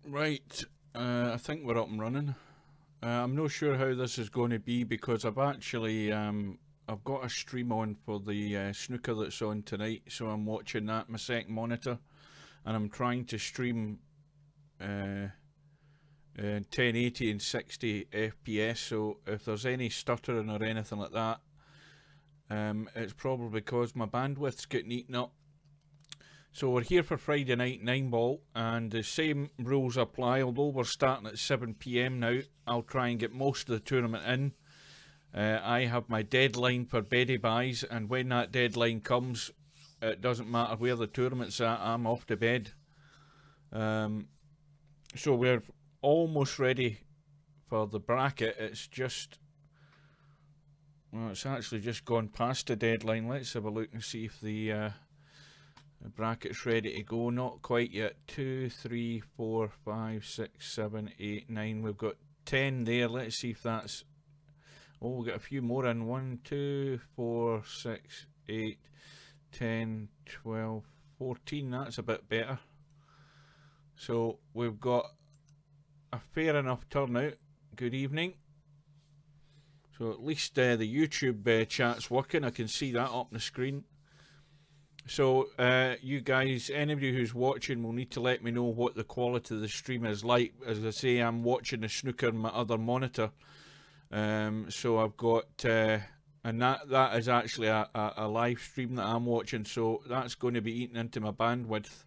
Right, I think we're up and running. I'm not sure how this is going to be because I've actually I've got a stream on for the snooker that's on tonight, so I'm watching that on my second monitor, and I'm trying to stream 1080 and 60 FPS. So if there's any stuttering or anything like that, it's probably because my bandwidth's getting eaten up. So we're here for Friday night 9-ball, and the same rules apply. Although we're starting at 7 PM now, I'll try and get most of the tournament in. I have my deadline for beddy buys, and when that deadline comes, it doesn't matter where the tournament's at, I'm off to bed. So we're almost ready for the bracket. It's just, well, it's actually just gone past the deadline. Let's have a look and see if the bracket's ready to go. Not quite yet. 2, 3, 4, 5, 6, 7, 8, 9. We've got 10 there. Let's see if that's... Oh, we've got a few more in. 1, 2, 4, 6, 8, 10, 12, 14. That's a bit better. So we've got a fair enough turnout. Good evening. So at least the YouTube chat's working. I can see that up on the screen. So you guys, anybody who's watching will need to let me know what the quality of the stream is like. As I say, I'm watching the snooker on my other monitor. So I've got, and that is actually a live stream that I'm watching. So that's going to be eating into my bandwidth,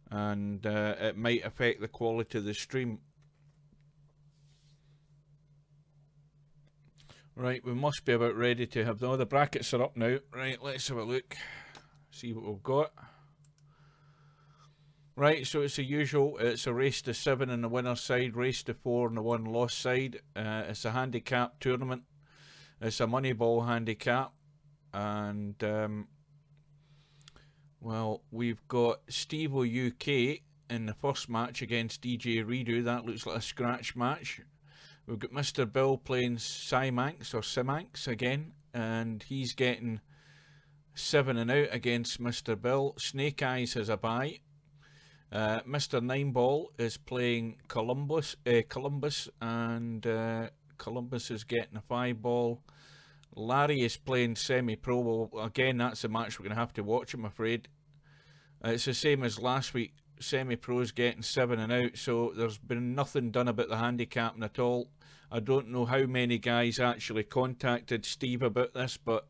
and it might affect the quality of the stream. Right, we must be about ready to have the brackets are up now. Right, let's have a look. See what we've got. Right, so it's the usual. It's a race to 7 on the winner's side, race to 4 on the one loss side. It's a handicap tournament. It's a Moneyball handicap, and well, we've got Steve-O UK in the first match against DJ Redo. That looks like a scratch match. We've got Mr. Bill playing Simanx again, and he's getting 7 and out against Mr. Bill. Snake Eyes has a bye. Mr. 9-ball is playing Columbus, and Columbus is getting a 5-ball. Larry is playing Semi-Pro. Well, again, that's a match we're going to have to watch, I'm afraid. It's the same as last week. Semi-Pro is getting 7 and out, so there's been nothing done about the handicapping at all. I don't know how many guys actually contacted Steve about this, but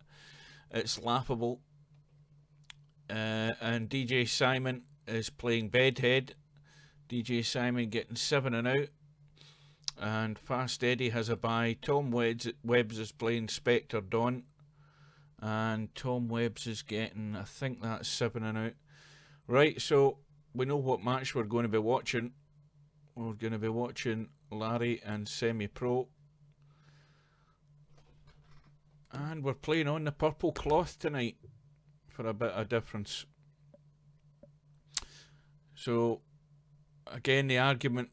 it's laughable. And DJ Simon is playing Bedhead. DJ Simon getting 7 and out. And Fast Eddie has a bye. Tom Webbs is playing Spectre Dawn. And Tom Webbs is getting, I think that's 7 and out. Right, so we know what match we're going to be watching. We're going to be watching Larry and Semi-Pro. And we're playing on the purple cloth tonight for a bit of difference. So, again, the argument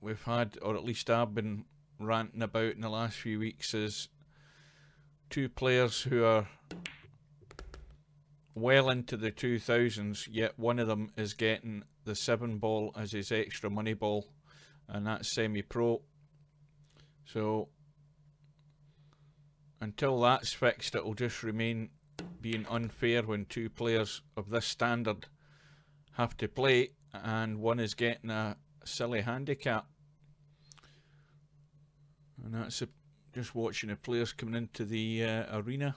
we've had, or at least I've been ranting about in the last few weeks, is two players who are well into the 2000s, yet one of them is getting the 7-ball as his extra money ball, and that's Semi-Pro. So until that's fixed, it will just remain being unfair when two players of this standard have to play and one is getting a silly handicap. And that's just watching the players coming into the arena.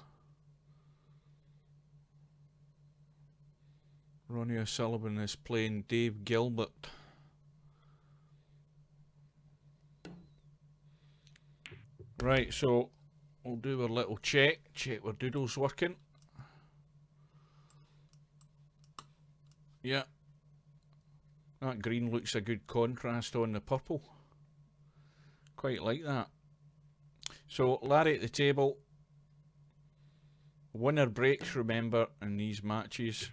Ronnie O'Sullivan is playing Dave Gilbert. Right, so we'll do a little check where Doodle's working. Yeah, that green looks a good contrast on the purple. Quite like that. So Larry at the table. Winner breaks, remember, in these matches.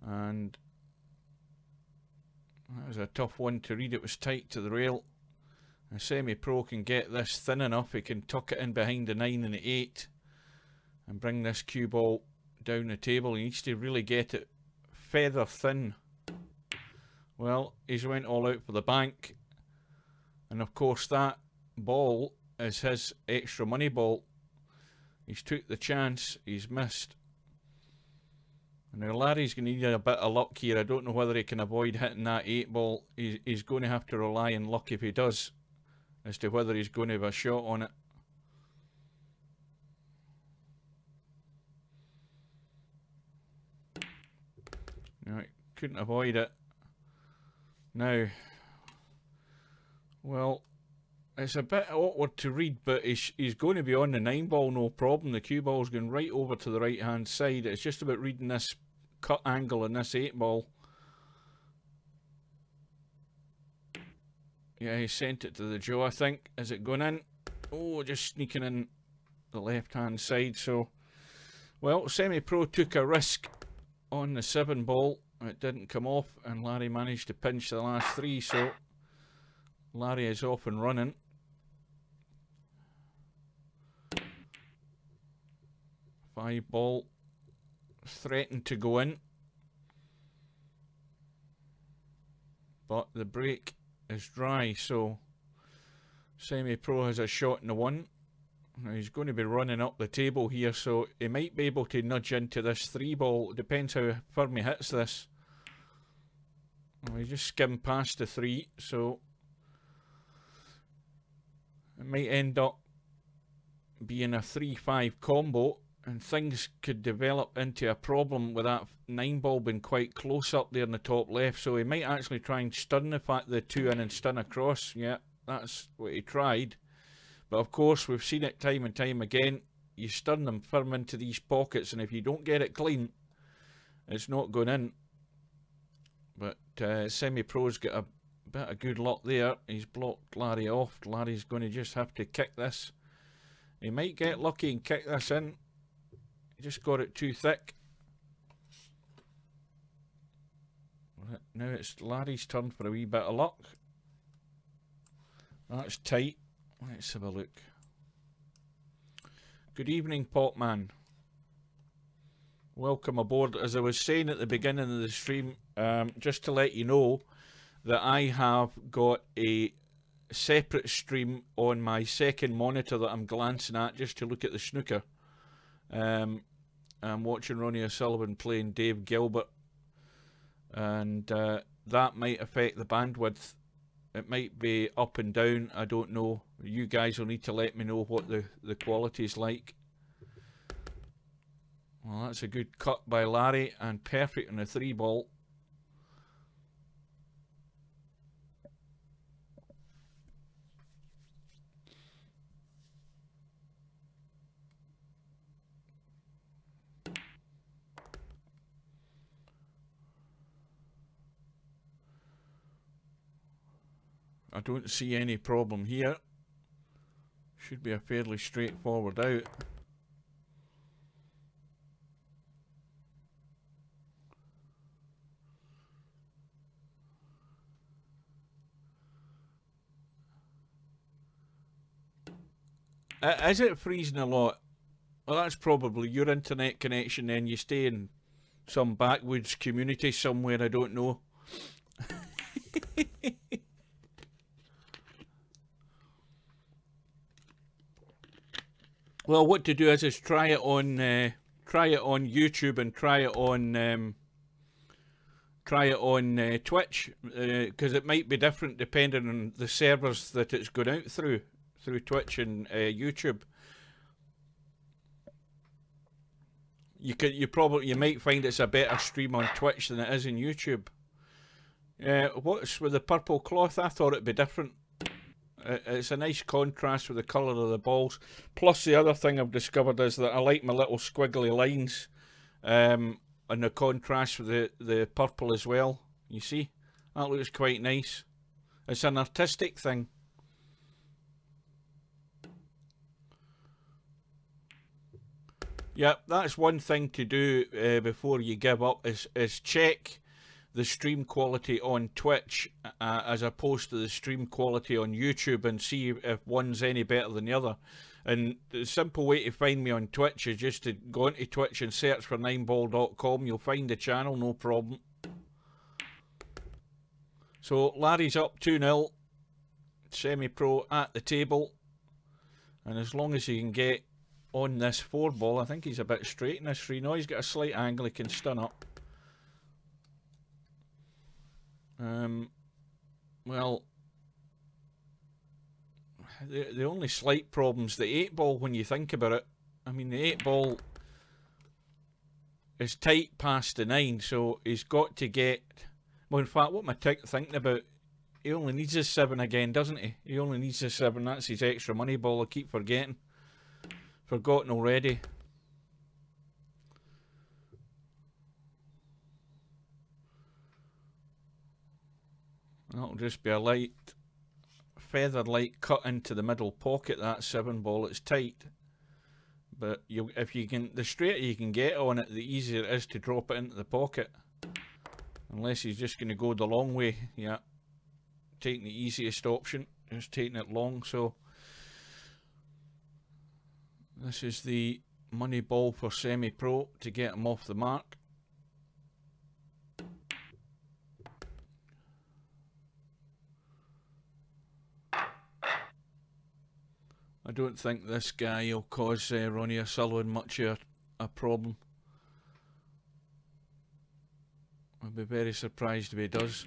And that was a tough one to read. It was tight to the rail. A Semi-Pro can get this thin enough. He can tuck it in behind the 9 and the 8 and bring this cue ball down the table. He needs to really get it feather thin Well, he's went all out for the bank. And of course that ball is his extra money ball. He's took the chance, he's missed. And now Larry's going to need a bit of luck here. I don't know whether he can avoid hitting that 8 ball. He's going to have to rely on luck if he does, as to whether he's going to have a shot on it. Right, couldn't avoid it. Now, well, it's a bit awkward to read, but he's going to be on the 9 ball, no problem. The cue ball's going right over to the right hand side. It's just about reading this cut angle in this 8 ball. Yeah, he sent it to the jaw, I think. Is it going in? Oh, just sneaking in the left hand side. So, well, Semi-Pro took a risk on the 7 ball. It didn't come off, and Larry managed to pinch the last 3. So Larry is off and running. Five ball threatened to go in, but the break is dry, so Semi-Pro has a shot in the 1. Now he's going to be running up the table here, so he might be able to nudge into this 3 ball. It depends how firm he hits this. Well, he just skimmed past the 3, so it might end up being a 3-5 combo, and things could develop into a problem with that 9 ball being quite close up there in the top left. So he might actually try and stun the 2 in and stun across. Yeah, that's what he tried. But of course, we've seen it time and time again. You stun them firm into these pockets, and if you don't get it clean, it's not going in. But Semi-Pro's got a bit of good luck there. He's blocked Larry off. Larry's going to just have to kick this. He might get lucky and kick this in. He just got it too thick. Now it's Larry's turn for a wee bit of luck. That's tight. Let's have a look. Good evening, Potman. Welcome aboard. As I was saying at the beginning of the stream, just to let you know that I have got a separate stream on my second monitor that I'm glancing at just to look at the snooker. I'm watching Ronnie O'Sullivan playing Dave Gilbert, and that might affect the bandwidth. It might be up and down, I don't know. You guys will need to let me know what the quality is like. Well, that's a good cut by Larry, and perfect on the 3 ball. I don't see any problem here. Should be a fairly straightforward out. Is it freezing a lot? Well, that's probably your internet connection then. You stay in some backwoods community somewhere, I don't know. Well, what to do is try it on YouTube and try it on Twitch, because it might be different depending on the servers that it's going out through Twitch and YouTube. You might find it's a better stream on Twitch than it is in YouTube. What's with the purple cloth? I thought it'd be different. It's a nice contrast with the colour of the balls. Plus, the other thing I've discovered is that I like my little squiggly lines, and the contrast with the purple as well. You see, that looks quite nice. It's an artistic thing. Yeah, that's one thing to do before you give up is check the stream quality on Twitch as opposed to the stream quality on YouTube, and see if one's any better than the other. And the simple way to find me on Twitch is just to go into Twitch and search for 9ball.com. You'll find the channel, no problem. So Larry's up 2-0. Semi-pro at the table. And as long as he can get on this 4 ball, I think he's a bit straight in this 3. No, he's got a slight angle, he can stun up. Well, the only slight problem's the 8 ball when you think about it. I mean, the 8 ball is tight past the 9, so he's got to get... Well, in fact, what am I thinking about? He only needs his 7 again, doesn't he? He only needs his 7. That's his extra money ball. I keep forgetting. Forgotten already. That'll just be a light, feather light cut into the middle pocket, that 7 ball. It's tight. But if you can, the straighter you can get on it, the easier it is to drop it into the pocket. Unless he's just going to go the long way. Yeah. Taking the easiest option. Just taking it long. So this is the money ball for semi-pro to get him off the mark. I don't think this guy will cause Ronnie O'Sullivan much of a problem. I'll be very surprised if he does.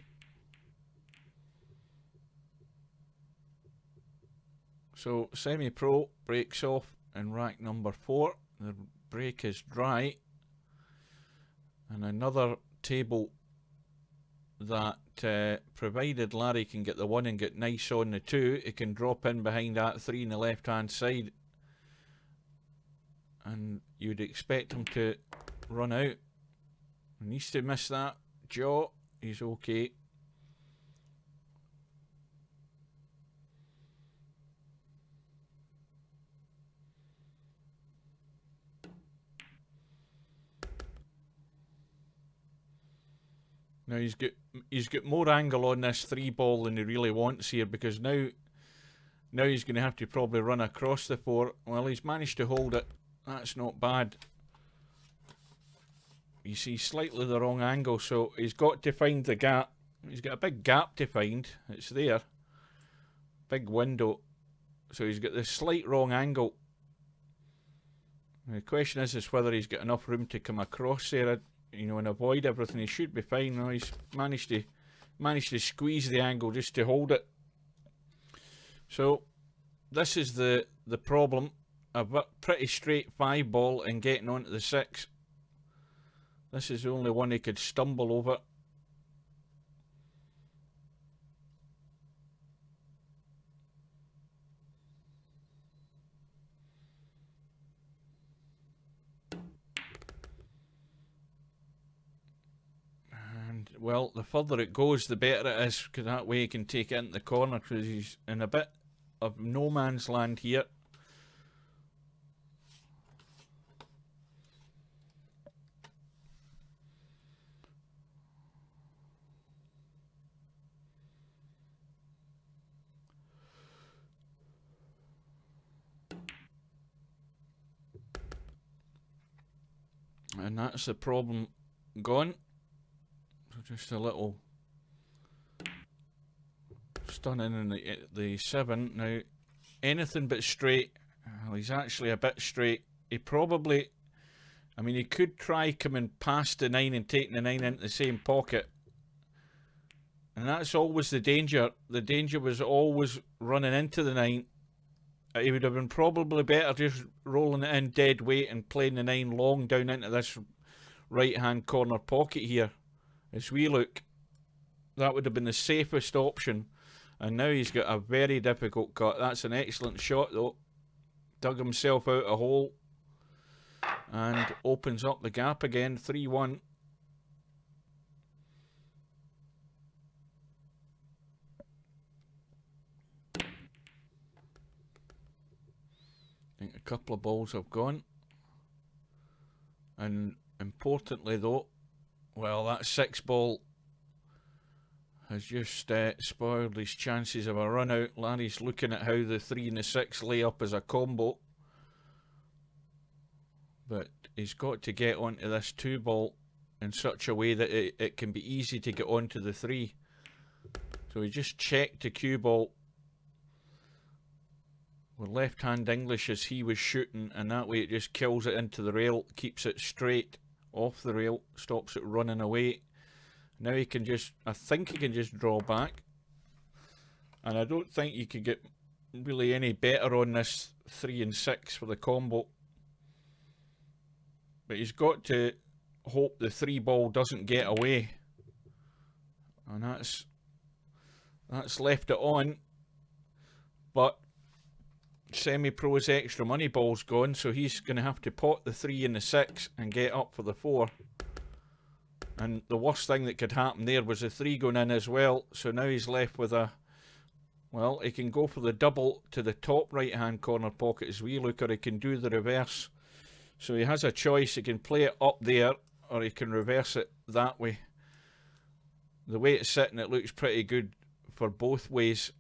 So semi-pro breaks off in rack number 4. The break is dry. And another table that provided Larry can get the 1 and get nice on the 2, it can drop in behind that 3 in the left hand side. And you'd expect him to run out. He needs to miss that jaw. He's okay. Now he's got more angle on this 3 ball than he really wants here, because now he's going to have to probably run across the 4. Well, he's managed to hold it. That's not bad. You see slightly the wrong angle, so he's got to find the gap. He's got a big gap to find. It's there. Big window. So he's got this slight wrong angle. And the question is whether he's got enough room to come across there, you know, and avoid everything. He should be fine. No, he's managed to squeeze the angle just to hold it. So this is the problem. A pretty straight 5 ball and getting onto the 6. This is the only one he could stumble over. And well, the further it goes, the better it is, because that way he can take it into the corner, because he's in a bit of no man's land here. And that's the problem gone. So just a little stunning in the 7. Now, anything but straight. Well, he's actually a bit straight. He probably, I mean, he could try coming past the 9 and taking the 9 into the same pocket. And that's always the danger. The danger was always running into the 9. He would have been probably better just rolling it in dead weight and playing the 9 long down into this right hand corner pocket here. As we look, that would have been the safest option. And now he's got a very difficult cut. That's an excellent shot though. Dug himself out a hole and opens up the gap again. 3-1. I think a couple of balls have gone. And importantly though, well, that 6 ball has just spoiled his chances of a run out. Larry's looking at how the 3 and the 6 lay up as a combo. But he's got to get onto this 2 ball in such a way that it can be easy to get onto the 3. So he just checked the cue ball with left-hand English as he was shooting, and that way it just kills it into the rail, keeps it straight off the rail, stops it running away. Now he can just, I think he can just draw back. And I don't think you could get really any better on this 3 and 6 for the combo. But he's got to hope the 3 ball doesn't get away. And that's left it on. But Semi-Pro's extra money ball's gone, so he's going to have to pot the 3 and the 6 and get up for the 4. And the worst thing that could happen there was the 3 going in as well, so now he's left with a... Well, he can go for the double to the top right-hand corner pocket as we look, or he can do the reverse. So he has a choice. He can play it up there, or he can reverse it that way. The way it's sitting, it looks pretty good for both ways.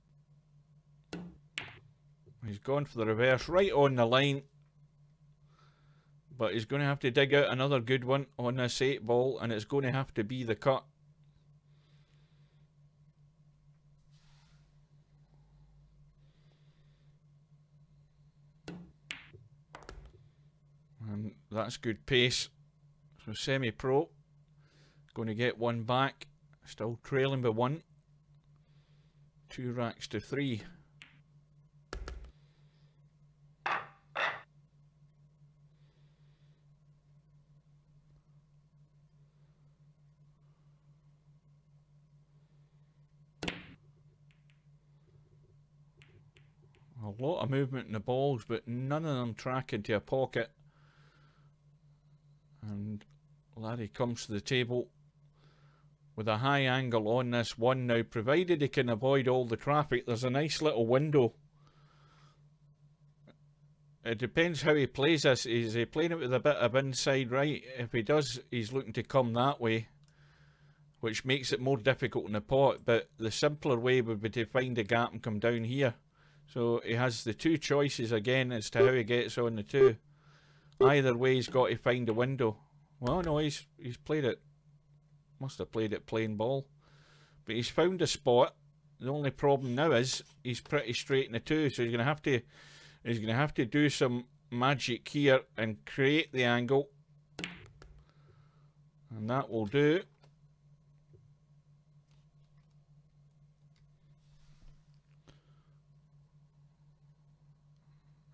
He's gone for the reverse, right on the line. But he's going to have to dig out another good one on this 8 ball, and it's going to have to be the cut. And that's good pace. So Semi-Pro going to get one back. Still trailing by 1. 2 racks to 3. A lot of movement in the balls, but none of them tracking to a pocket. And Larry comes to the table with a high angle on this 1 now, provided he can avoid all the traffic. There's a nice little window. It depends how he plays this. Is he playing it with a bit of inside right? If he does, he's looking to come that way, which makes it more difficult in the pot, but the simpler way would be to find a gap and come down here. So he has the 2 choices again as to how he gets on the 2. Either way, he's got to find a window. Well, no, he's played it. Must have played it plain ball. But he's found a spot. The only problem now is he's pretty straight in the 2, so he's going to have to do some magic here and create the angle. And that will do.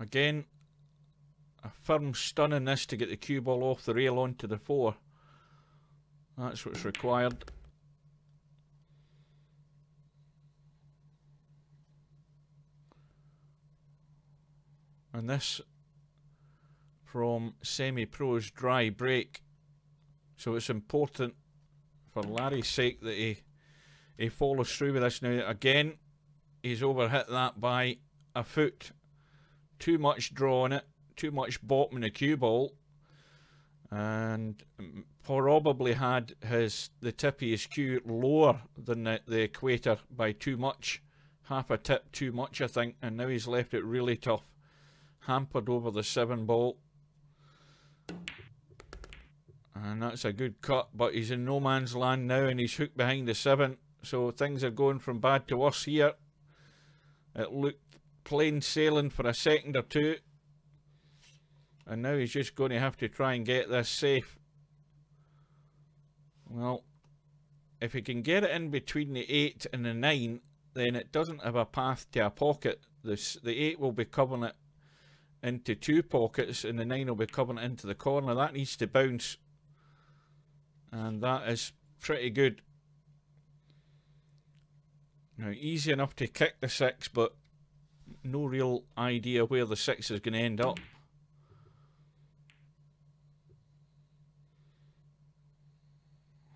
Again, a firm stun in this to get the cue ball off the rail onto the 4. That's what's required. And this from Semi-Pro's dry break. So it's important for Larry's sake that he follows through with this now. Again, he's overhit that by a foot. Too much draw on it, too much bottom in the cue ball, and probably had the tip of his cue lower than the equator by too much. Half a tip too much, I think, and now he's left it really tough. Hampered over the 7 ball. And that's a good cut, but he's in no man's land now, and he's hooked behind the 7, so things are going from bad to worse here. It looked plain sailing for a second or 2, and now he's just going to have to try and get this safe. Well, if he can get it in between the 8 and the 9, then it doesn't have a path to a pocket. The 8 will be covering it into 2 pockets, and the 9 will be covering it into the corner. That needs to bounce, and that is pretty good. Now, easy enough to kick the 6, but no real idea where the 6 is going to end up.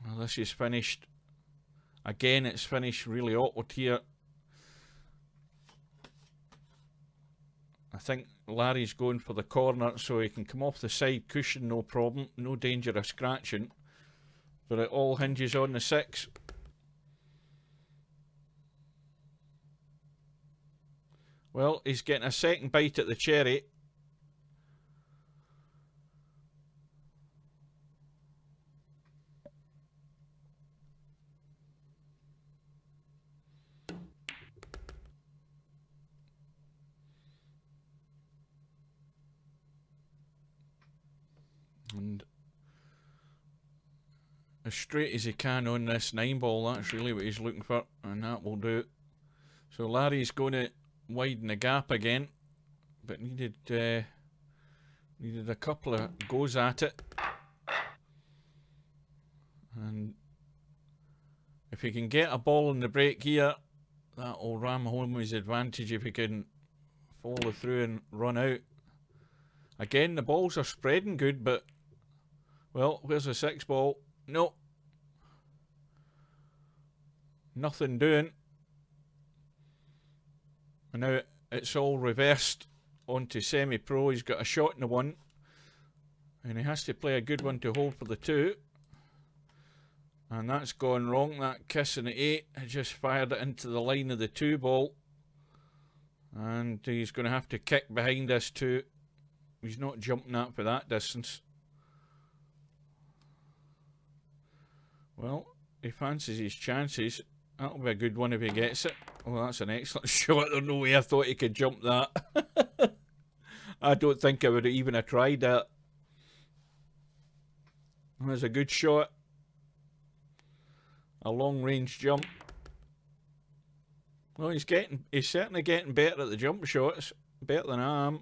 Well, this is finished. Again, it's finished really awkward here. I think Larry's going for the corner so he can come off the side cushion, no problem. No danger of scratching. But it all hinges on the 6. Well, he's getting a second bite at the cherry. And as straight as he can on this 9 ball, that's really what he's looking for, and that will do. So Larry's going to widen the gap again, but needed a couple of goes at it. And if he can get a ball in the break here, that will ram home his advantage if he can follow through and run out. Again, the balls are spreading good, but, well, where's the 6 ball? No. Nothing doing. And now it's all reversed onto semi-pro. He's got a shot in the 1. And he has to play a good one to hold for the 2. And that's gone wrong. That kiss in the 8 has just fired it into the line of the 2 ball. And he's going to have to kick behind this 2. He's not jumping that for that distance. Well, he fancies his chances. That'll be a good one if he gets it. Oh, that's an excellent shot. There's no way I thought he could jump that. I don't think I would even have tried that. That's a good shot. A long range jump. Well, he's certainly getting better at the jump shots. Better than I am.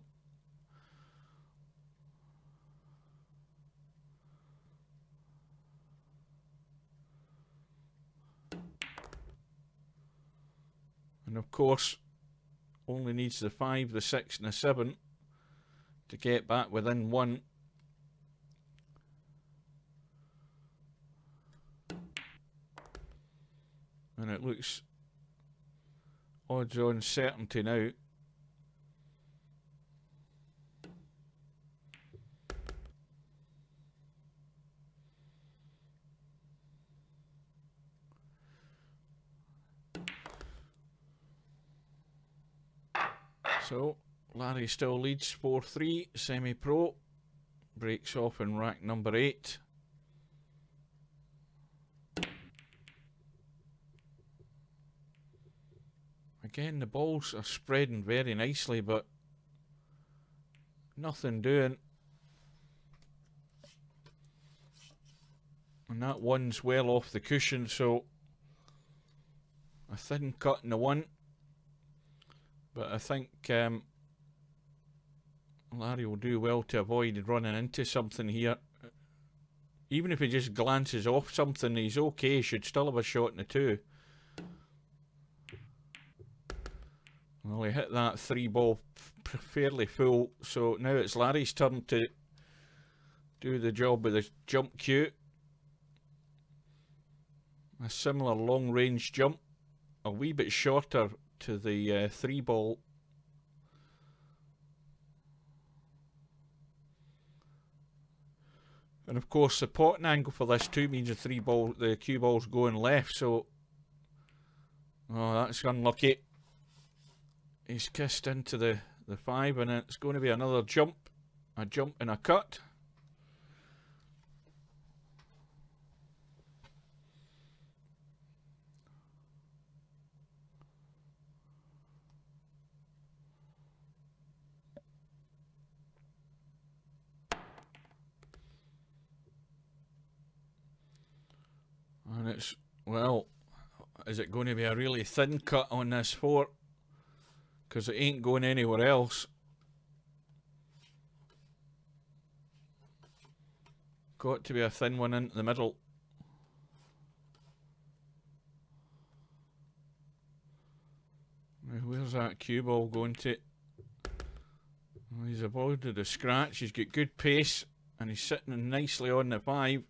And of course, only needs the 5, the 6 and the 7 to get back within 1. And it looks odds on certainty now. So Larry still leads 4-3, semi-pro, breaks off in rack number 8. Again, the balls are spreading very nicely, but nothing doing. And that 1's well off the cushion, so a thin cut in the 1. But I think Larry will do well to avoid running into something here. Even if he just glances off something, he's okay. He should still have a shot in the 2. Well, he hit that 3 ball fairly full. So now it's Larry's turn to do the job with his jump cue. A similar long range jump. A wee bit shorter to the 3 ball. And of course the potting angle for this 2 means the cue ball's going left, so oh, that's unlucky. He's kissed into the 5, and it's going to be another jump. A jump and a cut. And it's, well, is it going to be a really thin cut on this 4? Because it ain't going anywhere else. Got to be a thin one into the middle. Now, where's that cue ball going to? Well, he's avoided a scratch. He's got good pace, and he's sitting nicely on the 5.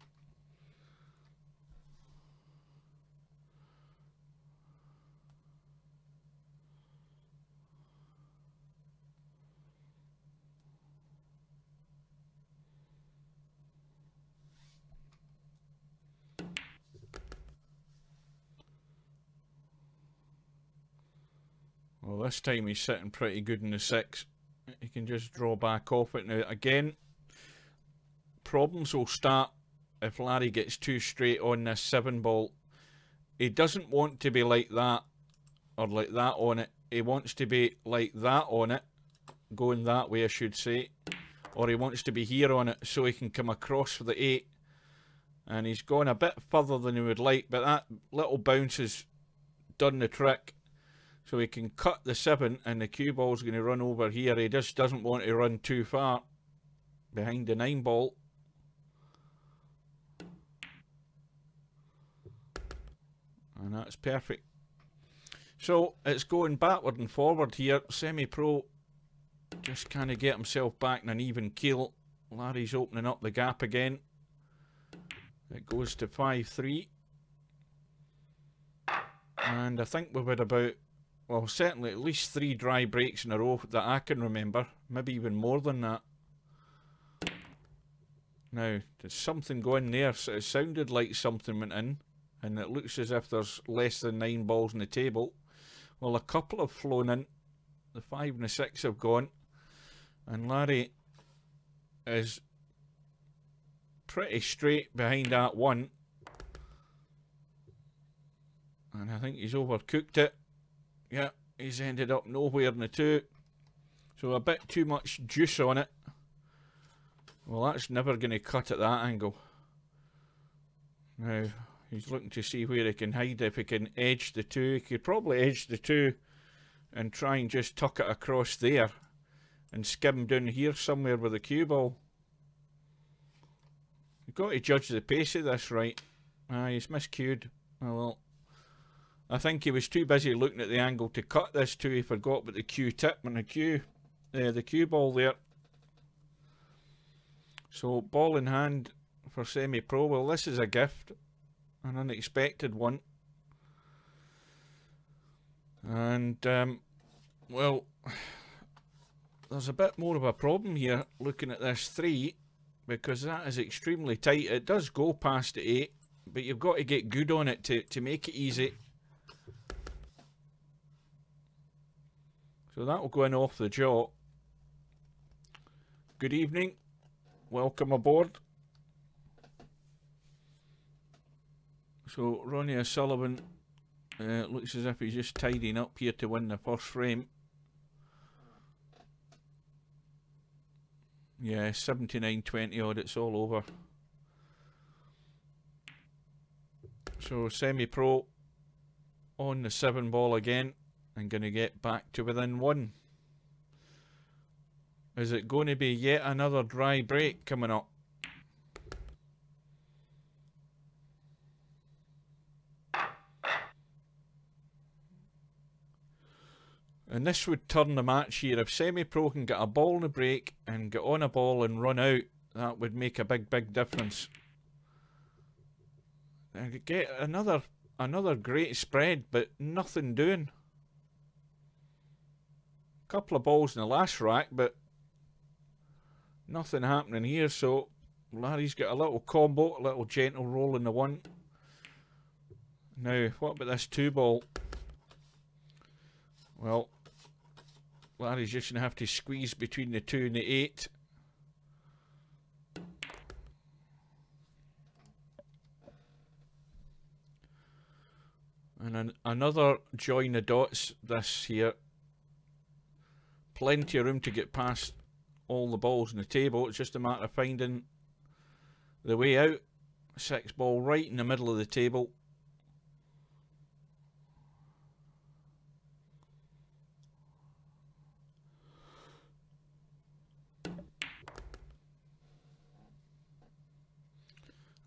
Well, this time he's sitting pretty good in the 6. He can just draw back off it. Now, again, problems will start if Larry gets too straight on this 7 ball. He doesn't want to be like that, or like that on it. He wants to be like that on it, going that way, I should say. or he wants to be here on it so he can come across for the 8. And he's gone a bit further than he would like, but that little bounce has done the trick. So he can cut the 7 and the cue ball's going to run over here. He just doesn't want to run too far behind the 9 ball. And that's perfect. So it's going backward and forward here. Semi-Pro just kind of get himself back in an even keel. Larry's opening up the gap again. It goes to 5-3. And I think we've had about, well, certainly at least 3 dry breaks in a row that I can remember. Maybe even more than that. Now, there's something going there. So it sounded like something went in. And it looks as if there's less than 9 balls on the table. Well, a couple have flown in. The 5 and the 6 have gone. And Larry is pretty straight behind that 1. And I think he's overcooked it. Yeah, he's ended up nowhere in the 2. So a bit too much juice on it. Well, that's never going to cut at that angle. Now, he's looking to see where he can hide. If he can edge the 2, he could probably edge the 2 and try and just tuck it across there and skim down here somewhere with the cue ball. You've got to judge the pace of this, right? He's miscued. Oh well. I think he was too busy looking at the angle to cut this 2. He forgot about the cue tip and the cue ball there. So ball in hand for Semi-Pro. Well, this is a gift. An unexpected one. And, well, there's a bit more of a problem here looking at this 3, because that is extremely tight. It does go past the 8, but you've got to get good on it to make it easy. So that will go in off the jaw. Good evening. Welcome aboard. So Ronnie O'Sullivan looks as if he's just tidying up here to win the first frame. Yeah, 79-20 odd, it's all over. So Semi-Pro on the 7 ball again and going to get back to within 1. Is it going to be yet another dry break coming up? And this would turn the match here. If Semi-Pro can get a ball in the break and get on a ball and run out, that would make a big, big difference. And get another great spread, but nothing doing. Couple of balls in the last rack, but nothing happening here. So Larry's got a little combo, a little gentle roll in the 1. Now, what about this 2 ball? Well, Larry's just going to have to squeeze between the 2 and the 8. And another join the dots this here. Plenty of room to get past all the balls on the table. It's just a matter of finding the way out. 6 ball right in the middle of the table.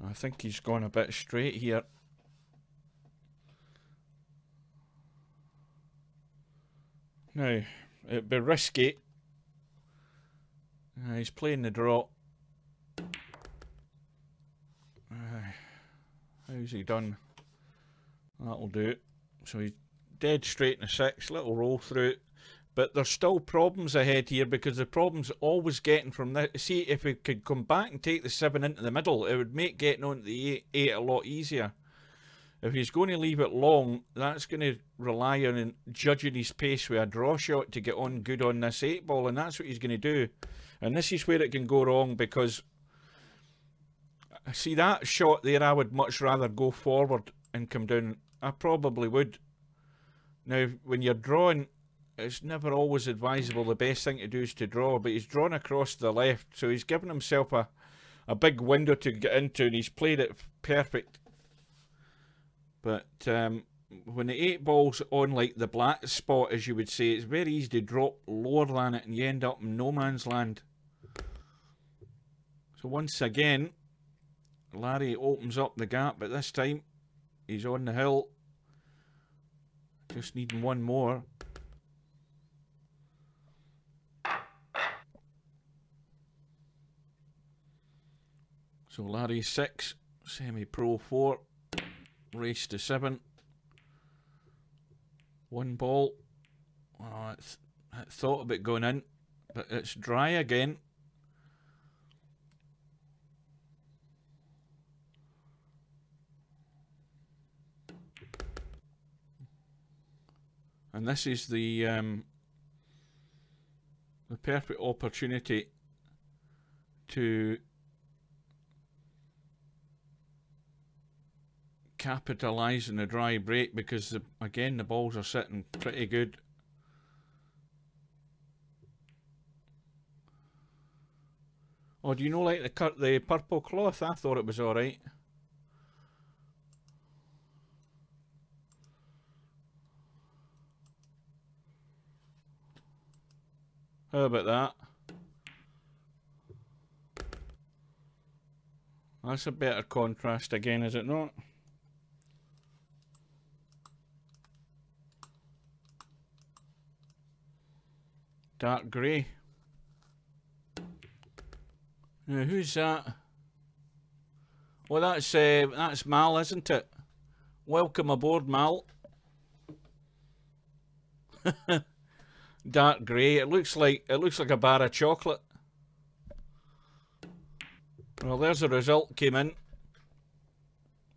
I think he's gone a bit straight here. Now, it'd be risky. He's playing the draw. How's he done? That'll do it. So he's dead straight in the 6, little roll through it. But there's still problems ahead here, because the problem's always getting from that. See, if he could come back and take the 7 into the middle, it would make getting on to the 8 a lot easier. If he's going to leave it long, that's going to rely on judging his pace with a draw shot to get on good on this 8 ball, and that's what he's going to do. And this is where it can go wrong, because see that shot there, I would much rather go forward and come down. I probably would. Now, when you're drawing, it's never always advisable. The best thing to do is to draw, but he's drawn across the left, so he's given himself a big window to get into, and he's played it perfect. But when the 8 ball's on like the black spot, as you would say, it's very easy to drop lower than it and you end up in no man's land. So once again, Larry opens up the gap, but this time he's on the hill. Just needing one more. So Larry 6, semi-pro 4, race to 7. 1 ball. Oh, I thought about going in, but it's dry again. And this is the perfect opportunity to capitalise on a dry break, because again the balls are sitting pretty good. Oh, do you know like the purple cloth? I thought it was alright. How about that? That's a better contrast again, is it not? Dark grey. Now, who's that? Well, that's Mal, isn't it? Welcome aboard, Mal. Dark grey. It looks like a bar of chocolate. Well, there's the result came in.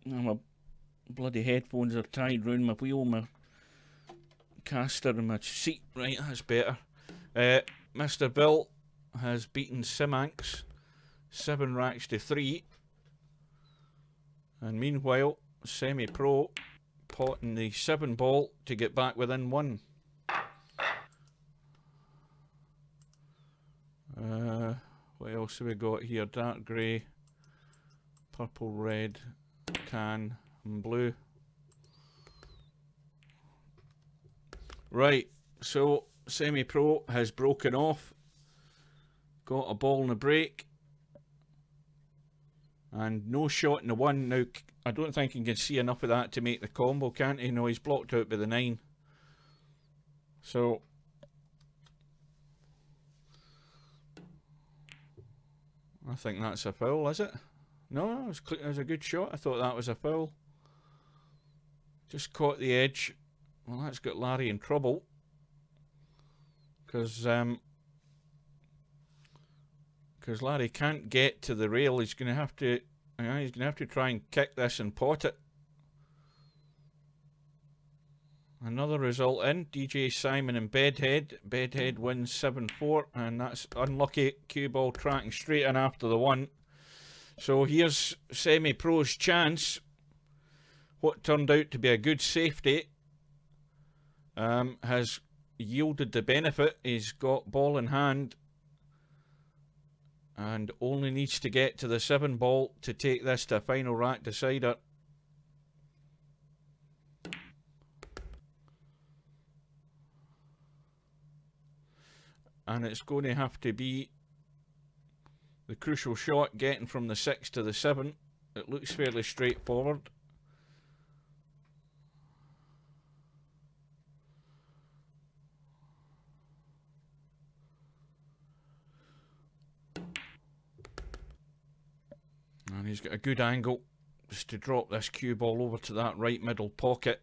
Oh, my bloody headphones are tied round my wheel, my caster and my seat. Right, that's better. Mr. Bill has beaten Simanx 7 racks to 3. And meanwhile, semi-pro potting the 7 ball to get back within 1. What else have we got here? Dark grey, purple, red, tan and blue. Right, so semi-pro has broken off, got a ball in the break, and no shot in the 1. Now, I don't think he can see enough of that to make the combo, can't he? No, he's blocked out by the 9. So I think that's a foul, is it? No, it was a good shot. I thought that was a foul. Just caught the edge. Well, that's got Larry in trouble. Because Larry can't get to the rail. He's going to have to try and kick this and pot it. Another result in. DJ Simon and Bedhead. Bedhead wins 7-4, and that's unlucky. Cue ball tracking straight in after the 1. So here's semi-pro's chance. What turned out to be a good safety has yielded the benefit. He's got ball in hand and only needs to get to the 7 ball to take this to a final rack decider. And it's going to have to be the crucial shot, getting from the 6 to the 7. It looks fairly straightforward. And he's got a good angle just to drop this cue ball over to that right middle pocket.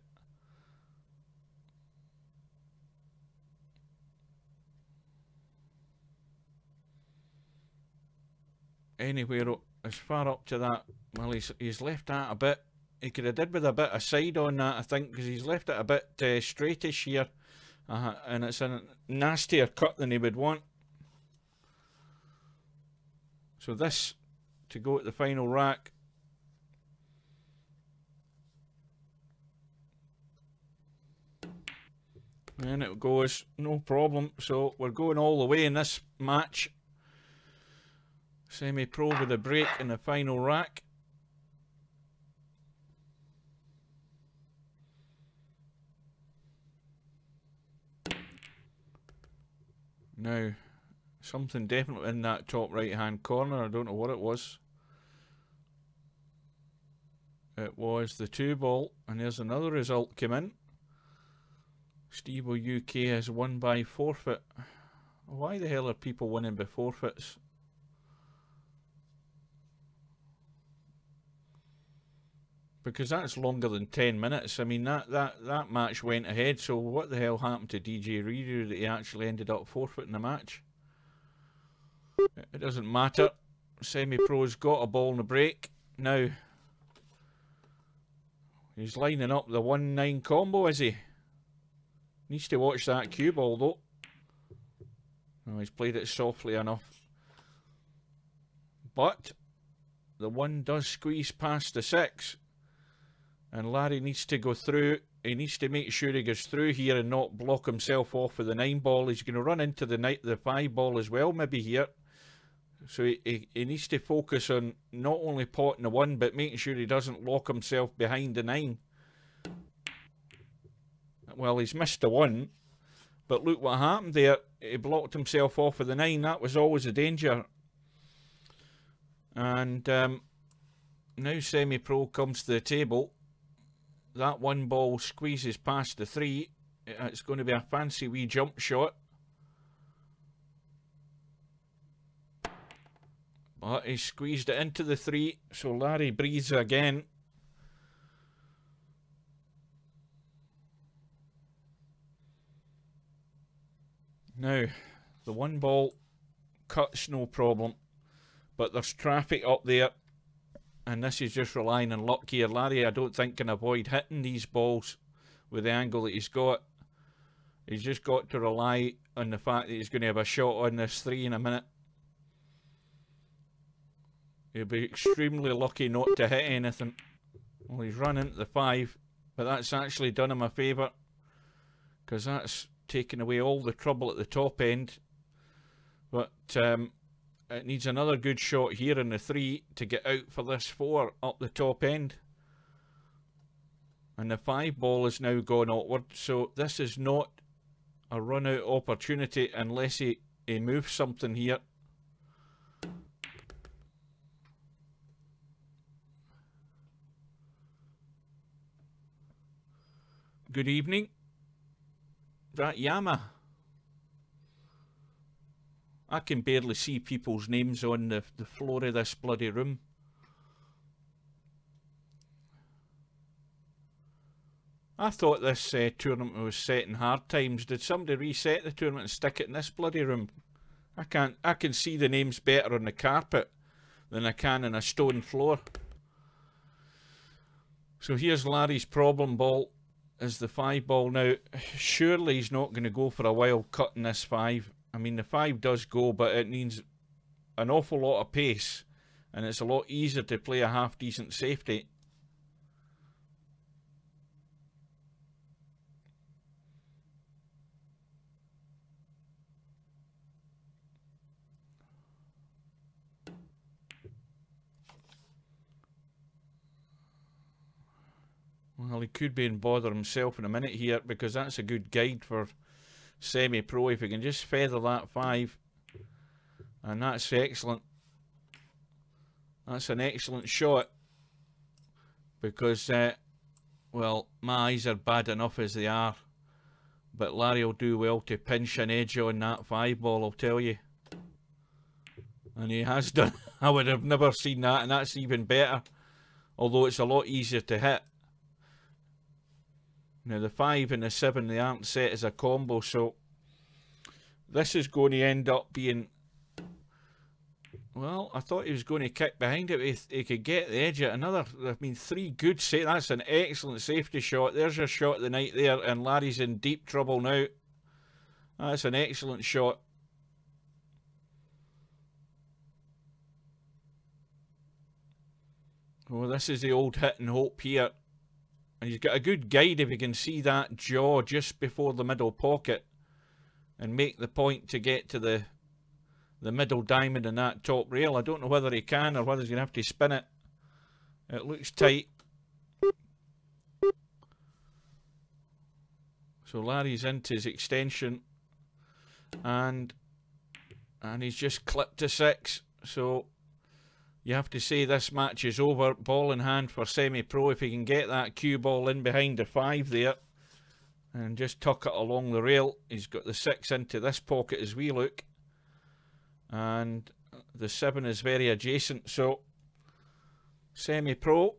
Anywhere as far up to that, well, he's left that a bit. He could have did with a bit of side on that, I think, because he's left it a bit straightish here, and it's a nastier cut than he would want. So this to go at the final rack. And it goes, no problem. So we're going all the way in this match. Semi-pro with a break in the final rack. Now, something definitely in that top right hand corner. I don't know what it was. It was the 2-ball, and there's another result came in. Stevo UK has won by forfeit. Why the hell are people winning by forfeits? Because that's longer than 10 minutes. I mean, that match went ahead, so what the hell happened to DJ Ryu that he actually ended up forfeiting the match? It doesn't matter. Semi-pro's got a ball in the break. Now, he's lining up the 1-9 combo, is he? Needs to watch that cue ball, though. Oh, he's played it softly enough. But the 1 does squeeze past the 6. And Larry needs to go through. He needs to make sure he goes through here and not block himself off with the 9-ball. He's going to run into the 5-ball as well, maybe here. So he needs to focus on not only potting the 1, but making sure he doesn't lock himself behind the 9. Well, he's missed the 1. But look what happened there. He blocked himself off with the 9. That was always a danger. And now Semi-Pro comes to the table. That 1-ball squeezes past the 3. It's going to be a fancy wee jump shot. But he squeezed it into the 3. So Larry breathes again. Now, the 1-ball cuts no problem. But there's traffic up there. And this is just relying on luck here. Larry, I don't think, can avoid hitting these balls with the angle that he's got. He's just got to rely on the fact that he's going to have a shot on this 3 in a minute. He'll be extremely lucky not to hit anything. Well, he's run into the 5, but that's actually done him a favour, because that's taken away all the trouble at the top end. But it needs another good shot here in the 3 to get out for this 4 up the top end. And the 5-ball is now gone outward, so this is not a run-out opportunity unless he moves something here. Good evening. Is that Yama? I can barely see people's names on the floor of this bloody room. I thought this tournament was set in hard times. Did somebody reset the tournament and stick it in this bloody room? I can see the names better on the carpet than I can on a stone floor. So here's Larry's problem ball. Is the 5-ball now. Surely he's not going to go for a wild cut in this 5. I mean, the 5 does go, but it needs an awful lot of pace, and it's a lot easier to play a half-decent safety. Well, he could be in bother himself in a minute here, because that's a good guide for Semi-Pro. If he can just feather that 5, and that's excellent. That's an excellent shot, because well, my eyes are bad enough as they are, but Larry will do well to pinch an edge on that 5-ball, I'll tell you. And he has done. I would have never seen that, and that's even better, although it's a lot easier to hit. Now the 5 and the 7, they aren't set as a combo, so this is going to end up being... Well, I thought he was going to kick behind it. He could get the edge at another... I mean, 3 good safe. That's an excellent safety shot. There's your shot of the night there, and Larry's in deep trouble now. That's an excellent shot. Well, this is the old hit and hope here. And he's got a good guide if you can see that jaw just before the middle pocket and make the point to get to the middle diamond in that top rail. I don't know whether he can or whether he's going to have to spin it. It looks tight. So Larry's into his extension and he's just clipped to 6. So you have to say this match is over. Ball in hand for Semi-Pro. If he can get that cue ball in behind the 5 there and just tuck it along the rail. He's got the 6 into this pocket as we look. And the 7 is very adjacent. So Semi-Pro,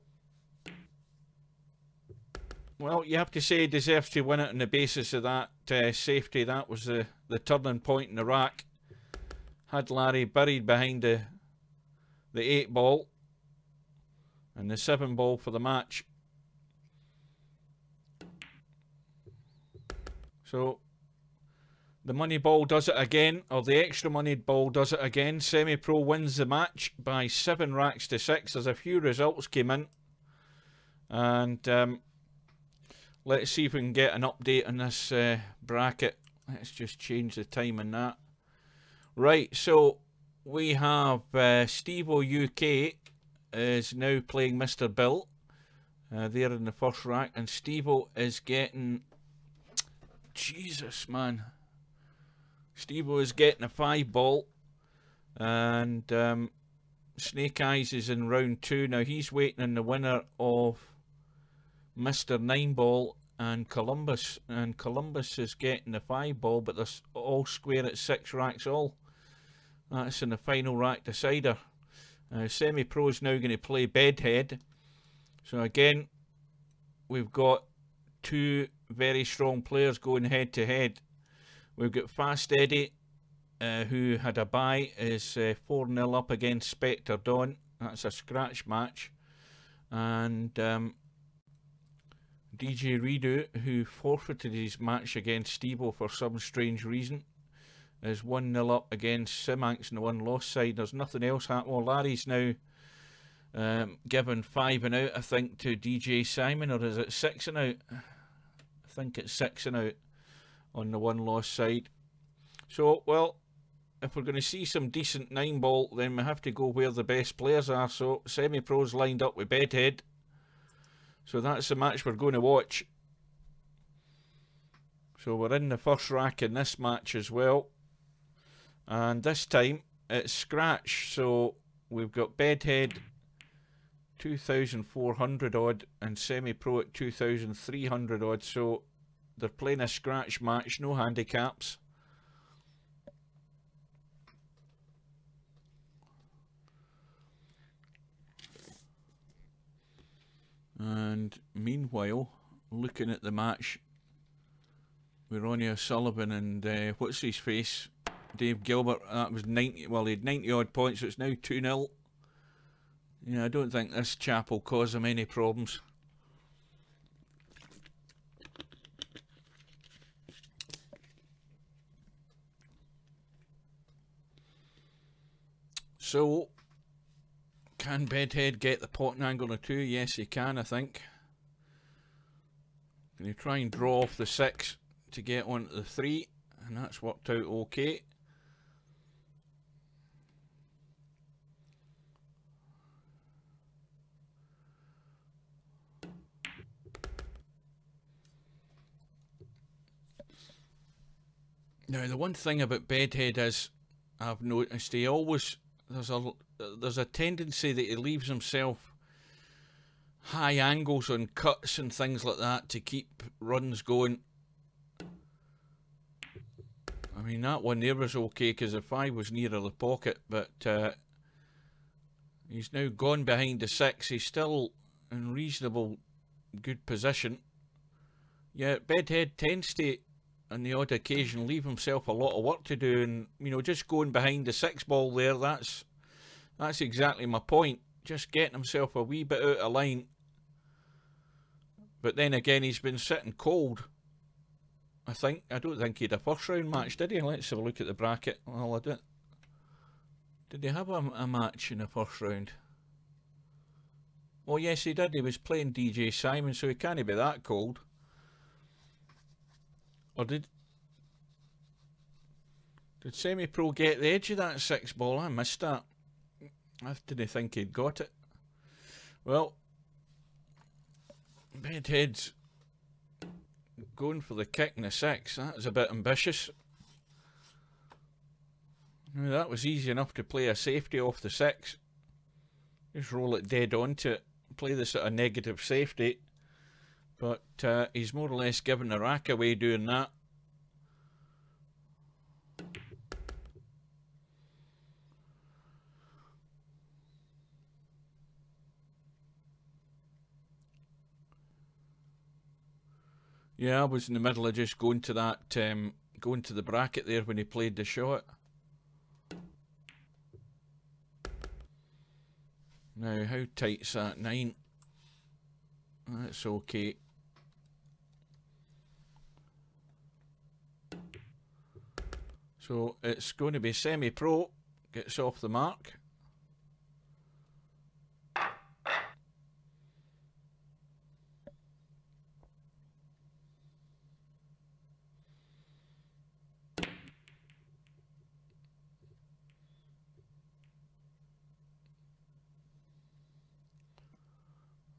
well, you have to say he deserves to win it on the basis of that safety. That was the turning point in the rack. Had Larry buried behind the 8 ball and the 7 ball for the match. So the money ball does it again, or the extra money ball does it again. Semi-Pro wins the match by 7 racks to 6. There's a few results came in, and let's see if we can get an update on this bracket. Let's just change the time on that. Right, so we have Stevo UK is now playing Mr. Bill there in the first rack, and Stevo is getting, Jesus man, Stevo is getting a 5 ball, and Snake Eyes is in round 2. Now he's waiting on the winner of Mr. 9 ball and Columbus is getting the 5 ball, but they're all square at 6 racks all. That's in the final rack decider. Semi-Pro is now going to play Bedhead. So again, we've got 2 very strong players going head to head. We've got Fast Eddie, who had a bye, is 4-0 up against Spectre Dawn. That's a scratch match. And DJ Redo, who forfeited his match against Stevo for some strange reason, is 1-0 up against Simanx in the 1 loss side. There's nothing else happening. Well, Larry's now given 5 and out, I think, to DJ Simon, or is it 6 and out? I think it's 6 and out on the 1 loss side. So, well, if we're going to see some decent 9 ball, then we have to go where the best players are. So Semi-Pro's lined up with Bedhead. So that's the match we're going to watch. So we're in the first rack in this match as well. And this time it's scratch. So we've got Bedhead 2,400 odd and Semi-Pro at 2,300 odd. So they're playing a scratch match, no handicaps. And meanwhile, looking at the match, with Ronnie O'Sullivan and what's his face, Dave Gilbert. That was 90. Well, he had 90 odd points, so it's now 2-0. Yeah, I don't think this chap will cause him any problems. So, can Bedhead get the potting angle of 2? Yes, he can, I think. Can you try and draw off the 6 to get onto the 3? And that's worked out okay. Now, the one thing about Bedhead is, I've noticed he always, there's a tendency that he leaves himself high angles on cuts and things like that to keep runs going. I mean, that one there was okay because the 5 was nearer the pocket, but he's now gone behind the 6. He's still in reasonable good position. Yeah, Bedhead tends to, on the odd occasion, leave himself a lot of work to do, and you know, just going behind the 6 ball there, that's exactly my point. Just getting himself a wee bit out of line. But then again, he's been sitting cold. I don't think he had a first round match, did he? Let's have a look at the bracket. Well, I didn't. Did he have a match in the first round? Oh yes, he did. He was playing DJ Simon, so he can't be that cold. Or did Semi-Pro get the edge of that 6 ball? I missed that. I didn't think he'd got it. Well, Bedhead's going for the kick in the 6. That was a bit ambitious. Now that was easy enough to play a safety off the 6. Just roll it dead onto it. Play this at a negative safety. But he's more or less given the rack away doing that. Yeah, I was in the middle of just going to that, going to the bracket there when he played the shot. Now, how tight's that 9? That's okay. So it's going to be Semi-Pro, gets off the mark.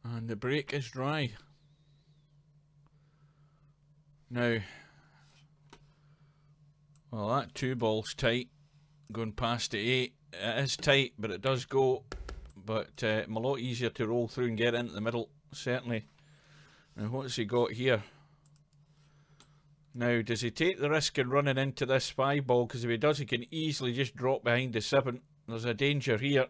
And the break is dry. Now, well, that 2 ball's tight, going past the 8. It is tight, but it does go. But it's a lot easier to roll through and get into the middle, certainly. Now, what's he got here? Now, does he take the risk of running into this 5 ball? Because if he does, he can easily just drop behind the 7. There's a danger here.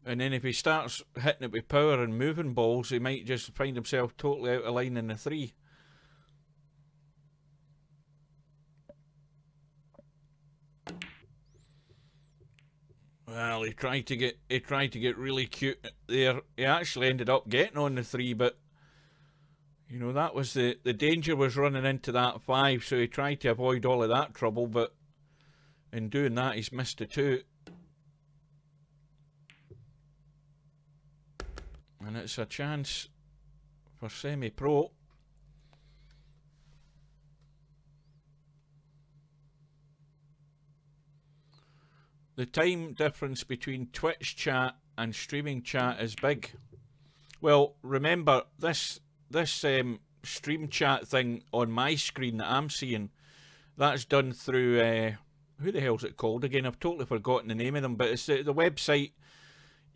And then if he starts hitting it with power and moving balls, he might just find himself totally out of line in the 3. Well, he tried to get really cute there. He actually ended up getting on the 3, but you know, that was the danger was running into that 5, so he tried to avoid all of that trouble, but in doing that he's missed the 2. And it's a chance for Semi-Pro. The time difference between Twitch chat and streaming chat is big. Well, remember, this stream chat thing on my screen that I'm seeing, that's done through, who the hell's it called again? I've totally forgotten the name of them, but it's the website.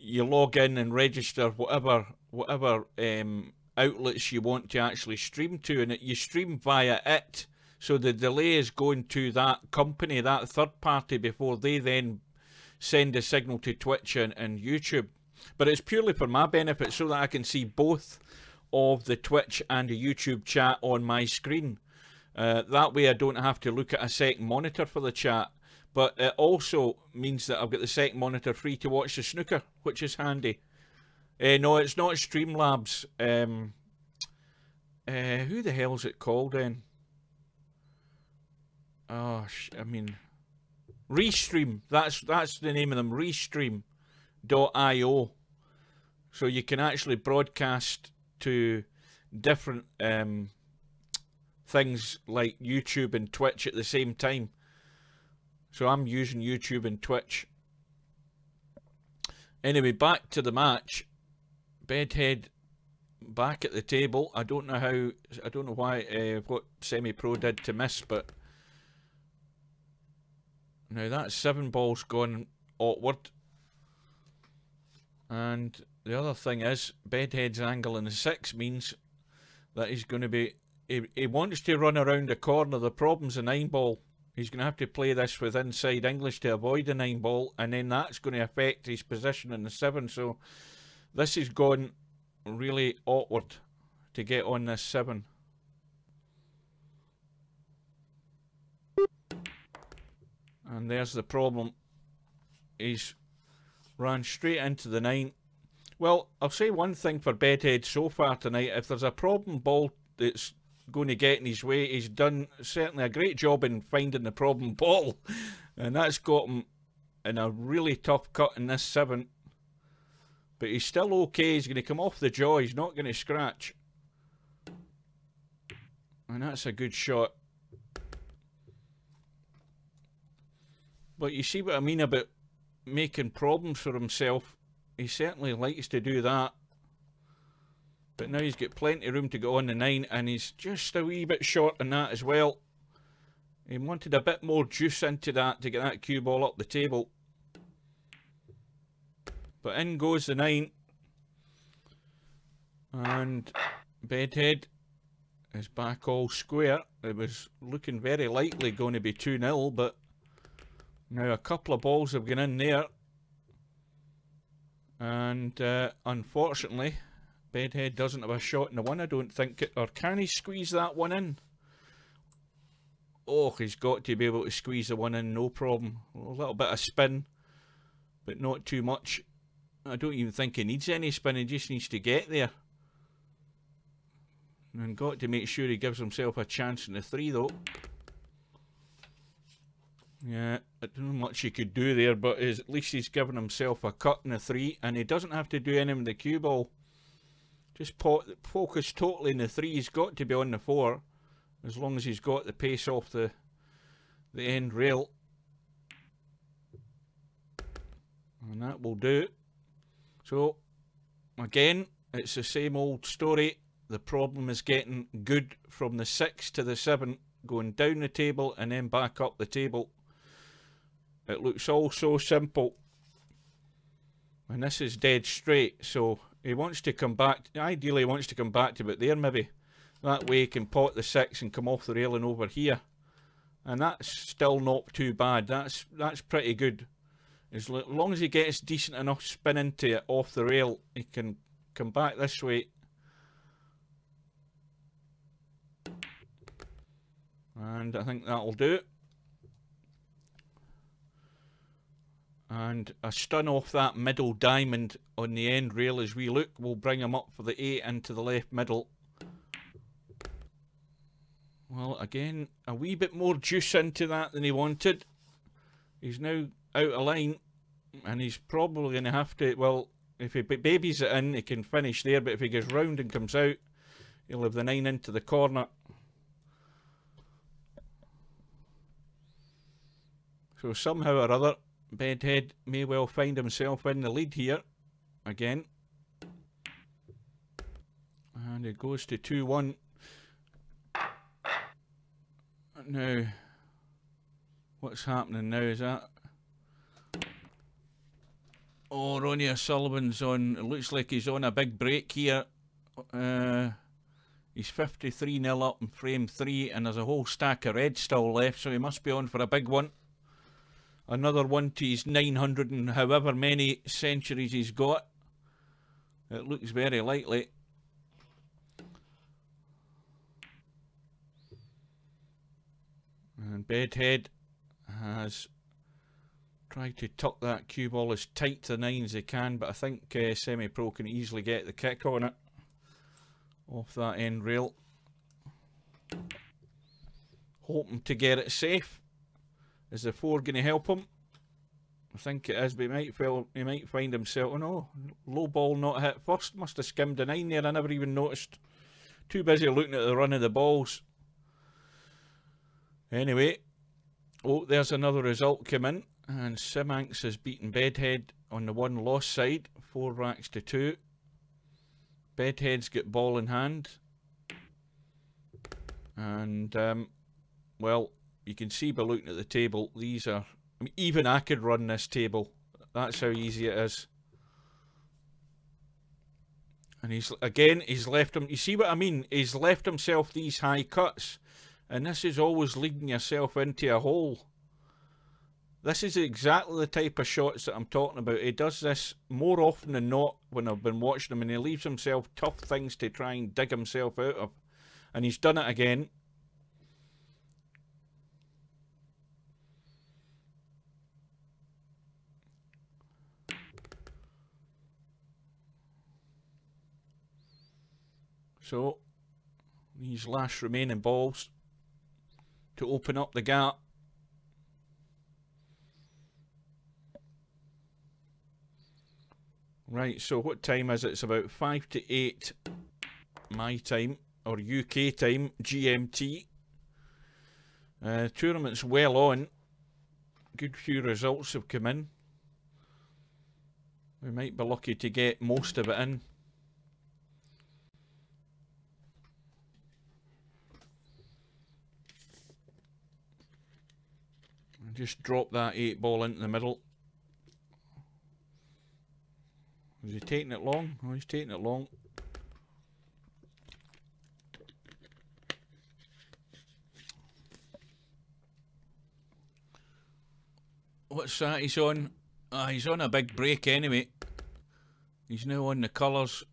You log in and register whatever outlets you want to actually stream to, and you stream via it. So the delay is going to that company, that third party, before they then send a signal to Twitch and YouTube. But it's purely for my benefit, so that I can see both of the Twitch and the YouTube chat on my screen. That way I don't have to look at a second monitor for the chat. But it also means that I've got the second monitor free to watch the snooker, which is handy. No, it's not Streamlabs. Who the hell's it called then? Oh, I mean, Restream. That's the name of them. Restream.io. So you can actually broadcast to different things like YouTube and Twitch at the same time. So I'm using YouTube and Twitch. Anyway, back to the match. Bedhead back at the table. I don't know why, what Semi-Pro did to miss, but now that 7 ball's gone awkward. And the other thing is, Bedhead's angle in the 6 means that he's going to be, he wants to run around the corner. The problem's a 9 ball. He's going to have to play this with inside English to avoid the 9 ball, and then that's going to affect his position in the 7. So this is gone really awkward to get on this 7. And there's the problem. He's ran straight into the 9. Well, I'll say one thing for Bedhead so far tonight. If there's a problem ball that's going to get in his way, he's done certainly a great job in finding the problem ball, and that's got him in a really tough cut in this 7. But he's still okay. He's going to come off the jaw. He's not going to scratch. And that's a good shot. But you see what I mean about making problems for himself. He certainly likes to do that. But now he's got plenty of room to go on the 9, and he's just a wee bit short on that as well. He wanted a bit more juice into that to get that cue ball up the table. But in goes the 9. And Bedhead is back all square. It was looking very likely going to be 2-0, but now a couple of balls have gone in there. And unfortunately, Bedhead doesn't have a shot in the 1, I don't think. Or can he squeeze that one in? Oh, he's got to be able to squeeze the 1 in, no problem. A little bit of spin, but not too much. I don't even think he needs any spin, he just needs to get there. And got to make sure he gives himself a chance in the 3 though. Yeah, I don't know much he could do there, but at least he's given himself a cut in the 3, and he doesn't have to do anything with the cue ball. Just focus totally in the 3. He's got to be on the 4, as long as he's got the pace off the end rail. And that will do. So, again, it's the same old story. The problem is getting good from the 6 to the 7, going down the table and then back up the table. It looks all so simple. And this is dead straight, so he wants to come back. Ideally, he wants to come back to about there, maybe. That way he can pot the 6 and come off the railing over here. And that's still not too bad. That's pretty good. As long as he gets decent enough spin into it off the rail, he can come back this way. And I think that'll do it. And a stun off that middle diamond on the end rail as we look will bring him up for the 8 into the left middle. Well, again, a wee bit more juice into that than he wanted. He's now out of line, and he's probably going to have to, well, if he babies it in, he can finish there, but if he goes round and comes out, he'll have the 9 into the corner. So somehow or other, Bedhead may well find himself in the lead here again. And it goes to 2-1. Now, what's happening now is that... Oh, Ronnie O'Sullivan's on... It looks like he's on a big break here. He's 53-0 up in frame 3, and there's a whole stack of red still left, so he must be on for a big one. Another one to his 900 and however many centuries he's got. It looks very likely. And Bedhead has tried to tuck that cue ball as tight to the 9 as he can, but I think Semi-Pro can easily get the kick on it off that end rail. Hoping to get it safe. Is the 4 going to help him? I think it is, but he might find himself... Oh no, low ball not hit first. Must have skimmed the 9 there. I never even noticed. Too busy looking at the run of the balls. Anyway, oh, there's another result come in. And Simanx has beaten Bedhead on the 1 loss side. 4 racks to 2. Bedhead's got ball in hand. And, well... You can see by looking at the table, these are... I mean, even I could run this table. That's how easy it is. And he's left him... You see what I mean? He's left himself these high cuts. And this is always leading yourself into a hole. This is exactly the type of shots that I'm talking about. He does this more often than not when I've been watching him. And he leaves himself tough things to try and dig himself out of. And he's done it again. So, these last remaining balls to open up the gap. Right, so what time is it? It's about 5 to 8 my time, or UK time, GMT. Tournament's well on. Good few results have come in. We might be lucky to get most of it in. Just drop that 8 ball into the middle. Is he taking it long? Oh, he's taking it long. What's that he's on? He's on a big break anyway. He's now on the colours.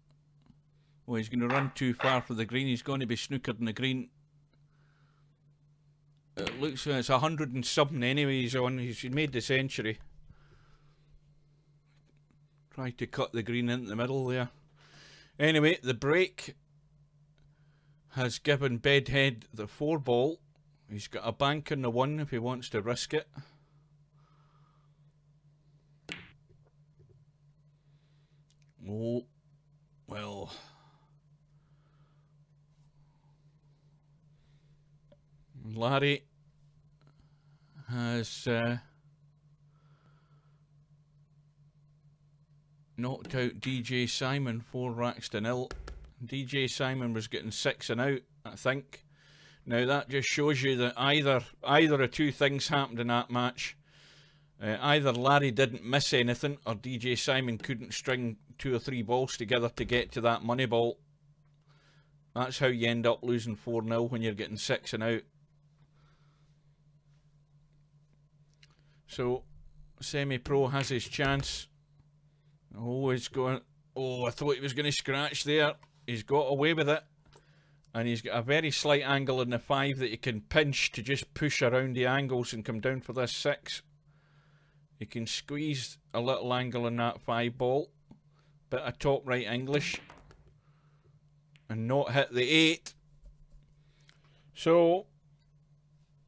Oh, he's going to run too far for the green. He's going to be snookered in the green. It looks like it's 100 and something anyway he's on. He's made the century. Try to cut the green into the middle there. Anyway, the break has given Bedhead the 4 ball. He's got a bank on the 1 if he wants to risk it. Oh, well. Larry has knocked out DJ Simon 4 racks to 0. DJ Simon was getting 6 and out, I think. Now that just shows you that either of two things happened in that match. Either Larry didn't miss anything, or DJ Simon couldn't string 2 or 3 balls together to get to that money ball. That's how you end up losing 4-0 when you're getting 6 and out. So, Semi-Pro has his chance. Oh, he's going... Oh, I thought he was going to scratch there. He's got away with it. And he's got a very slight angle in the 5 that he can pinch to just push around the angles and come down for this 6. He can squeeze a little angle in that 5 ball. Bit of top right English. And not hit the 8. So,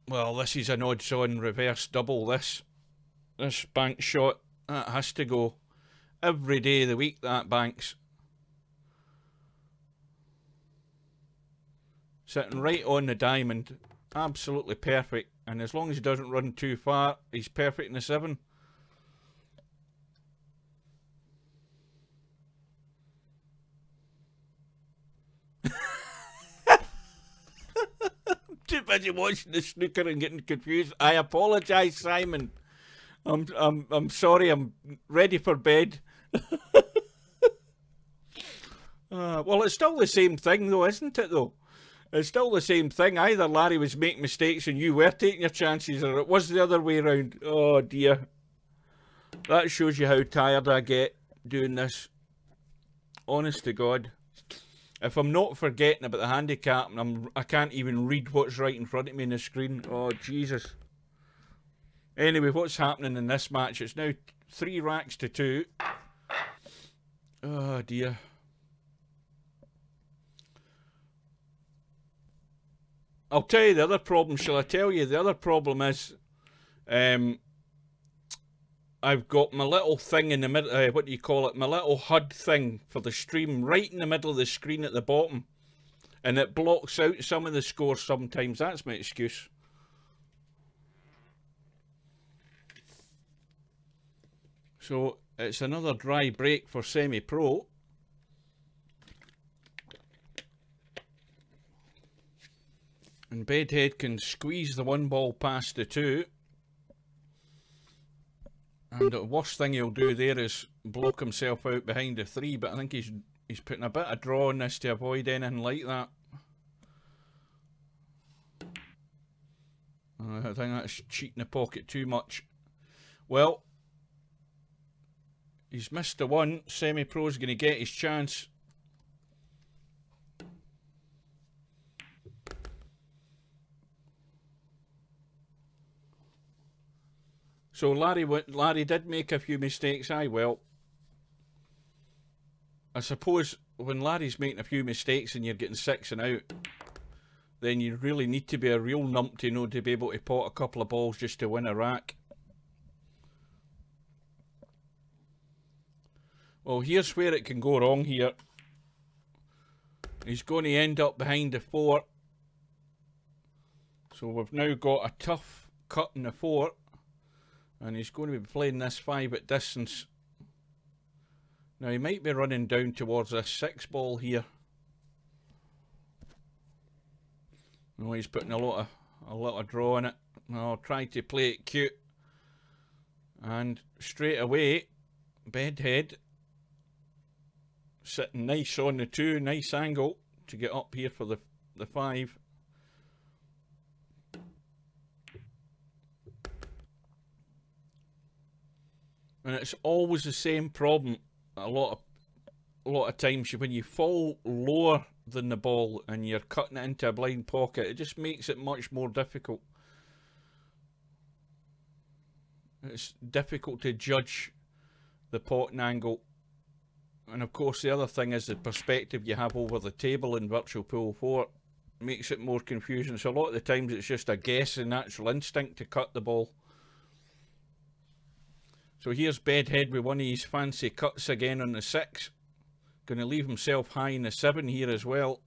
well, this is an odds-on reverse double, this bank shot. That has to go. Every day of the week, that banks. Sitting right on the diamond. Absolutely perfect. And as long as he doesn't run too far, he's perfect in the 7. Too busy watching the snooker and getting confused. I apologise, Simon. I'm sorry. I'm ready for bed. Well, it's still the same thing, though, isn't it? Though it's still the same thing. Either Larry was making mistakes and you were taking your chances, or it was the other way around. Oh dear. That shows you how tired I get doing this. Honest to God. If I'm not forgetting about the handicap and I can't even read what's right in front of me on the screen. Oh, Jesus. Anyway, what's happening in this match? It's now 3 racks to 2. Oh, dear. I'll tell you the other problem. Shall I tell you? The other problem is... I've got my little thing in the middle, what do you call it? My little HUD thing for the stream right in the middle of the screen at the bottom. And it blocks out some of the scores sometimes. That's my excuse. So, it's another dry break for Semi-Pro. And Bedhead can squeeze the 1 ball past the 2. And the worst thing he'll do there is block himself out behind the 3, but I think he's putting a bit of draw on this to avoid anything like that. I think that's cheating the pocket too much. Well, he's missed the 1. Semi-Pro's going to get his chance. So Larry did make a few mistakes. Well, I suppose when Larry's making a few mistakes and you're getting 6 and out, then you really need to be a real numpty, you know, to be able to pot a couple of balls just to win a rack. Well, here's where it can go wrong here. He's going to end up behind the 4. So we've now got a tough cut in the 4. And he's going to be playing this 5 at distance. Now he might be running down towards this 6 ball here. No, he's putting a lot of draw in it. I'll try to play it cute. And straight away, Bedhead sitting nice on the 2, nice angle to get up here for the 5. And it's always the same problem. A lot of times when you fall lower than the ball and you're cutting it into a blind pocket, it just makes it much more difficult. It's difficult to judge the potting angle. And of course the other thing is the perspective you have over the table in Virtual Pool 4 makes it more confusing. So a lot of the times it's just a guess and natural instinct to cut the ball. So here's Bedhead with one of his fancy cuts again on the 6. Going to leave himself high in the 7 here as well.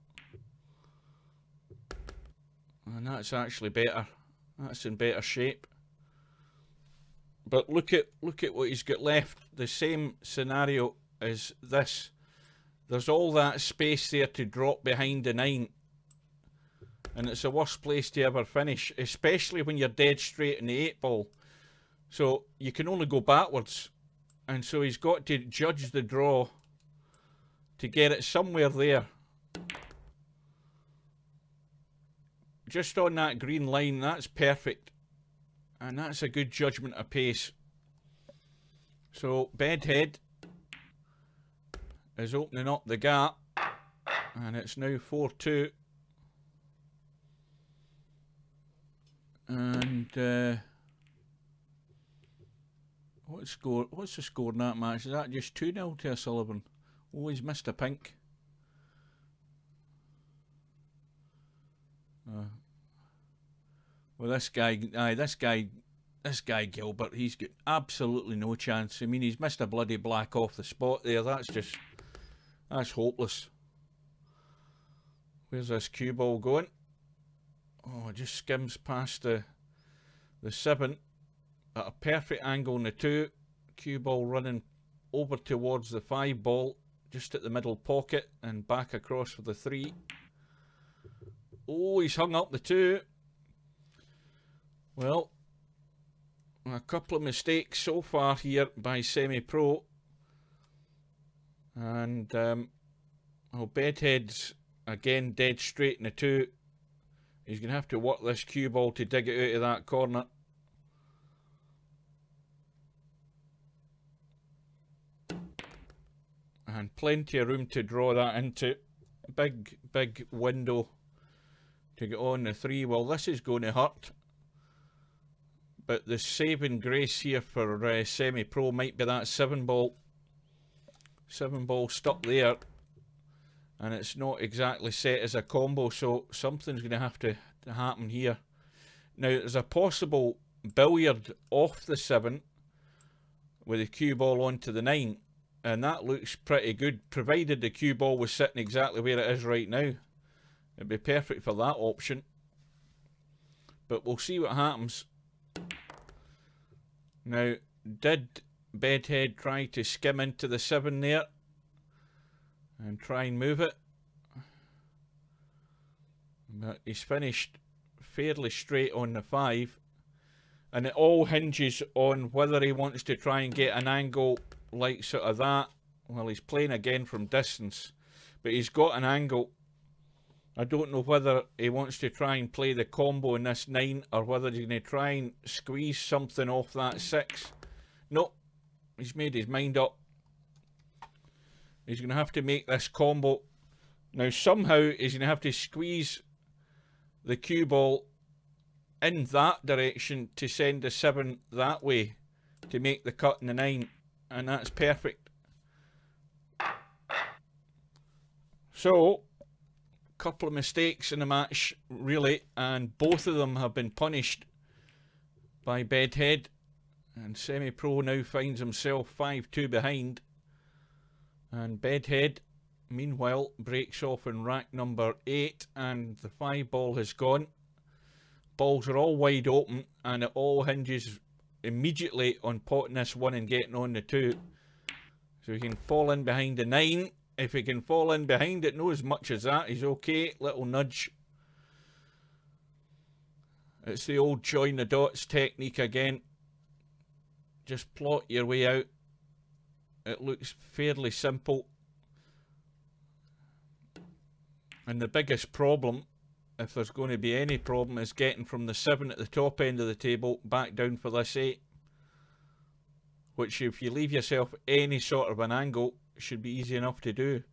And that's actually better. That's in better shape. But look at what he's got left. The same scenario as this. There's all that space there to drop behind the 9. And it's the worst place to ever finish, especially when you're dead straight in the 8 ball. So you can only go backwards. And so he's got to judge the draw to get it somewhere there. Just on that green line, that's perfect. And that's a good judgment of pace. So Bedhead is opening up the gap. And it's now 4-2. And what's the score in that match? Is that just 2-0 to O'Sullivan? Oh, he's missed a pink. Well, this guy Gilbert, he's got absolutely no chance. I mean, he's missed a bloody black off the spot there. That's hopeless. Where's this cue ball going? Oh, it just skims past the 7 at a perfect angle on the 2. Cue ball running over towards the 5 ball, just at the middle pocket, and back across for the 3. Oh, he's hung up the 2. Well, a couple of mistakes so far here by Semi-Pro. And Bedhead's again dead straight in the 2. He's going to have to work this cue ball to dig it out of that corner. And plenty of room to draw that into. Big window to get on the 3. Well, this is going to hurt. But the saving grace here for Semi-Pro might be that 7 ball. 7 ball stuck there. And it's not exactly set as a combo, so something's going to have to happen here. Now, there's a possible billiard off the 7 with the cue ball onto the 9. And that looks pretty good, provided the cue ball was sitting exactly where it is right now. It'd be perfect for that option. But we'll see what happens. Now, did Bedhead try to skim into the 7 there and try and move it? But he's finished fairly straight on the 5. And it all hinges on whether he wants to try and get an angle like sort of that. Well, he's playing again from distance, but he's got an angle. I don't know whether he wants to try and play the combo in this 9 or whether he's going to try and squeeze something off that 6. Nope, he's made his mind up. He's going to have to make this combo. Now somehow he's going to have to squeeze the cue ball in that direction to send the 7 that way to make the cut in the 9. And that's perfect. So, a couple of mistakes in the match, really, and both of them have been punished by Bedhead. And Semi-Pro now finds himself 5-2 behind. And Bedhead, meanwhile, breaks off in rack number 8, and the 5 ball has gone. Balls are all wide open, and it all hinges immediately on potting this 1 and getting on the 2. So he can fall in behind the 9. If he can fall in behind it, not as much as that, he's okay. Little nudge. It's the old join the dots technique again. Just plot your way out. It looks fairly simple. And the biggest problem, if there's going to be any problem, is getting from the 7 at the top end of the table back down for this 8. Which, if you leave yourself any sort of an angle, should be easy enough to do.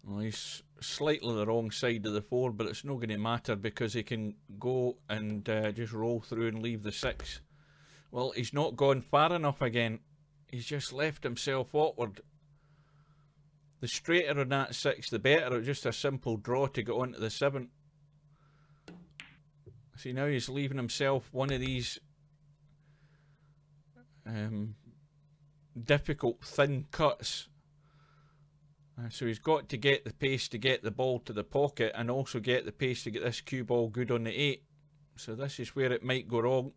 Well, he's slightly the wrong side of the 4, but it's not going to matter because he can go and just roll through and leave the 6. Well, he's not gone far enough again. He's just left himself awkward. The straighter on that 6, the better. It's just a simple draw to get onto the 7. See, now he's leaving himself one of these difficult thin cuts. So he's got to get the pace to get the ball to the pocket and also get the pace to get this cue ball good on the 8. So this is where it might go wrong.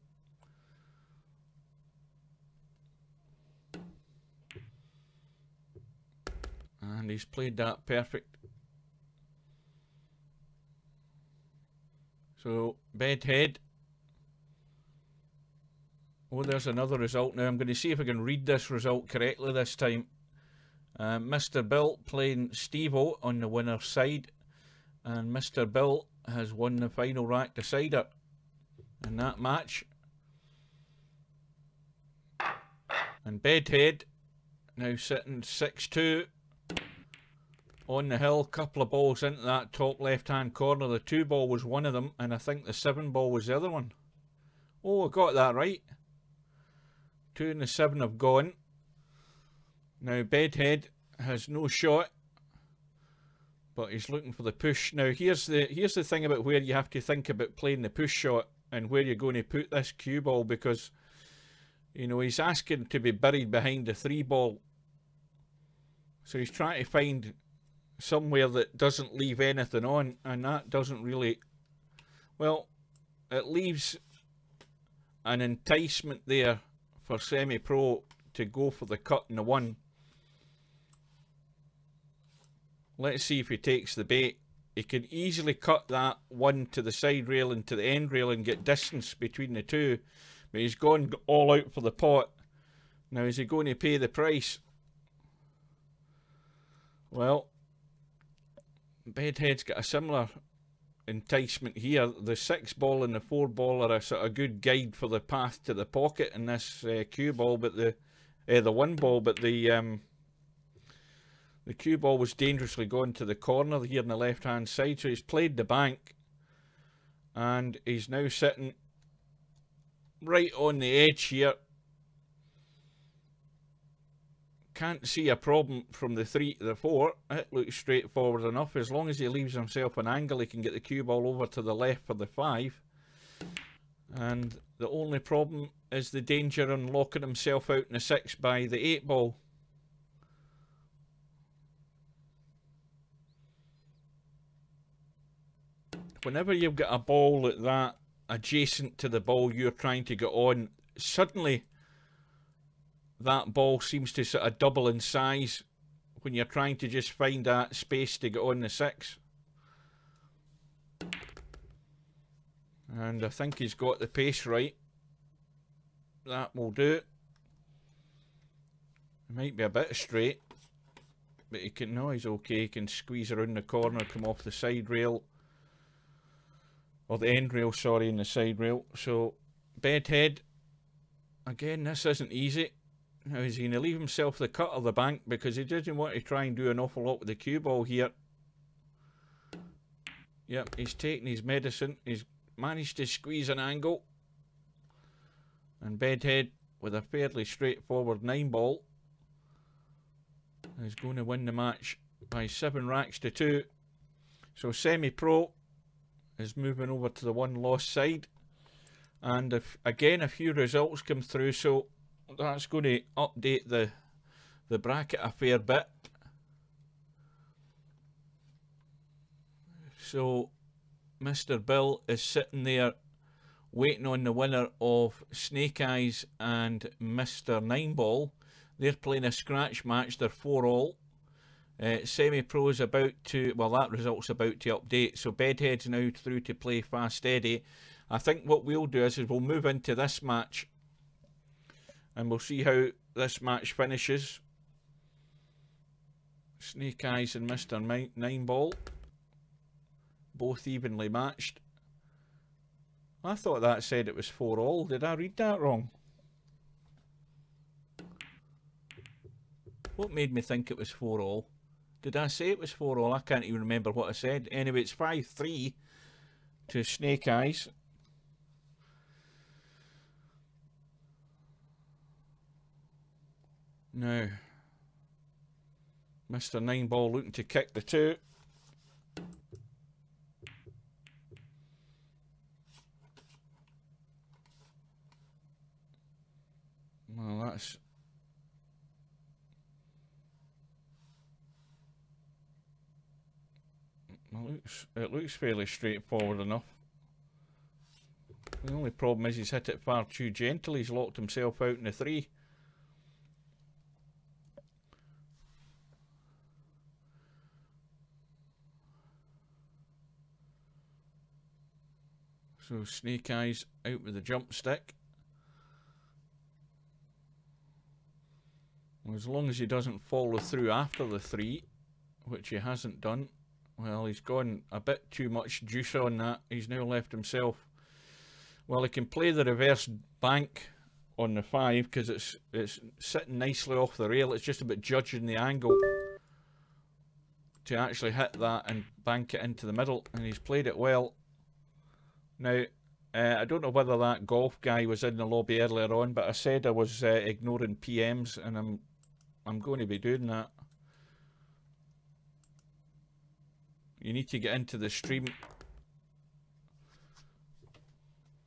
And he's played that perfect. So Bedhead. Oh, there's another result now. I'm going to see if I can read this result correctly this time. Mr. Bill playing Steve-O on the winner's side, and Mr. Bill has won the final rack decider in that match. And Bedhead now sitting 6-2 on the hill. Couple of balls into that top left hand corner. The 2 ball was one of them, and I think the 7 ball was the other one. Oh, I got that right. 2 and the 7 have gone. Now Bedhead has no shot, but he's looking for the push. Now here's the thing about where you have to think about playing the push shot and where you're going to put this cue ball, because you know he's asking to be buried behind the 3 ball. So he's trying to find somewhere that doesn't leave anything on, and that doesn't really, well, it leaves an enticement there for semi-pro to go for the cut in the 1. Let's see if he takes the bait. He can easily cut that 1 to the side rail and to the end rail and get distance between the 2. But he's gone all out for the pot. Now is he going to pay the price? Well, Bedhead's got a similar enticement here. The 6 ball and the 4 ball are a sort of good guide for the path to the pocket in this cue ball, but the 1 ball, but the cue ball was dangerously gone to the corner here on the left hand side. So he's played the bank, and he's now sitting right on the edge here. Can't see a problem from the 3 to the 4. It looks straightforward enough. As long as he leaves himself an angle, he can get the cue ball over to the left for the 5. And the only problem is the danger in locking himself out in the 6 by the 8 ball. Whenever you've got a ball like that adjacent to the ball you're trying to get on, suddenly that ball seems to sort of double in size when you're trying to just find that space to get on the 6. And I think he's got the pace right. That will do. It might be a bit straight, but he can, no, he's okay. He can squeeze around the corner, come off the side rail. Or the end rail, sorry, and the side rail. So, Bedhead, again, this isn't easy. Now, is he going to leave himself the cut or the bank? Because he doesn't want to try and do an awful lot with the cue ball here. Yep, he's taking his medicine. He's managed to squeeze an angle. And Bedhead, with a fairly straightforward 9 ball, is going to win the match by 7 racks to 2. So, semi-pro is moving over to the 1 loss side. And if again a few results come through, so that's going to update the bracket a fair bit. So Mr. Bill is sitting there waiting on the winner of Snake Eyes and Mr. Nineball. They're playing a scratch match. They're 4-all. Semi-Pro is about to, well, that result's about to update. So Bedhead's now through to play Fast Eddie. I think what we'll do is we'll move into this match and we'll see how this match finishes. Snake Eyes and Mr. Nineball, both evenly matched. I thought that said it was 4-all. Did I read that wrong? What made me think it was 4-all? Did I say it was 4-all? I can't even remember what I said. Anyway, it's 5-3 to Snake Eyes. Now, Mr. Nineball looking to kick the 2. Well, that's... well, it looks fairly straightforward enough. The only problem is he's hit it far too gentle. He's locked himself out in the 3. So Snake Eyes out with the jump stick. As long as he doesn't follow through after the 3, which he hasn't done. Well, he's gone a bit too much juice on that. He's now left himself. Well, he can play the reverse bank on the 5 because it's sitting nicely off the rail. It's just about judging the angle to actually hit that and bank it into the middle. And he's played it well. Now, I don't know whether that golf guy was in the lobby earlier on, but I said I was ignoring PMs, and I'm going to be doing that. You need to get into the stream.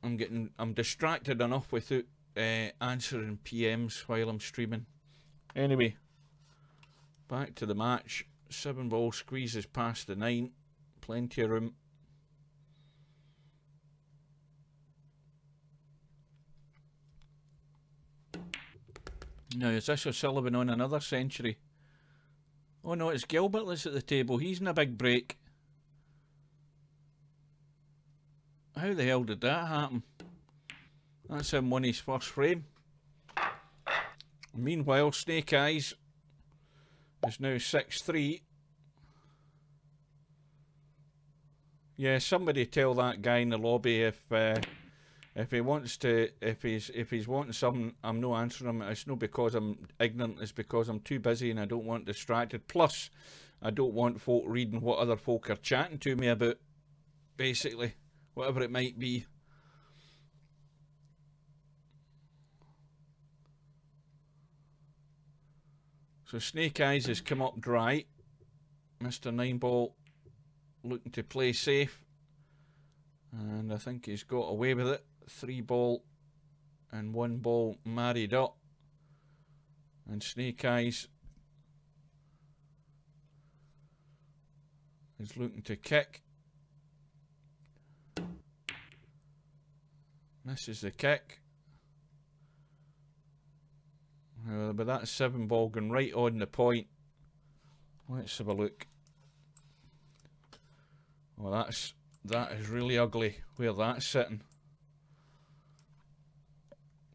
I'm distracted enough without answering PMs while I'm streaming. Anyway, back to the match. 7-ball squeezes past the 9. Plenty of room. Now, is this O'Sullivan on another century? Oh no, it's Gilbert that's at the table. He's in a big break. How the hell did that happen? That's him won his first frame. Meanwhile, Snake Eyes is now 6-3. Yeah, somebody tell that guy in the lobby if he wants to, if he's wanting something, I'm not answering him. It's not because I'm ignorant, it's because I'm too busy and I don't want distracted. Plus, I don't want folk reading what other folk are chatting to me about, basically, whatever it might be. So Snake Eyes has come up dry. Mr. Nineball looking to play safe. And I think he's got away with it. 3-ball and 1-ball married up. And Snake Eyes is looking to kick. Misses the kick. But that 7-ball going right on the point. Let's have a look. Well, that is really ugly where that's sitting.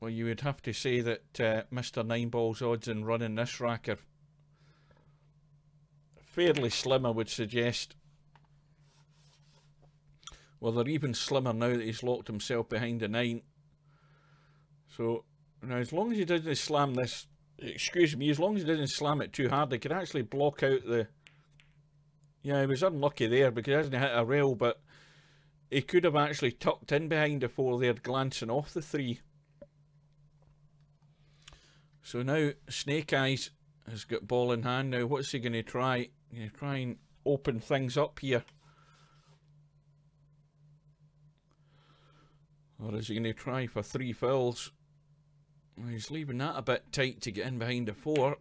Well, you would have to say that Mr. Nineball's odds in running this rack are fairly slim, I would suggest. Well, they're even slimmer now that he's locked himself behind the 9. So, now as long as he doesn't slam this, excuse me, as long as he doesn't slam it too hard, he could actually block out the... Yeah, he was unlucky there because he hasn't hit a rail, but he could have actually tucked in behind the 4 there, glancing off the 3. So now Snake Eyes has got ball in hand. Now what's he going to try? He's going to try and open things up here. Or is he going to try for 3 fills? Well, he's leaving that a bit tight to get in behind the 4.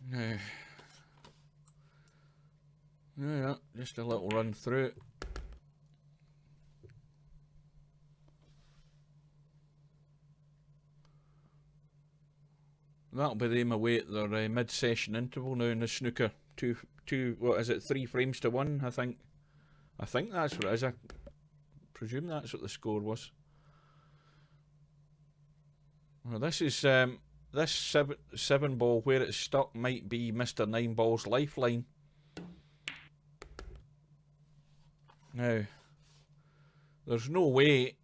Now, yeah, just a little run through. That'll be them away at their mid-session interval now in the snooker. What is it? 3 frames to 1, I think. I think that's what it is. I presume that's what the score was. Well, this is this seven ball where it's stuck might be Mr. 9 Ball's lifeline. Now, there's no way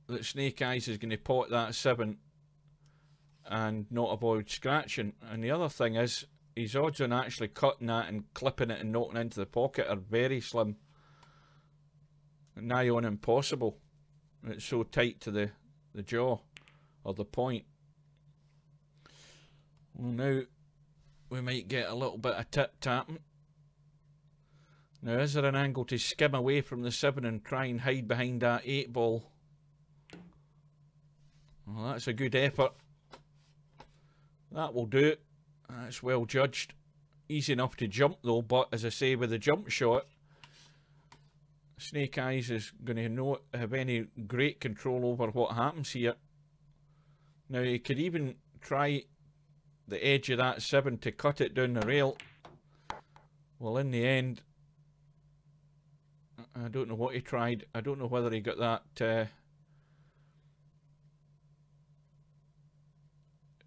that Snake Eyes is going to pot that 7 and not avoid scratching. And the other thing is, his odds on actually cutting that and clipping it and knocking into the pocket are very slim. Nigh on impossible. It's so tight to the jaw or the point. Well, now we might get a little bit of tip tapping. Now, is there an angle to skim away from the 7 and try and hide behind that 8 ball? Well, that's a good effort. That will do it. That's well judged. Easy enough to jump though, but as I say, with the jump shot, Snake Eyes is going to not have any great control over what happens here. Now, he could even try the edge of that 7 to cut it down the rail. Well, in the end, I don't know what he tried. I don't know whether he got that.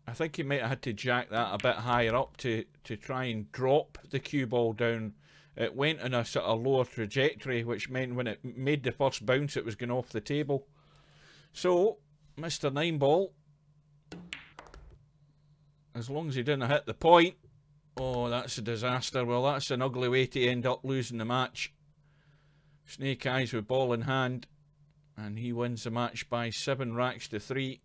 I think he might have had to jack that a bit higher up to try and drop the cue ball down. It went in a sort of lower trajectory, which meant when it made the first bounce, it was going off the table. So, Mr. 9 Ball, as long as he didn't hit the point, oh, that's a disaster. Well, that's an ugly way to end up losing the match. Snake Eyes with ball in hand, and he wins the match by 7 racks to 3.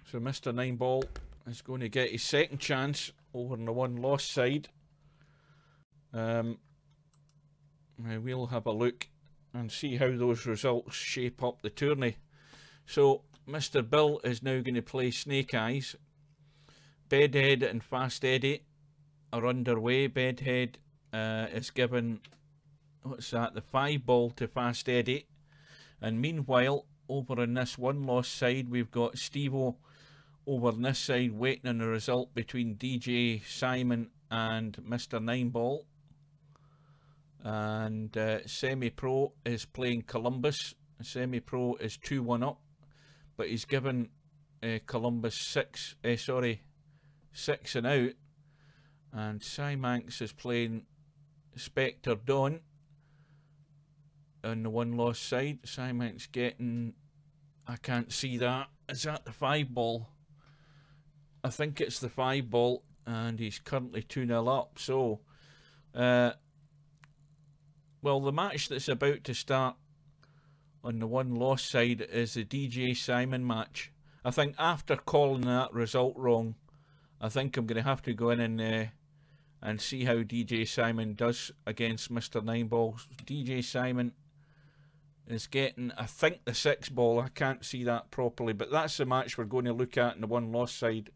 So Mr. 9 Ball is going to get his second chance over on the 1 loss side. We'll have a look and see how those results shape up the tourney. So Mr. Bill is now going to play Snake Eyes. Bedhead and Fast Eddie are underway. Bedhead is given, what's that, the 5 ball to Fast Eddie. And meanwhile, over on this 1 loss side, we've got Steve-O over on this side waiting on the result between DJ Simon and Mr. 9 Ball. And Semi-Pro is playing Columbus. Semi-Pro is 2-1 up, but he's given Columbus 6 and out. And Cymanx is playing Spectre Dawn on the 1 loss side. Cymanx getting, I can't see that. Is that the 5 ball? I think it's the 5 ball, and he's currently 2-0 up. So, well, the match that's about to start on the 1 loss side is the DJ Simon match. I think after calling that result wrong, I think I'm going to have to go in and see how DJ Simon does against Mr. 9 Ball. DJ Simon is getting, I think, the 6 ball. I can't see that properly, but that's the match we're going to look at in the 1 loss side.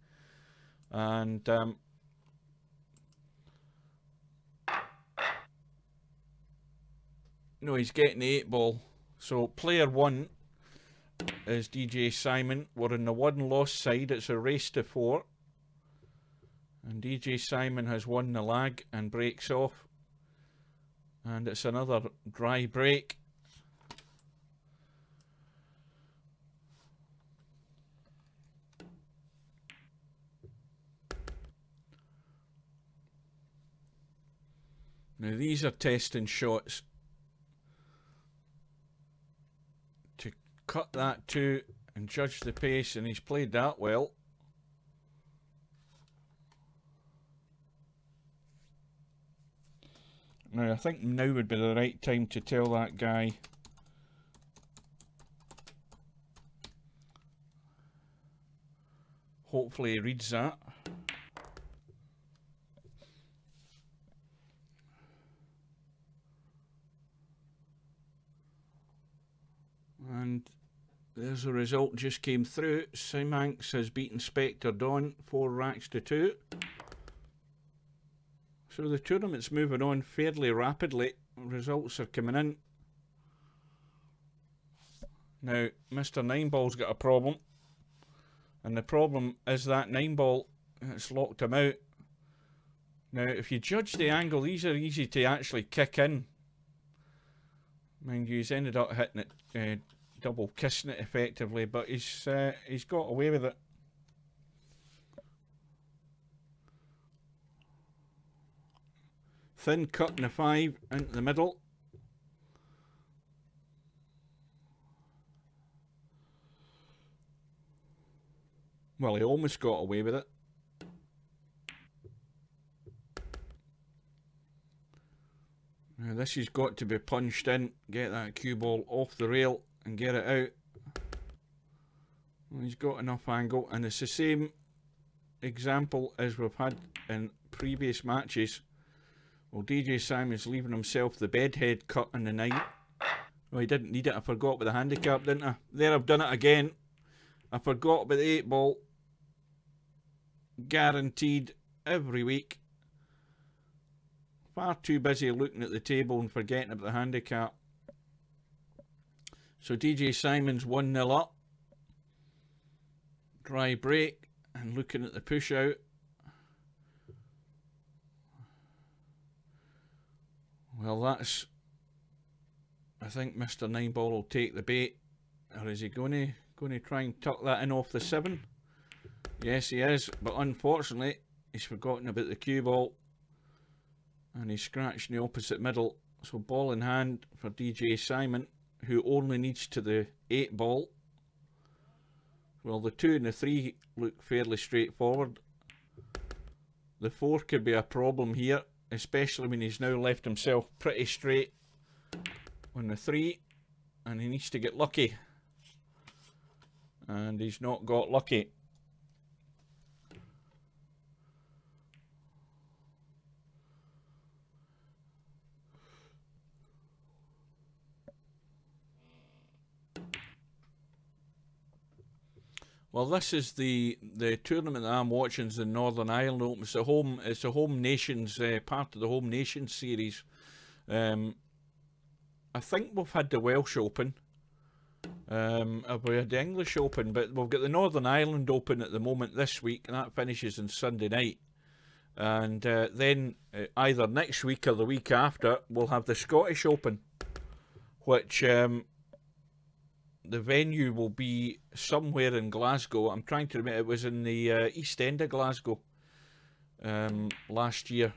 And no, he's getting the 8 ball. So player 1 is DJ Simon. We're in the 1 loss side. It's a race to 4. And DJ Simon has won the lag and breaks off. And it's another dry break. Now these are testing shots to cut that to and judge the pace, and he's played that well. Now I think now would be the right time to tell that guy hopefully he reads that. And there's a result just came through. Simanx has beaten Spectre Dawn 4 racks to 2. So the tournament's moving on fairly rapidly. Results are coming in. Now, Mr. 9ball's got a problem. And the problem is that 9ball, it's locked him out. Now, if you judge the angle, these are easy to actually kick in. Mind you, he's ended up hitting it, double kissing it effectively, but he's got away with it. Thin cut in the 5 into the middle. Well, he almost got away with it. Now this has got to be punched in, get that cue ball off the rail and get it out. Well, he's got enough angle, and it's the same example as we've had in previous matches. Well, DJ Simon's leaving himself the bedhead cut in the 9. Well, he didn't need it. I forgot about the handicap, didn't I? There, I've done it again. I forgot about the 8-ball. Guaranteed every week. Far too busy looking at the table and forgetting about the handicap. So DJ Simon's 1-0 up. Dry break and looking at the push out. Well, that's... I think Mr. 9ball will take the bait. Or is he going to try and tuck that in off the 7? Yes, he is. But unfortunately, he's forgotten about the cue ball. And he's scratching the opposite middle. So ball in hand for DJ Simon, who only needs to the 8-ball. Well, the 2 and the 3 look fairly straightforward. The 4 could be a problem here, especially when he's now left himself pretty straight on the 3. And he needs to get lucky. And he's not got lucky. Well, this is the tournament that I'm watching, is the Northern Ireland Open. It's a home nations part of the home nations series. I think we've had the Welsh Open. We had the English Open, but we've got the Northern Ireland Open at the moment this week, and that finishes on Sunday night. And then either next week or the week after, we'll have the Scottish Open, which the venue will be somewhere in Glasgow. I'm trying to remember, it was in the East End of Glasgow last year.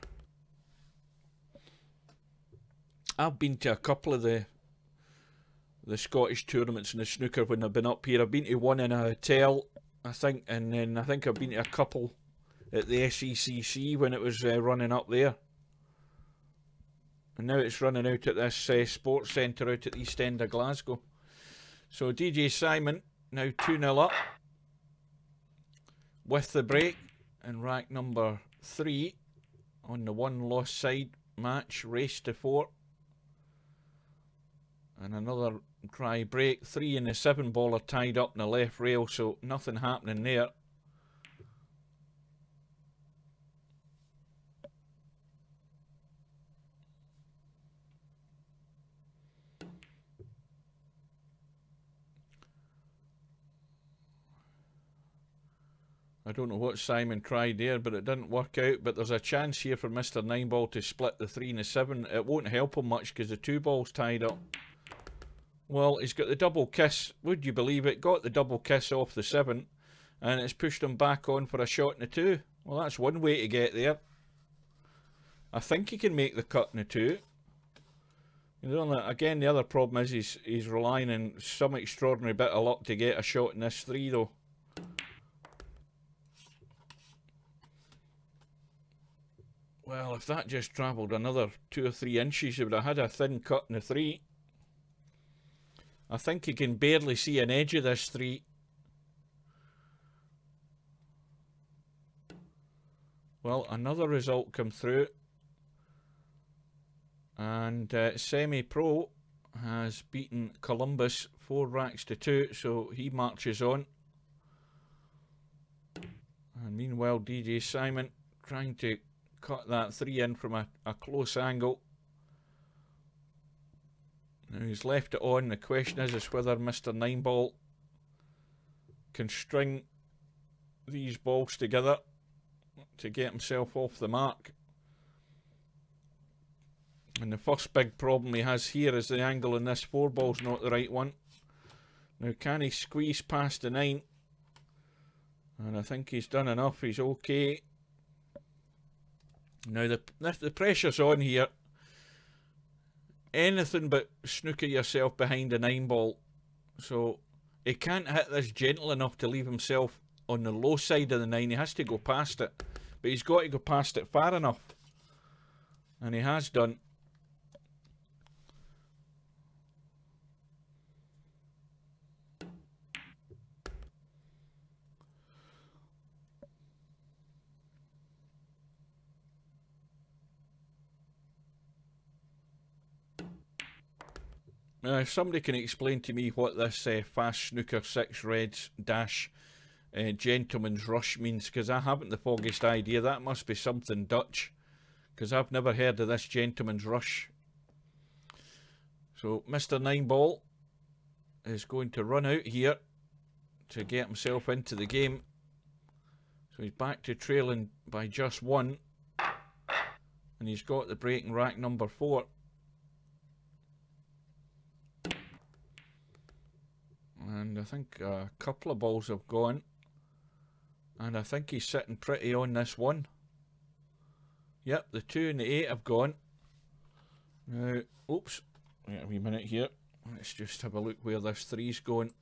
I've been to a couple of the Scottish tournaments in the snooker when I've been up here. I've been to one in a hotel, I think, and then I think I've been to a couple at the SECC when it was running up there. And now it's running out at this sports centre out at the East End of Glasgow. So DJ Simon now 2-0 up with the break in rack number 3 on the 1-loss side match, race to 4. And another dry break. 3 and the 7-ball are tied up in the left rail, so nothing happening there. I don't know what Simon tried there, but it didn't work out. But there's a chance here for Mr. 9-ball to split the 3 and the 7. It won't help him much because the 2-ball's tied up. Well, he's got the double kiss. Would you believe it? Got the double kiss off the 7, and it's pushed him back on for a shot in the 2. Well, that's one way to get there. I think he can make the cut in the 2. You know, again, the other problem is he's relying on some extraordinary bit of luck to get a shot in this 3, though. Well, if that just travelled another 2 or 3 inches, he would have had a thin cut in the 3. I think he can barely see an edge of this 3. Well, another result come through. And Semi-Pro has beaten Columbus 4 racks to 2, so he marches on. And meanwhile, DJ Simon trying to cut that 3 in from a close angle. Now he's left it on. The question is whether Mr. 9ball can string these balls together to get himself off the mark. And the first big problem he has here is the angle in this 4 ball's not the right one. Now can he squeeze past the 9? And I think he's done enough. He's okay. Now the pressure's on here. Anything but snooker yourself behind the 9 ball. So he can't hit this gentle enough to leave himself on the low side of the 9. He has to go past it. But he's got to go past it far enough. And he has done. Now, if somebody can explain to me what this fast snooker 6 reds dash gentleman's rush means, because I haven't the foggiest idea. That must be something Dutch, because I've never heard of this gentleman's rush. So Mr. 9ball is going to run out here to get himself into the game. So he's back to trailing by just 1, and he's got the breaking rack number 4. And I think a couple of balls have gone. And I think he's sitting pretty on this 1. Yep, the 2 and the 8 have gone. Now, oops, wait a wee minute here. Let's just have a look where this 3's going.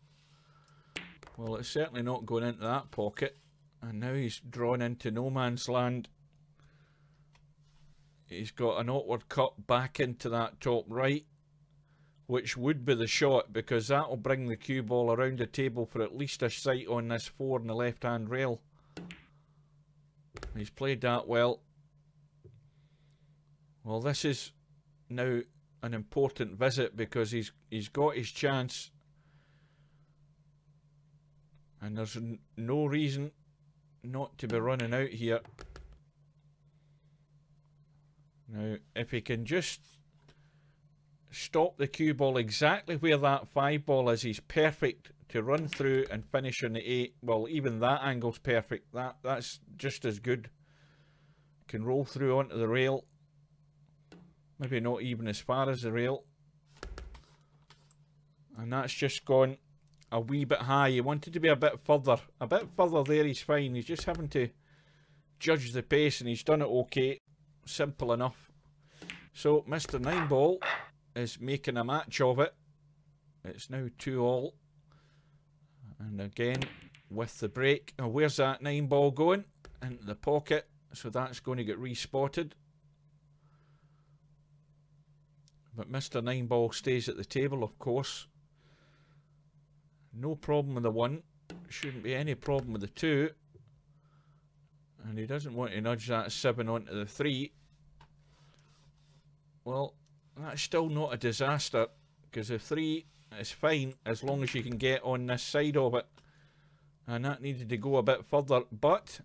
Well, it's certainly not going into that pocket. And now he's drawn into no man's land. He's got an awkward cut back into that top right, which would be the shot, because that will bring the cue ball around the table for at least a sight on this 4 on the left hand rail. He's played that well. Well, this is now an important visit, because he's got his chance, and there's no reason not to be running out here. Now, if he can just stop the cue ball exactly where that 5 ball is, he's perfect to run through and finish on the 8. Well, even that angle's perfect. That's just as good. Can roll through onto the rail. Maybe not even as far as the rail. And that's just gone a wee bit high. He wanted to be a bit further. A bit further there, he's fine. He's just having to judge the pace, and he's done it okay. Simple enough. So, Mr. 9ball is making a match of it. It's now 2-all. And again, with the break. Now, where's that 9ball going? Into the pocket. So that's going to get respotted. But Mr. 9ball stays at the table, of course. No problem with the 1. Shouldn't be any problem with the 2. And he doesn't want to nudge that 7 onto the 3. Well, that's still not a disaster, because the 3 is fine as long as you can get on this side of it. And that needed to go a bit further, but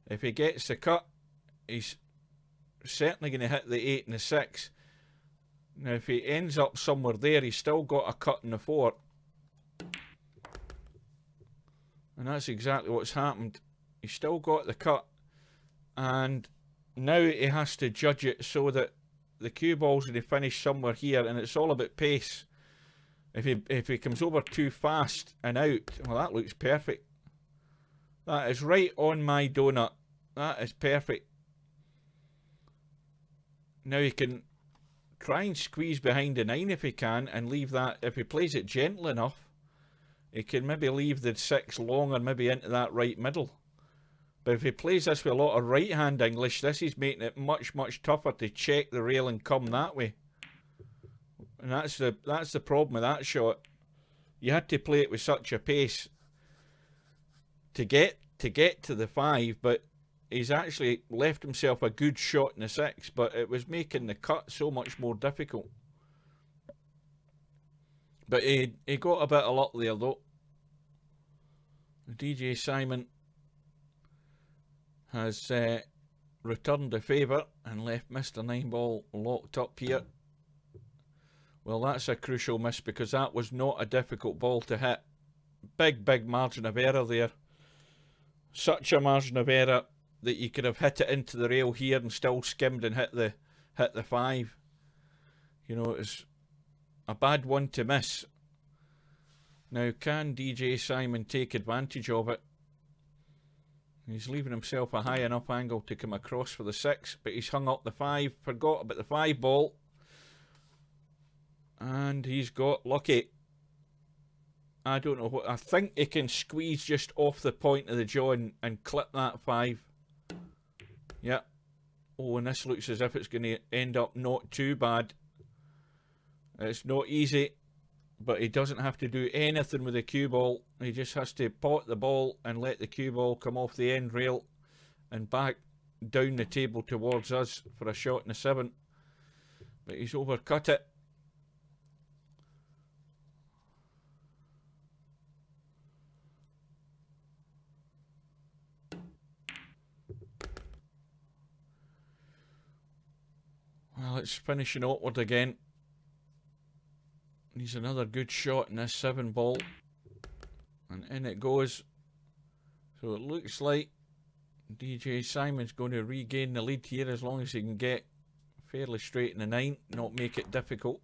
if he gets the cut, he's certainly going to hit the 8 and the 6. Now, if he ends up somewhere there, he's still got a cut in the 4. And that's exactly what's happened. He's still got the cut, and now he has to judge it so that the cue ball's going to finish somewhere here, and it's all about pace. If he comes over too fast and out, well, that looks perfect. That is right on my donut. That is perfect. Now he can try and squeeze behind the 9 if he can, and leave that. If he plays it gentle enough, he can maybe leave the 6 long and maybe into that right middle. But if he plays this with a lot of right hand English, this is making it much, much tougher to check the rail and come that way. And that's the problem with that shot. You had to play it with such a pace to get to the 5, but he's actually left himself a good shot in the 6, but it was making the cut so much more difficult. But he got a bit of luck there though. DJ Simon has returned the favour and left Mr. Nineball locked up here. Well, that's a crucial miss because that was not a difficult ball to hit. Big margin of error there. Such a margin of error that you could have hit it into the rail here and still skimmed and hit the 5. You know, it's a bad one to miss. Now, can DJ Simon take advantage of it? He's leaving himself a high enough angle to come across for the 6, but he's hung up the 5, forgot about the 5 ball. And he's got lucky. I don't know what, I think he can squeeze just off the point of the jaw and clip that 5. Yep. Oh, and this looks as if it's going to end up not too bad. It's not easy, but he doesn't have to do anything with the cue ball. He just has to pot the ball and let the cue ball come off the end rail and back down the table towards us for a shot in the 7. But he's overcut it. Well, it's finishing awkward again. Needs another good shot in this 7 ball. And in it goes. So it looks like DJ Simon's going to regain the lead here as long as he can get fairly straight in the 9, not make it difficult.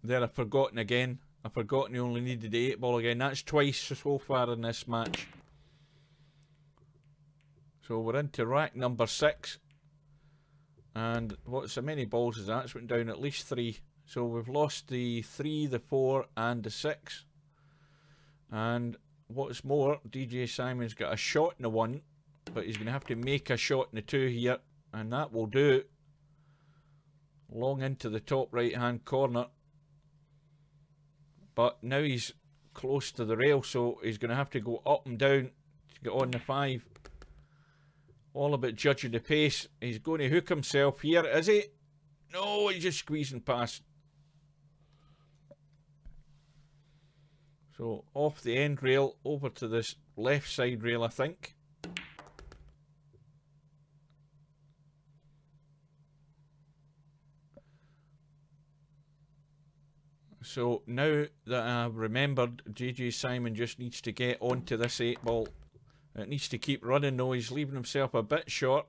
There, I've forgotten again. I've forgotten he only needed the 8 ball again. That's twice so far in this match. So we're into rack number 6. And what's how many balls is that? It's went down at least 3. So we've lost the 3, the 4 and the 6. And what's more, DJ Simon's got a shot in the 1, but he's going to have to make a shot in the 2 here. And that will do. Long into the top right hand corner. But now he's close to the rail, so he's going to have to go up and down to get on the 5. All about judging the pace. He's going to hook himself here, is he? No, he's just squeezing past. So off the end rail, over to this left side rail, I think. So now that I've remembered, DJ Simon just needs to get onto this 8 ball. It needs to keep running though, he's leaving himself a bit short.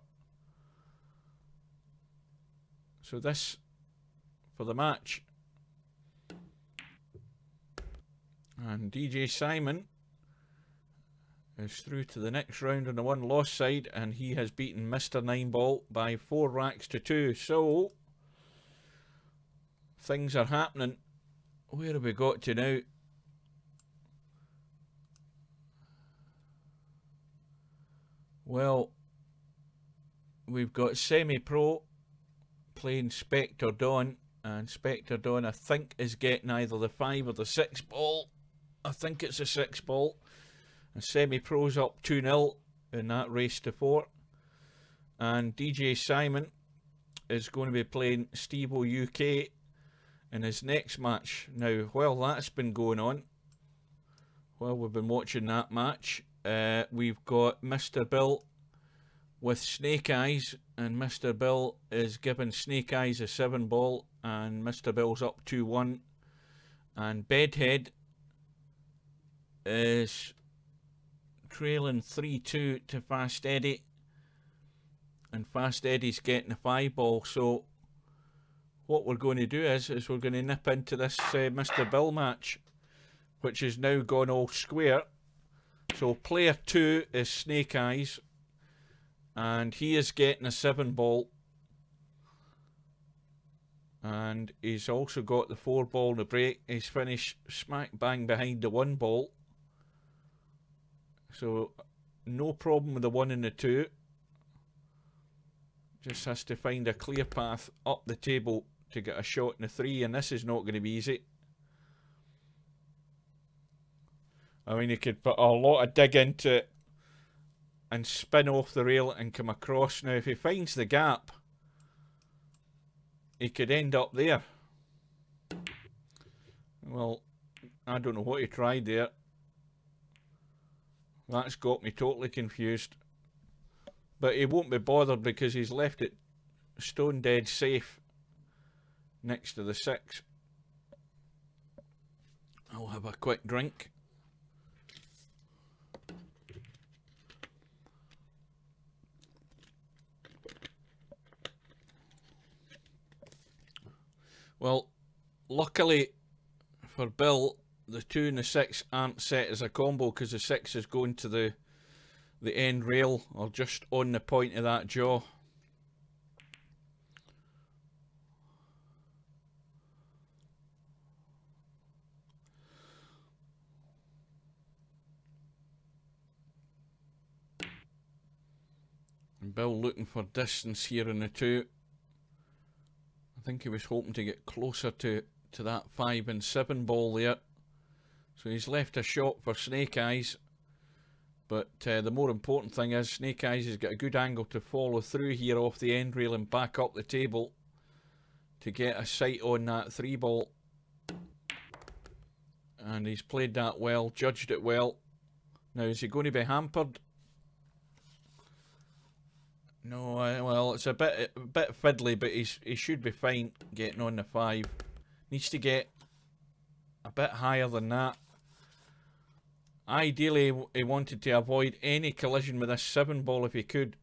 So this for the match. And DJ Simon is through to the next round on the 1 loss side, and he has beaten Mr. Nineball by 4 racks to 2. So things are happening. Where have we got to now? Well, we've got Semi-Pro playing Spectre Dawn, and Spectre Dawn I think is getting either the 5 or the 6 ball. I think it's a 6 ball. And Semi-Pro's up 2-0 in that race to 4. And DJ Simon is going to be playing Stevo UK in his next match. Now, while that's been going on, while we've been watching that match, we've got Mr. Bill with Snake Eyes, and Mr. Bill is giving Snake Eyes a 7 ball, and Mr. Bill's up 2-1. And Bedhead is trailing 3-2 to Fast Eddie, and Fast Eddie's getting a 5 ball. So what we're going to do is we're going to nip into this Mr. Bill match, which has now gone all square. So player 2 is Snake Eyes, and he is getting a 7 ball, and he's also got the 4 ball in the break. He's finished smack bang behind the 1 ball, so no problem with the 1 and the 2. Just has to find a clear path up the table to get a shot in the 3, and this is not going to be easy. I mean, you could put a lot of dig into it and spin off the rail and come across. Now, if he finds the gap, he could end up there. Well, I don't know what he tried there. That's got me totally confused. But he won't be bothered because he's left it stone dead safe next to the 6. I'll have a quick drink. Well, luckily for Bill, the 2 and the 6 aren't set as a combo because the 6 is going to the end rail or just on the point of that jaw. And Bill looking for distance here in the 2. I think he was hoping to get closer to that 5 and 7 ball there. So he's left a shot for Snake Eyes. But the more important thing is Snake Eyes has got a good angle to follow through here off the end rail and back up the table to get a sight on that 3 ball. And he's played that well, judged it well. Now is he going to be hampered? No, well, it's a bit fiddly, but he should be fine getting on the 5. Needs to get a bit higher than that. Ideally, he wanted to avoid any collision with this 7 ball if he could.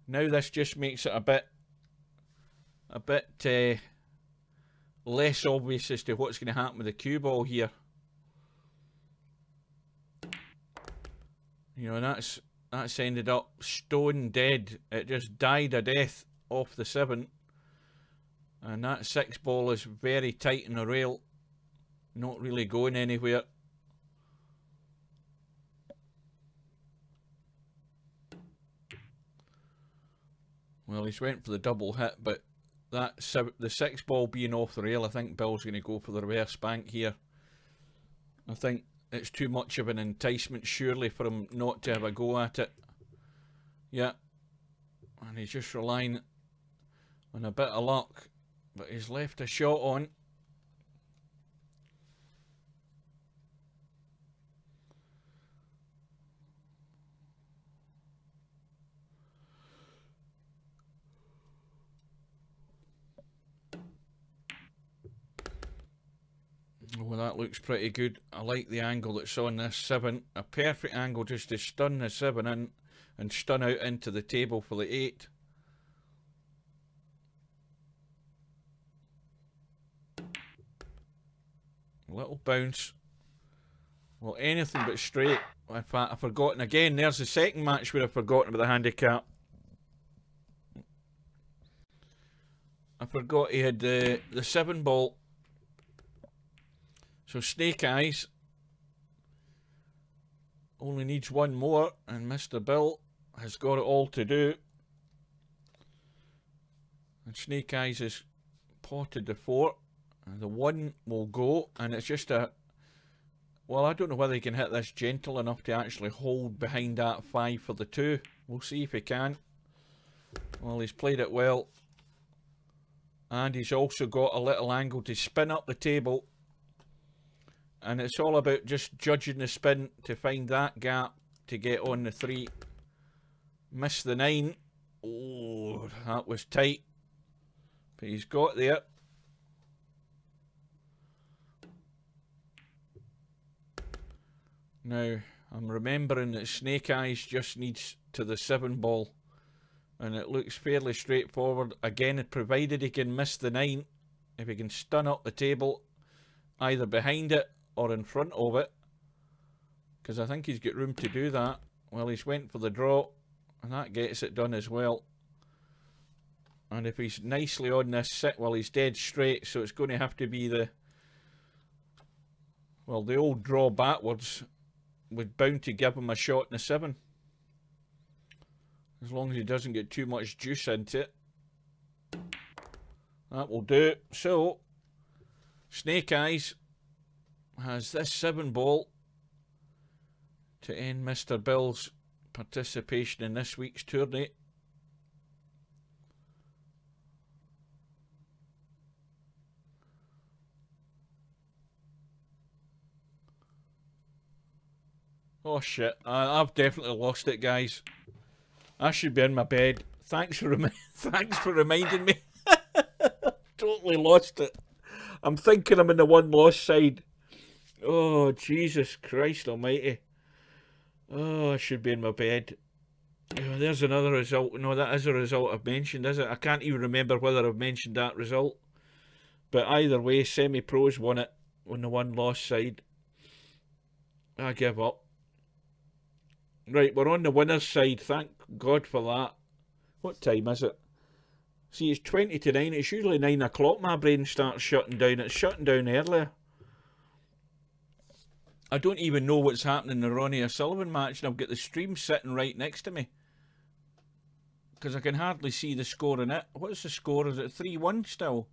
Now this just makes it a bit less obvious as to what's going to happen with the cue ball here. You know, that's ended up stone dead. It just died a death off the 7. And that 6 ball is very tight in the rail. Not really going anywhere. Well, he's went for the double hit, but the 6 ball being off the rail, I think Bill's going to go for the reverse bank here. I think it's too much of an enticement, surely, for him not to have a go at it. Yeah. And he's just relying on a bit of luck. But he's left a shot on. Well, that looks pretty good. I like the angle that's on this 7. A perfect angle just to stun the 7 in and stun out into the table for the 8. Little bounce. Well, anything but straight. In fact, I've forgotten again. There's the second match where I've forgotten about the handicap. I forgot he had the 7 ball. So Snake Eyes only needs 1 more, and Mr. Bill has got it all to do. And Snake Eyes has potted the 4, and the 1 will go, and it's just a... Well, I don't know whether he can hit this gentle enough to actually hold behind that 5 for the 2. We'll see if he can. Well, he's played it well. And he's also got a little angle to spin up the table. And it's all about just judging the spin to find that gap to get on the 3. Miss the 9. Oh, that was tight. But he's got there. Now, I'm remembering that Snake Eyes just needs to the 7 ball. And it looks fairly straightforward. Again, provided he can miss the 9. If he can stun up the table, either behind it or in front of it, because I think he's got room to do that. Well, he's went for the draw, and that gets it done as well. And if he's nicely on this sit, well, he's dead straight, so it's going to have to be the... Well, the old draw backwards would bound to give him a shot in the 7. As long as he doesn't get too much juice into it. That will do. So, Snake Eyes has this 7 ball to end Mr. Bill's participation in this week's tourney. Oh shit, I've definitely lost it, guys. I should be in my bed. Thanks for thanks for reminding me. Totally lost it. I'm thinking I'm in the one loss side. Oh, Jesus Christ almighty. Oh, I should be in my bed. Oh, there's another result. No, that is a result I've mentioned, is it? I can't even remember whether I've mentioned that result. But either way, Semi-Pros won it on the one loss side. I give up. Right, we're on the winner's side. Thank God for that. What time is it? See, it's 20 to 9. It's usually 9 o'clock my brain starts shutting down. It's shutting down earlier. I don't even know what's happening in the Ronnie O'Sullivan match, and I've got the stream sitting right next to me. Because I can hardly see the score in it. What's the score? Is it 3-1 still?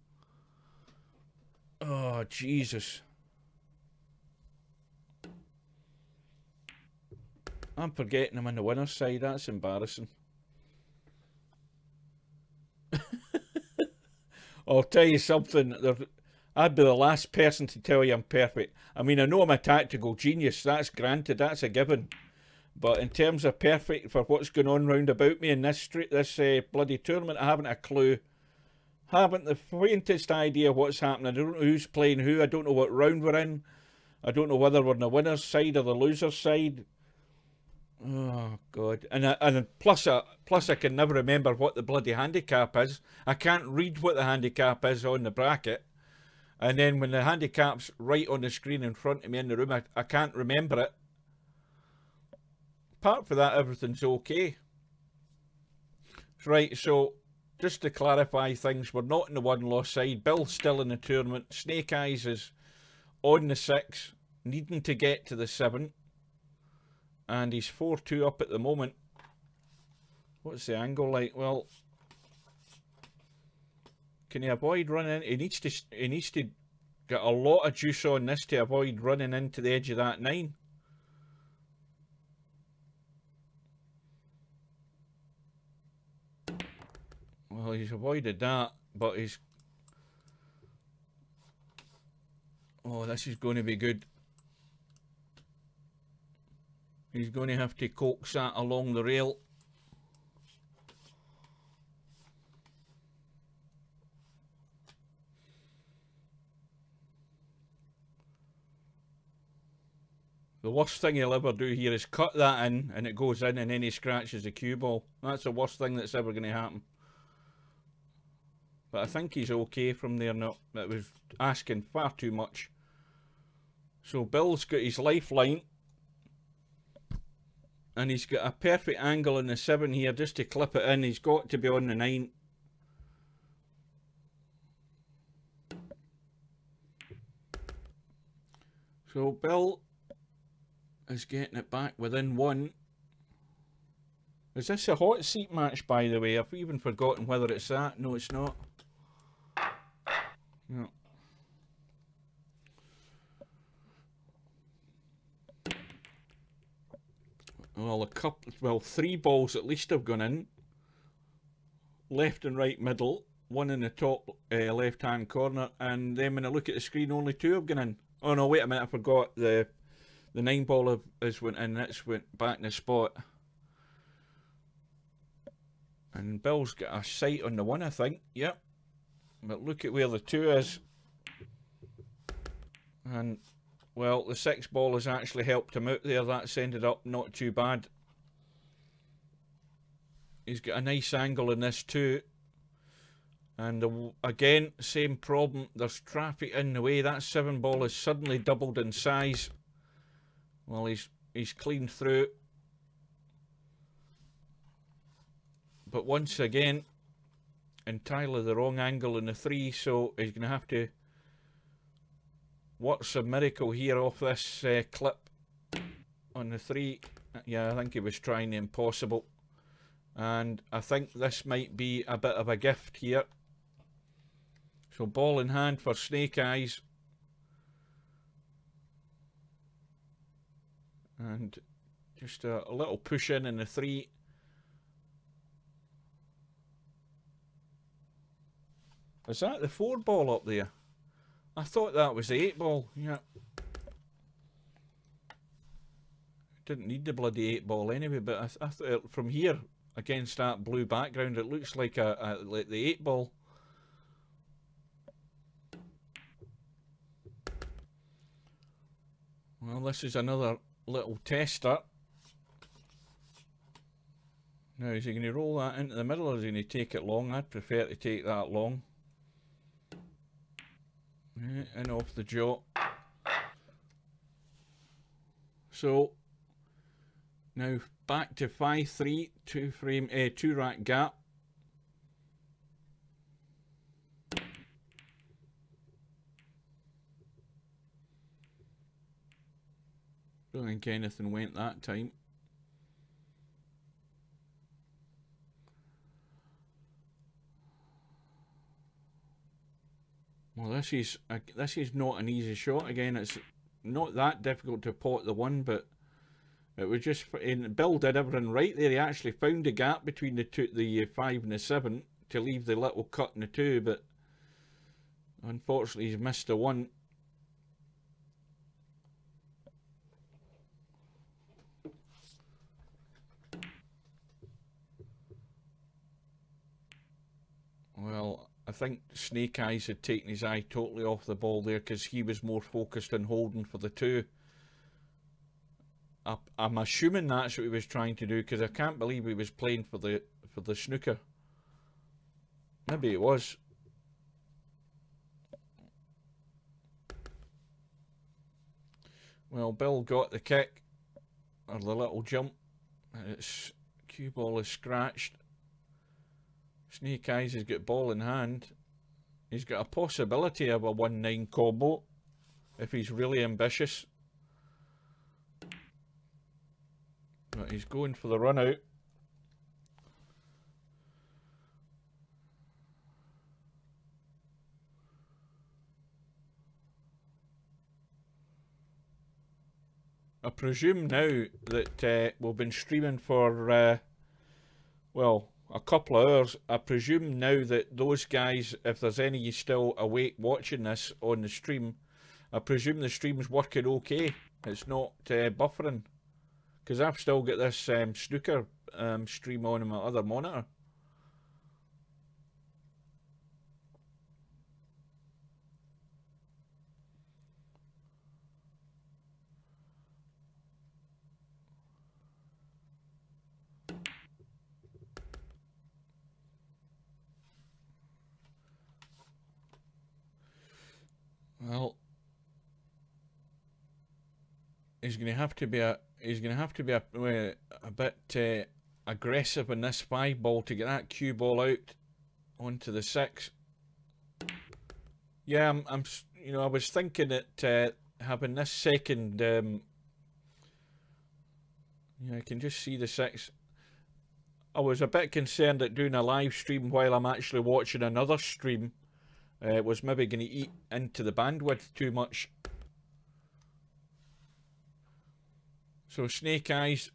Oh, Jesus. I'm forgetting I'm on the winner's side. That's embarrassing. I'll tell you something. I'd be the last person to tell you I'm perfect. I mean, I know I'm a tactical genius. That's granted. That's a given. But in terms of perfect for what's going on round about me in this bloody tournament, I haven't a clue. Haven't the faintest idea what's happening. I don't know who's playing who. I don't know what round we're in. I don't know whether we're on the winner's side or the loser's side. Oh God! And plus I can never remember what the bloody handicap is. I can't read what the handicap is on the bracket, and then when the handicap's right on the screen in front of me in the room, I can't remember it. Apart from that, everything's okay. Right, so just to clarify things, we're not in the one loss side. Bill's still in the tournament. Snake Eyes is on the 6, needing to get to the 7. And he's 4-2 up at the moment. What's the angle like? Well, can he avoid running? He needs to get a lot of juice on this to avoid running into the edge of that 9. Well, he's avoided that, but he's... Oh, this is going to be good. He's going to have to coax that along the rail. The worst thing he'll ever do here is cut that in, and it goes in, and then he scratches the cue ball. That's the worst thing that's ever going to happen. But I think he's okay from there. No, it was asking far too much. So Bill's got his lifeline. And he's got a perfect angle on the 7 here just to clip it in. He's got to be on the 9. So Bill is getting it back within 1. Is this a hot seat match, by the way? I've even forgotten whether it's that. No, it's not. No. Well, 3 balls at least have gone in. Left and right middle. 1 in the top left-hand corner. And then when I look at the screen, only 2 have gone in. Oh no, wait a minute, I forgot. The 9 ball has went in. It's went back in the spot. And Bill's got a sight on the 1, I think. Yep. But look at where the 2 is. And... well, the 6 ball has actually helped him out there. That's ended up not too bad. He's got a nice angle in this too. And again, same problem. There's traffic in the way. That 7 ball has suddenly doubled in size. Well, he's cleaned through. But once again, entirely the wrong angle in the 3, so he's going to have to... What's a miracle here off this clip on the 3? Yeah, I think he was trying the impossible. And I think this might be a bit of a gift here. So ball in hand for Snake Eyes. And just a little push in the 3. Is that the 4 ball up there? I thought that was the 8 ball. Yeah. didn't need the bloody 8-ball anyway, but I thought from here, against that blue background, it looks like like the 8-ball. Well, this is another little tester. Now, is he going to roll that into the middle, or is he going to take it long? I'd prefer to take that long. Yeah, and off the jaw. So, now back to 5-3, 2 rack gap. Don't think anything went that time. Well, this is not an easy shot. Again, it's not that difficult to pot the one, but it was just, and Bill did everything right there. He actually found a gap between the 5 and the 7 to leave the little cut in the 2, but unfortunately he's missed the 1. Well, I think Snake Eyes had taken his eye totally off the ball there, because he was more focused on holding for the 2. I'm assuming that's what he was trying to do, because I can't believe he was playing for the snooker. Maybe it was. Well, Bill got the kick, or the little jump, and its cue ball is scratched. Snake Eyes has got ball in hand. He's got a possibility of a 1-9 combo if he's really ambitious. But he's going for the run out. I presume now that we've been streaming for, well, a couple of hours. I presume now that those guys, if there's any still awake watching this on the stream, I presume the stream's working okay. It's not buffering. Because I've still got this snooker stream on my other monitor. Well, he's going to have to be a bit aggressive in this 5-ball to get that cue ball out onto the 6. Yeah, I'm you know, I was thinking that having this second, yeah, I can just see the 6. I was a bit concerned that doing a live stream while I'm actually watching another stream was maybe going to eat into the bandwidth too much. So Snake Eyes,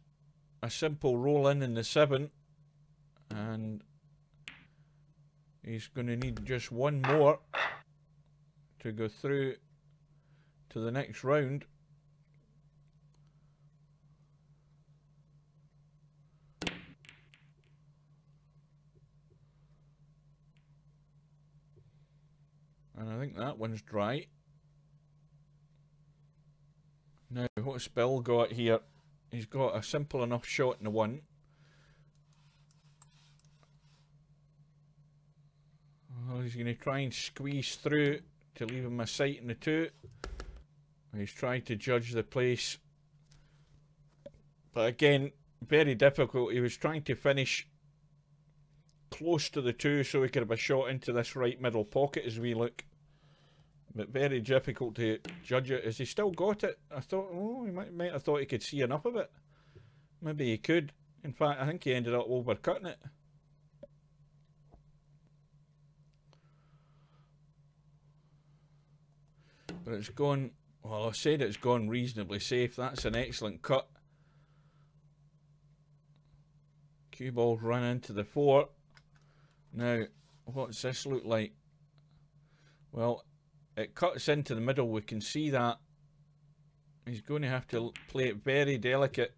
a simple roll in the 7, and he's going to need just one more to go through to the next round. And I think that one's dry. Now, what's Bill got here? He's got a simple enough shot in the 1. Well, he's going to try and squeeze through to leave him a sight in the 2. He's trying to judge the place. But again, very difficult. He was trying to finish close to the 2 so he could have a shot into this right middle pocket as we look. But very difficult to judge it. Has he still got it? I thought, oh, he might have thought he could see enough of it. Maybe he could. In fact, I think he ended up overcutting it. But it's gone, well, I said it's gone reasonably safe. That's an excellent cut. Cue ball's run into the 4. Now, what's this look like? Well, it cuts into the middle. We can see that. He's going to have to play it very delicate.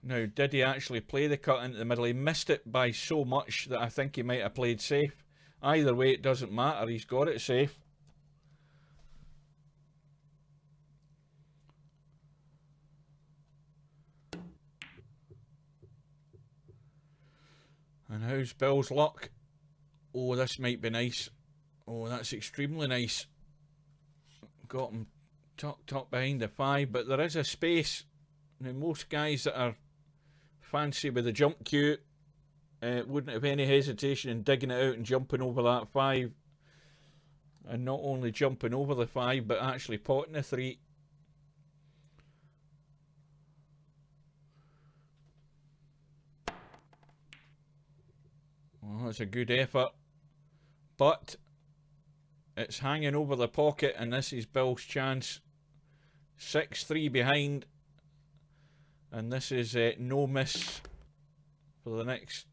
Now, did he actually play the cut into the middle? He missed it by so much that I think he might have played safe. Either way, it doesn't matter. He's got it safe. And how's Bill's luck? Oh, this might be nice. Oh, that's extremely nice. Got him tucked behind the 5, but there is a space. Now, most guys that are fancy with the jump cue wouldn't have any hesitation in digging it out and jumping over that 5. And not only jumping over the 5, but actually potting the 3. Well, that's a good effort, but it's hanging over the pocket, and this is Bill's chance. 6-3 behind, and this is no miss for the next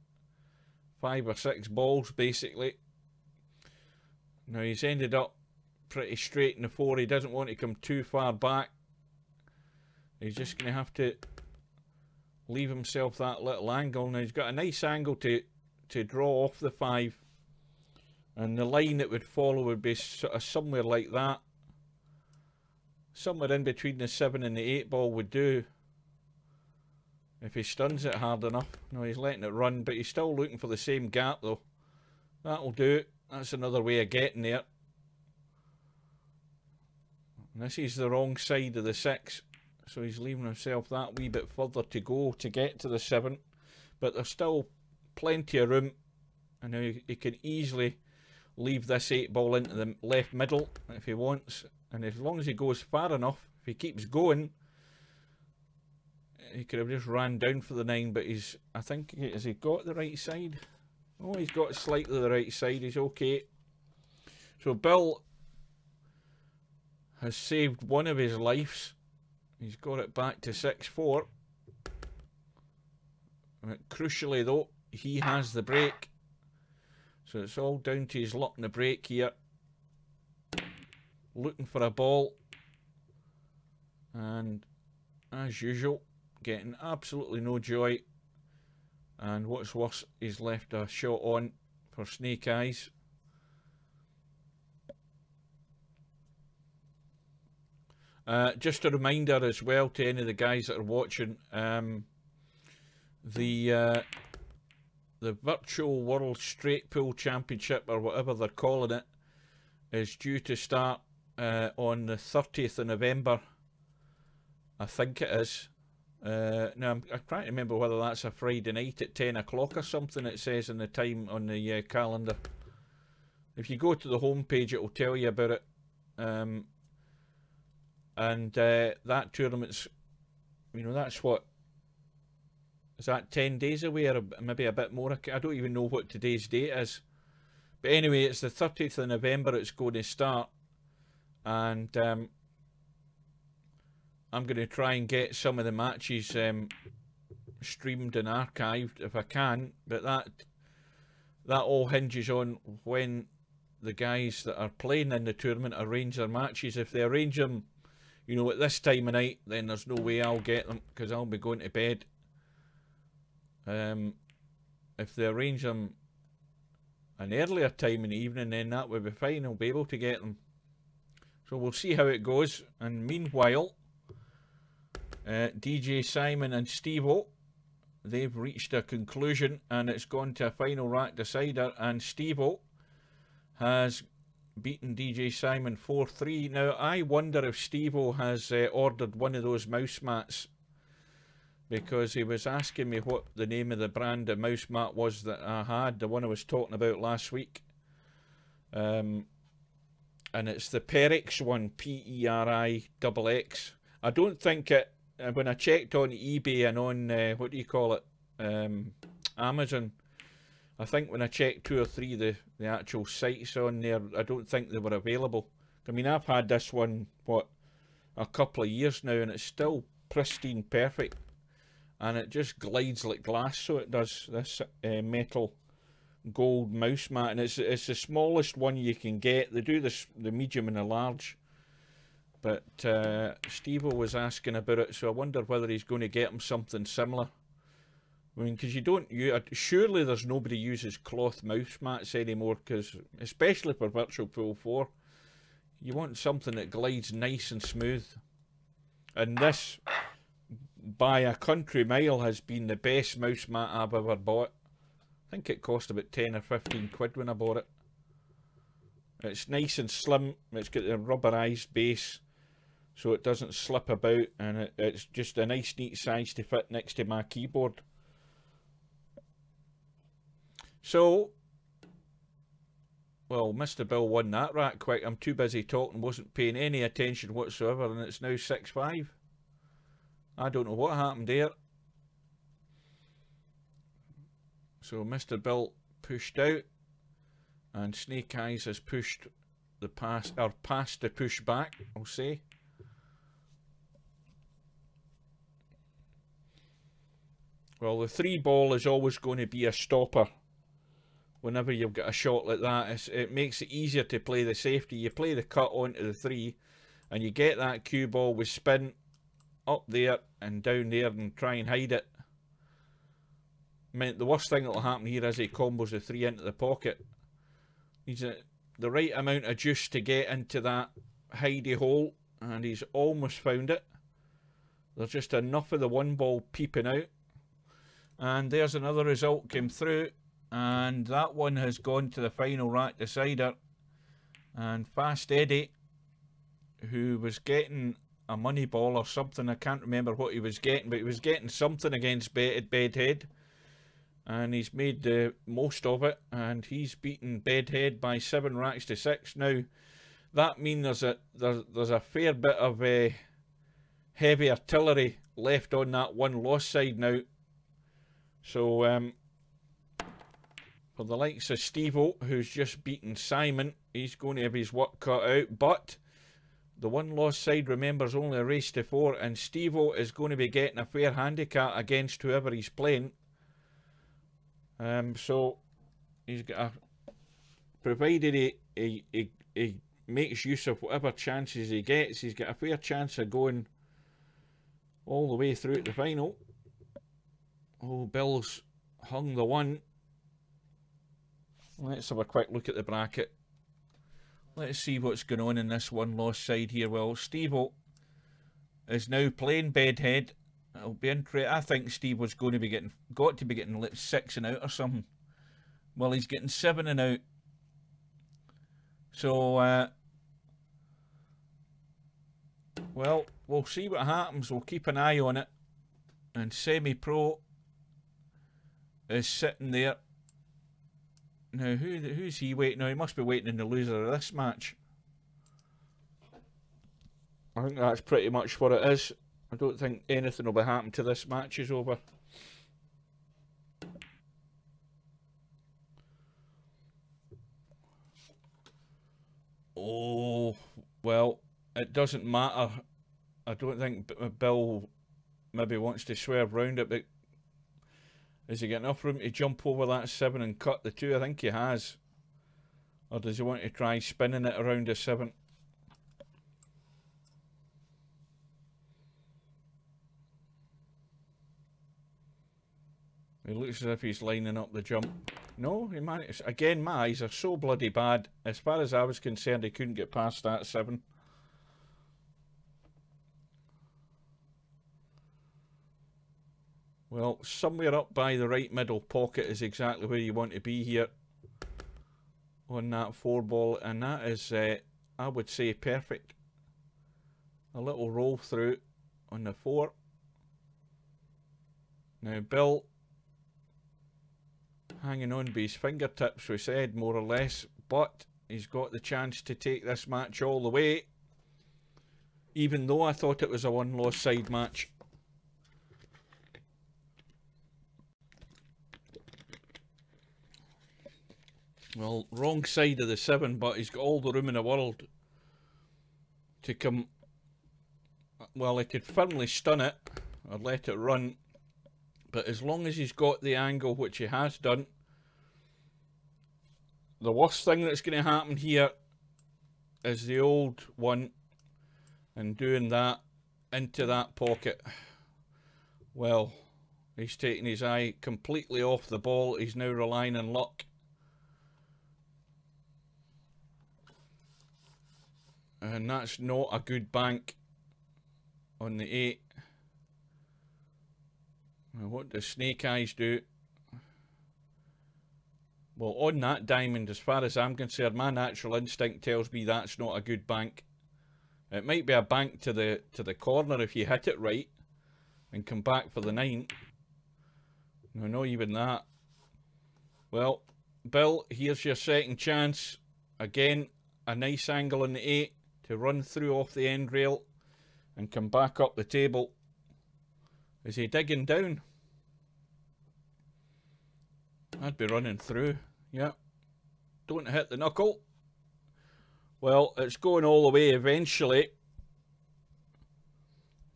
5 or 6 balls, basically. Now, he's ended up pretty straight in the 4. He doesn't want to come too far back. He's just going to have to leave himself that little angle. Now, he's got a nice angle to draw off the 5, and the line that would follow would be sort of somewhere like that. Somewhere in between the 7 and the 8 ball would do, if he stuns it hard enough. No, he's letting it run, but he's still looking for the same gap though. That'll do. That's another way of getting there. And this is the wrong side of the 6, so he's leaving himself that wee bit further to go to get to the 7, but there's still plenty of room, and now he can easily leave this 8 ball into the left middle if he wants, and as long as he goes far enough, if he keeps going, he could have just ran down for the 9, but he's, I think, has he got the right side? Oh, he's got slightly the right side. He's okay. So Bill has saved one of his lives. He's got it back to 6-4. Crucially though, he has the break, so it's all down to his luck in the break here. Looking for a ball, and as usual, getting absolutely no joy. And what's worse, he's left a shot on for Snake Eyes. Just a reminder as well to any of the guys that are watching, the Virtual World Straight Pool Championship, or whatever they're calling it, is due to start on the 30th of November. I think it is. Now, I'm trying to remember whether that's a Friday night at 10 o'clock or something. It says in the time on the calendar. If you go to the home page, it will tell you about it. That tournament's, you know, that's what, is that 10 days away, or maybe a bit more? I don't even know what today's date is. But anyway, it's the 30th of November it's going to start. And I'm going to try and get some of the matches streamed and archived if I can. But that all hinges on when the guys that are playing in the tournament arrange their matches. If they arrange them, you know, at this time of night, then there's no way I'll get them, because I'll be going to bed. If they arrange them an earlier time in the evening, then that would be fine. I'll be able to get them. So we'll see how it goes. And meanwhile, DJ Simon and Steve-O, they've reached a conclusion, and it's gone to a final rack decider, and Steve-O has beaten DJ Simon 4-3. Now, I wonder if Steve-O has ordered one of those mouse mats, because he was asking me what the name of the brand of mouse mat was that I had, the one I was talking about last week. And it's the Perix one, P-E-R-I-X-X. I don't think it, when I checked on eBay and on, what do you call it, Amazon, I think when I checked 2 or 3 the actual sites on there, I don't think they were available. I mean, I've had this one, what, a couple of years now, and it's still pristine, perfect. And it just glides like glass, so it does, this metal gold mouse mat. And it's the smallest one you can get. They do this, the medium and the large. But Steve-O was asking about it, so I wonder whether he's going to get him something similar. I mean, because you don't, surely there's nobody uses cloth mouse mats anymore, because especially for Virtual Pool 4, you want something that glides nice and smooth. And this, by a country mile, has been the best mouse mat I've ever bought. I think it cost about 10 or 15 quid when I bought it. It's nice and slim, it's got a rubberized base, so it doesn't slip about, and it's just a nice neat size to fit next to my keyboard. So, well, Mr. Bill won that right quick. I'm too busy talking, wasn't paying any attention whatsoever, and it's now 6-5. I don't know what happened there. So Mr. Bill pushed out, and Snake Eyes has pushed the pass, or passed the push back, I'll say. Well, the 3 ball is always going to be a stopper. Whenever you've got a shot like that, it makes it easier to play the safety. You play the cut onto the 3, and you get that cue ball with spin up there and down there and try and hide it. I mean, the worst thing that will happen here is he combos the 3 into the pocket. He's the right amount of juice to get into that hidey hole, and he's almost found it. There's just enough of the 1 ball peeping out. And there's another result came through. And that one has gone to the final rack decider. And Fast Eddie, who was getting a money ball or something, I can't remember what he was getting, but he was getting something against Bedhead. And he's made the most of it, and he's beaten Bedhead by 7 racks to 6. Now, that means there's a fair bit of heavy artillery left on that 1 loss side now. So, for the likes of Steve-O, who's just beaten Simon, he's going to have his work cut out. But the 1 loss side, remembers, only a race to 4, and Steve-O is going to be getting a fair handicap against whoever he's playing. So he's got provided he makes use of whatever chances he gets, he's got a fair chance of going all the way through to the final. Oh, Bill's hung the 1. Let's have a quick look at the bracket. Let's see what's going on in this 1 loss side here. Well, Steve-O is now playing Bedhead. It'll be interesting. I think Steve was going to be got to be getting like 6 and out or something. Well, he's getting 7 and out. So, well, we'll see what happens. We'll keep an eye on it. And Semi-Pro is sitting there. Now, who's he waiting on? He must be waiting on the loser of this match. I think that's pretty much what it is. I don't think anything will be happening till this match is over. Oh, well, it doesn't matter. I don't think Bill maybe wants to swerve round it, but has he got enough room to jump over that 7 and cut the 2? I think he has. Or does he want to try spinning it around the 7? He looks as if he's lining up the jump. No, he managed. Again, my eyes are so bloody bad. As far as I was concerned, he couldn't get past that 7. Well, somewhere up by the right middle pocket is exactly where you want to be here on that 4 ball, and that is, I would say, perfect. A little roll through on the 4. Now, Bill hanging on by his fingertips, we said, more or less, but he's got the chance to take this match all the way, even though I thought it was a 1 loss side match. Well, wrong side of the 7, but he's got all the room in the world to come. Well, he could firmly stun it or let it run, but as long as he's got the angle, which he has done, the worst thing that's going to happen here is the old 1 and doing that into that pocket. Well, He's taking his eye completely off the ball. He's now relying on luck. And that's not a good bank on the 8. Now what does Snake Eyes do? Well, on that diamond, as far as I'm concerned, my natural instinct tells me that's not a good bank. It might be a bank to the corner if you hit it right and come back for the 9. No, not even that. Well, Bill, here's your second chance. Again, a nice angle on the 8 to run through off the end rail and come back up the table. Is he digging down? I'd be running through. Yeah. Don't hit the knuckle. Well, it's going all the way eventually.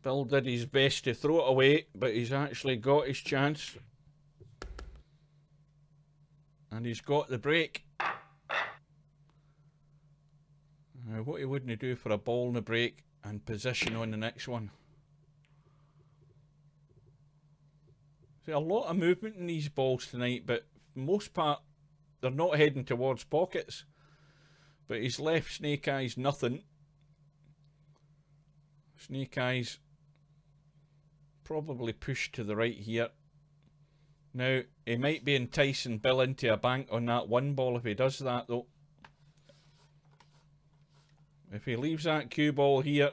Bill did his best to throw it away, but he's actually got his chance. And he's got the break. Now, what he wouldn't do for a ball in the break and position on the next one. See, a lot of movement in these balls tonight, but for the most part, they're not heading towards pockets. But he's left Snake Eyes nothing. Snake Eyes probably pushed to the right here. Now, he might be enticing Bill into a bank on that 1 ball if he does that, though. If he leaves that cue ball here,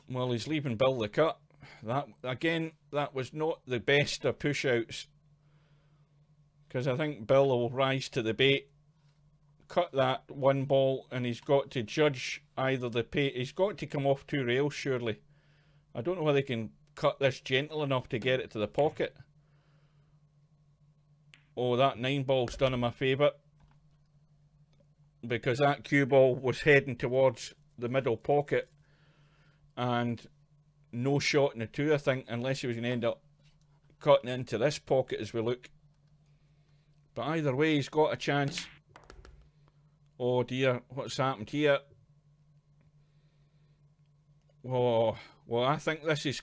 well, he's leaving Bill the cut. That, again, that was not the best of push-outs, because I think Bill will rise to the bait, cut that 1 ball, and he's got to judge either the pay. He's got to come off 2 rails, surely. I don't know whether he can cut this gentle enough to get it to the pocket. Oh, that 9 ball's done him a favour, because that cue ball was heading towards the middle pocket, and no shot in the 2, I think, unless he was going to end up cutting into this pocket as we look. But either way, he's got a chance. Oh dear, what's happened here? Oh, well, I think this is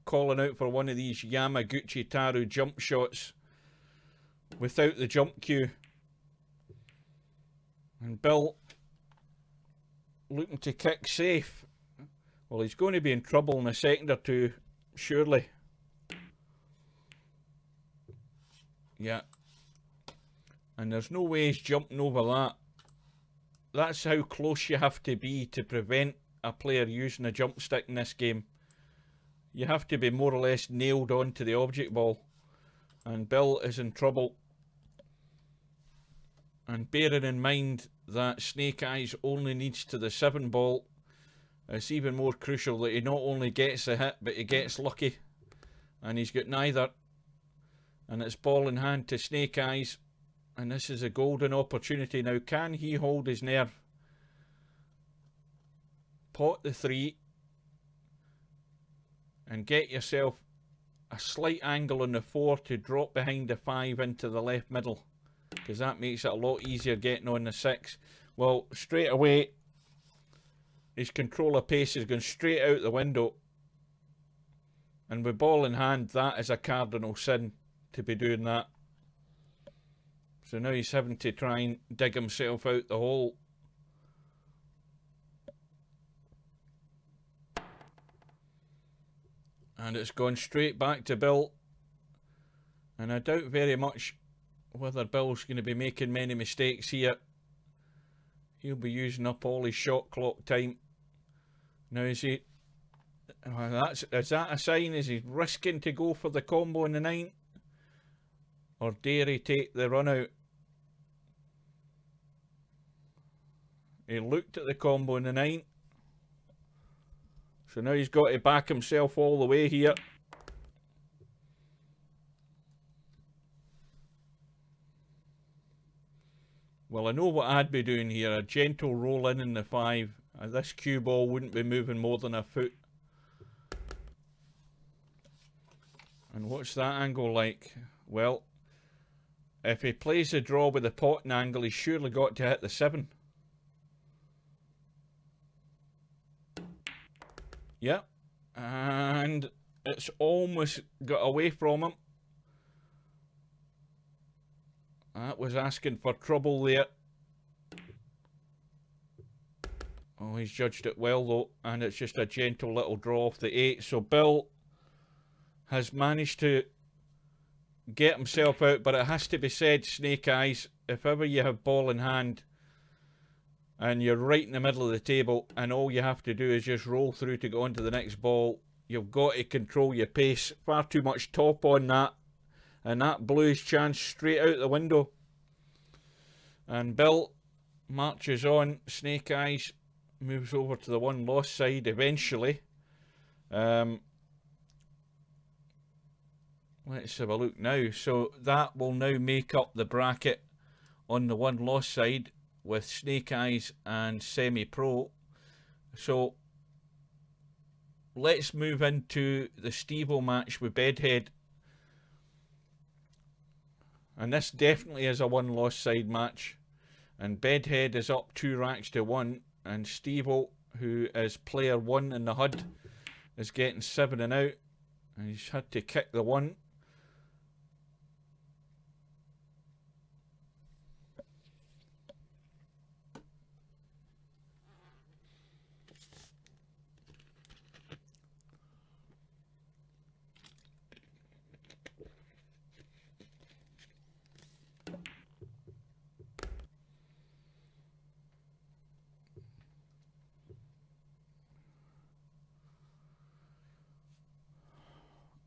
calling out for one of these Yamaguchi Taru jump shots without the jump cue. And Bill looking to kick safe. Well, he's going to be in trouble in a second or 2, surely. Yeah. And there's no way he's jumping over that. That's how close you have to be to prevent a player using a jump stick in this game. You have to be more or less nailed onto the object ball. And Bill is in trouble. And bearing in mind that Snake Eyes only needs to the 7 ball, it's even more crucial that he not only gets a hit, but he gets lucky. And he's got neither. And it's ball in hand to Snake Eyes. And this is a golden opportunity. Now, can he hold his nerve? Pot the 3. And get yourself a slight angle on the 4 to drop behind the 5 into the left middle. Because that makes it a lot easier getting on the 6. Well, straight away, his control of pace is going straight out the window. And with ball in hand, that is a cardinal sin to be doing that. So now he's having to try and dig himself out the hole. And it's gone straight back to Bill. And I doubt very much whether Bill's going to be making many mistakes here. He'll be using up all his shot clock time. Now is he... is that a sign? Is he risking to go for the combo in the 9? Or dare he take the run out? He looked at the combo in the 9. So now he's got to back himself all the way here. Well, I know what I'd be doing here. A gentle roll in the 5. This cue ball wouldn't be moving more than a foot. And what's that angle like? Well, if he plays the draw with the potting angle, he's surely got to hit the 7. Yep. And It's almost got away from him. That was asking for trouble there. Oh, he's judged it well though, and it's just a gentle little draw off the 8. So Bill has managed to get himself out, but it has to be said, Snake Eyes, if ever you have ball in hand and you're right in the middle of the table and all you have to do is just roll through to go on to the next ball, you've got to control your pace. Far too much top on that, and that blew his chance straight out the window. And Bill marches on. Snake Eyes moves over to the one loss side eventually. Let's have a look now. So that will now make up the bracket on the one loss side with Snake Eyes and Semi Pro. So let's move into the Steve-O match with Bedhead. And this definitely is a one loss side match. And Bedhead is up 2 racks to 1. And Steve-O, who is player 1 in the HUD, is getting 7 and out. And he's had to kick the 1.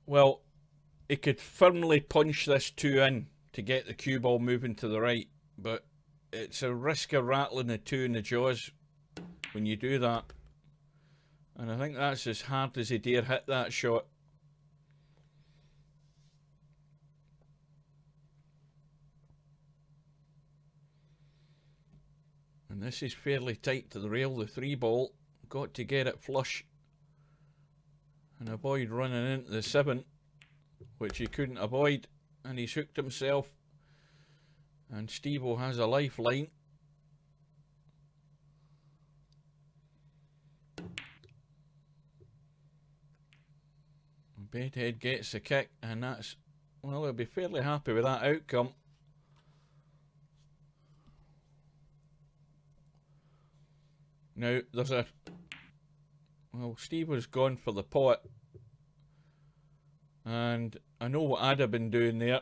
Well, he could firmly punch this 2 in to get the cue ball moving to the right, but it's a risk of rattling the 2 in the jaws when you do that. And I think that's as hard as he dare hit that shot. And this is fairly tight to the rail, the 3 ball. Got to get it flush and avoid running into the 7, which he couldn't avoid, and he's hooked himself. And Steve-O has a lifeline. Bedhead gets the kick, and that's, well, he'll be fairly happy with that outcome. Now, there's a, well, Steve was gone for the pot. And I know what I'd have been doing there.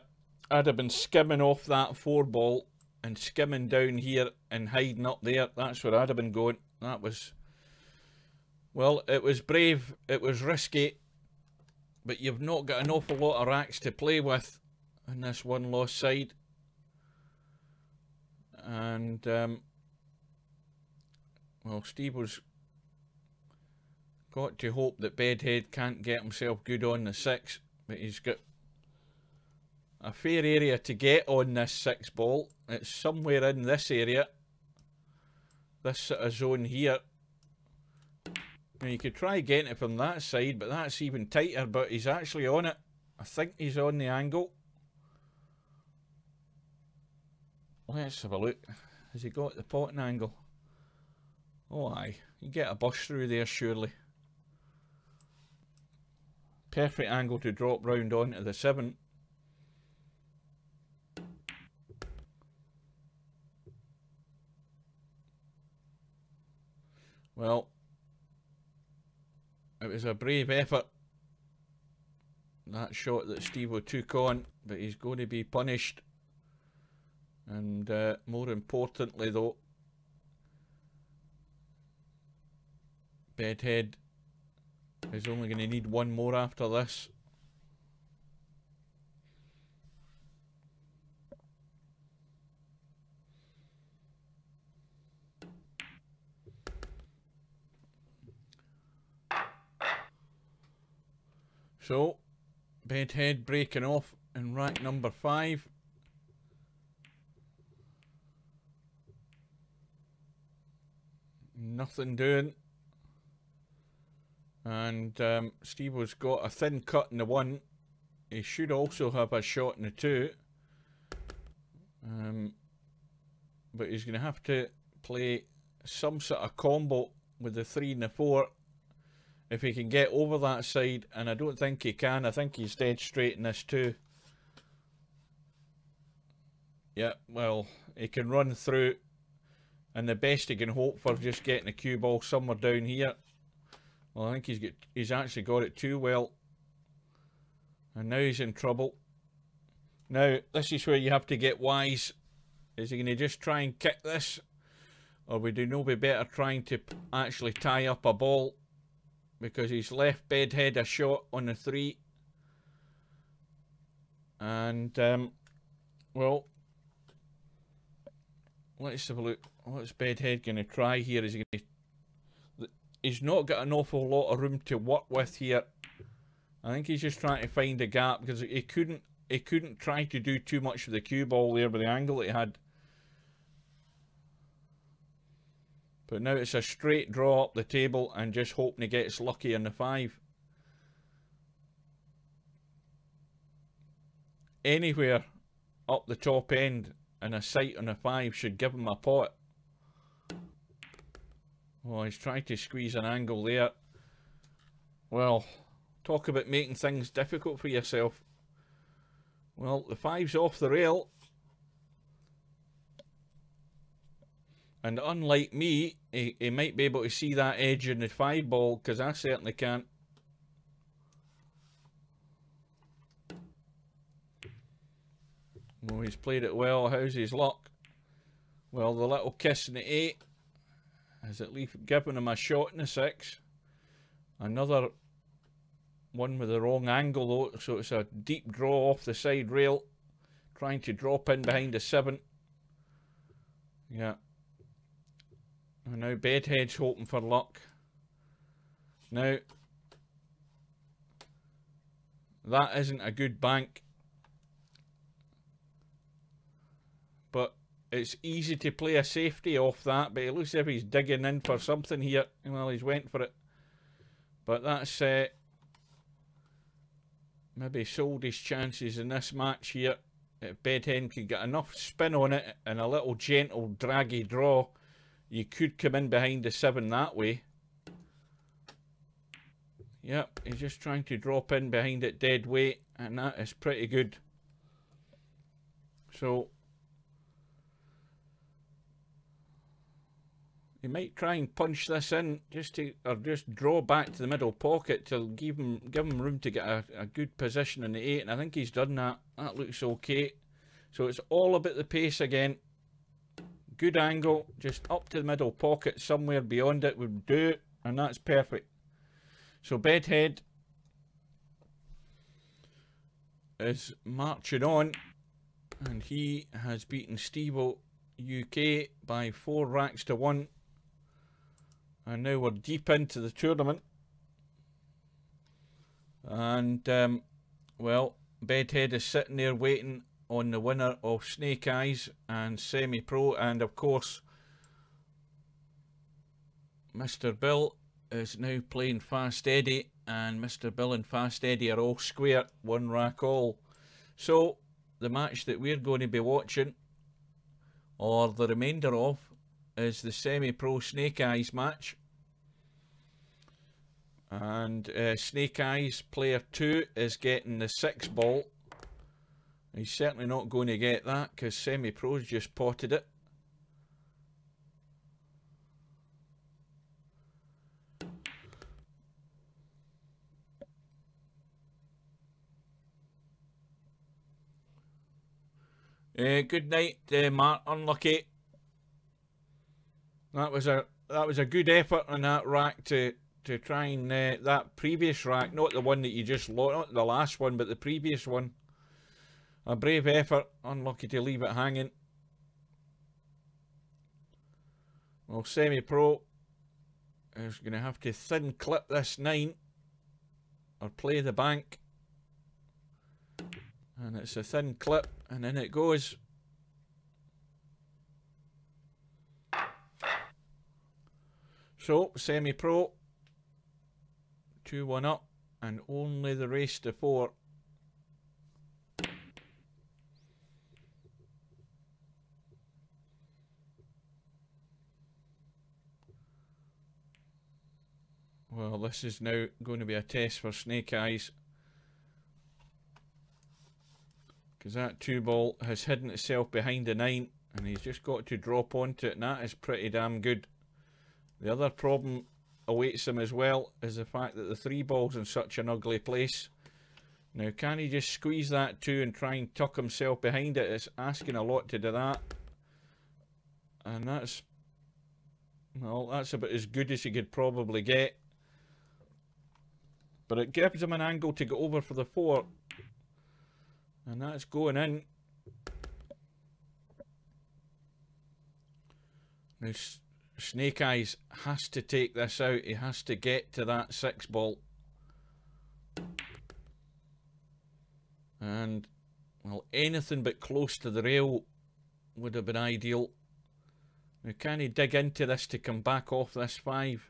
I'd have been skimming off that 4 ball and skimming down here and hiding up there. That's where I'd have been going. That was, well, it was brave, it was risky, but you've not got an awful lot of racks to play with in this one loss side. And, well, Steve was got to hope that Bedhead can't get himself good on the 6, but he's got a fair area to get on this 6 ball. It's somewhere in this area, this sort of zone here. Now you could try getting it from that side, but that's even tighter, but he's actually on it. I think he's on the angle. Let's have a look. Has he got the potting angle? Oh aye, you get a bus through there surely. Perfect angle to drop round onto the 7. Well, it was a brave effort, that shot that Steve-O took on, but he's going to be punished. And more importantly though, Bedhead is only going to need 1 more after this. So, Bedhead breaking off in rack number 5. Nothing doing. And Steve-O's got a thin cut in the 1. He should also have a shot in the 2. But he's going to have to play some sort of combo with the 3 and the 4 if he can get over that side, and I don't think he can. I think he's dead straight in this too. Yeah, well, he can run through, and the best he can hope for just getting a cue ball somewhere down here. Well, I think he's actually got it too well, and now he's in trouble. Now, this is where you have to get wise. Is he going to just try and kick this? Or would he no be better trying to actually tie up a ball? Because he's left Bedhead a shot on the 3. And, well, let's have a look. What's Bedhead going to try here? Is he going to... He's not got an awful lot of room to work with here. I think he's just trying to find a gap, because he couldn't try to do too much with the cue ball there with the angle that he had. But now it's a straight draw up the table and just hoping he gets lucky on the 5. Anywhere up the top end and a sight on a 5 should give him a pot. Well, he's trying to squeeze an angle there. Well, talk about making things difficult for yourself. Well, the 5's off the rail. And unlike me, he might be able to see that edge in the 5 ball, because I certainly can't. Well, he's played it well. How's his luck? Well, the little kiss in the 8 has at least given him a shot in the 6. Another one with the wrong angle though, so it's a deep draw off the side rail, trying to drop in behind the 7. Yeah. And now Bedhead's hoping for luck. Now, that isn't a good bank, but it's easy to play a safety off that, but it looks as if he's digging in for something here. Well, he's went for it, but that's maybe sold his chances in this match here. If Bedhead can get enough spin on it and a little gentle draggy draw, you could come in behind the 7 that way. Yep, he's just trying to drop in behind it dead weight, and that is pretty good. So you might try and punch this in, or just draw back to the middle pocket to give him room to get a good position in the 8, and I think he's done that. That looks okay. So it's all about the pace again. Good angle, just up to the middle pocket, somewhere beyond it would do, and that's perfect. So Bedhead is marching on, and he has beaten Stevo UK by 4 racks to 1. And now we're deep into the tournament. And, well, Bedhead is sitting there waiting on the winner of Snake Eyes and Semi-Pro. And, of course, Mr. Bill is now playing Fast Eddie. And Mr. Bill and Fast Eddie are all square, 1 rack all. So, the match that we're going to be watching, or the remainder of, is the Semi-Pro Snake Eyes match. And Snake Eyes player 2 is getting the 6 ball. He's certainly not going to get that because Semi-Pro's just potted it. Good night, Mark. Unlucky. That was a good effort on that rack to try and that previous rack, not the one that you just lost, not the last one, but the previous one. A brave effort. Unlucky to leave it hanging. Well, Semi-Pro is going to have to thin clip this 9 or play the bank. And it's a thin clip, and in it goes. So, Semi-Pro 2-1 up, and only the race to 4. Well, this is now going to be a test for Snake Eyes. Because that 2 ball has hidden itself behind the 9. And he's just got to drop onto it. And that is pretty damn good. The other problem awaits him as well is the fact that the 3 ball's in such an ugly place. Now, can he just squeeze that 2 and try and tuck himself behind it? It's asking a lot to do that. And that's... well, that's about as good as he could probably get. But it gives him an angle to go over for the 4. And that's going in. Now, Snake Eyes has to take this out. He has to get to that 6 ball. And, well, anything but close to the rail would have been ideal. Now, can he dig into this to come back off this 5?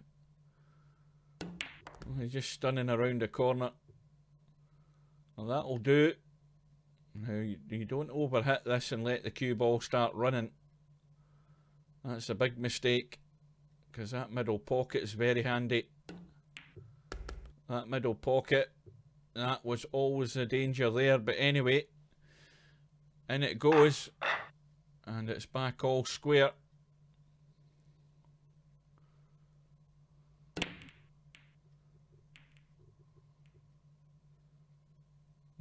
Well, he's just stunning around the corner. Well, that'll do. Now, you don't overhit this and let the cue ball start running. That's a big mistake, because that middle pocket is very handy. That middle pocket, that was always a danger there. But anyway, in it goes, and it's back all square.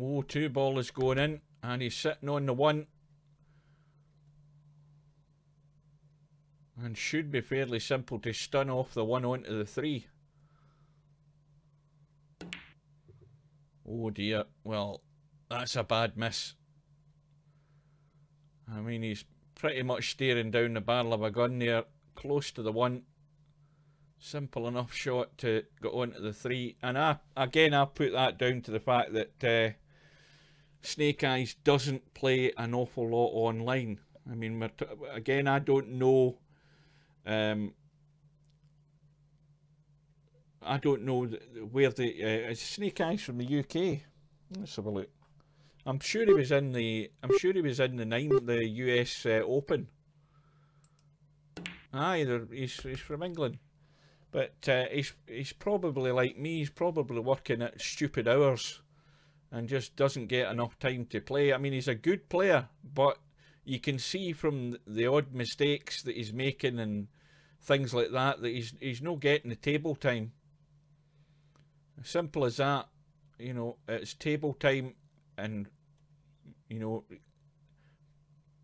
Oh, 2 ball is going in, and he's sitting on the 1. And should be fairly simple to stun off the 1 onto the 3. Oh dear, well, that's a bad miss. I mean, he's pretty much staring down the barrel of a gun there, close to the 1. Simple enough shot to go onto the 3. And I put that down to the fact that Snake Eyes doesn't play an awful lot online. I mean, again, I don't know. I don't know where the Snake Eyes from the UK. Let's have a look. I'm sure he was in the 9, the US Open. Aye, he's from England, but he's probably like me. He's probably working at stupid hours and just doesn't get enough time to play. I mean, he's a good player, but you can see from the odd mistakes that he's making and things like that he's not getting the table time. Simple as that. You know, it's table time, and you know,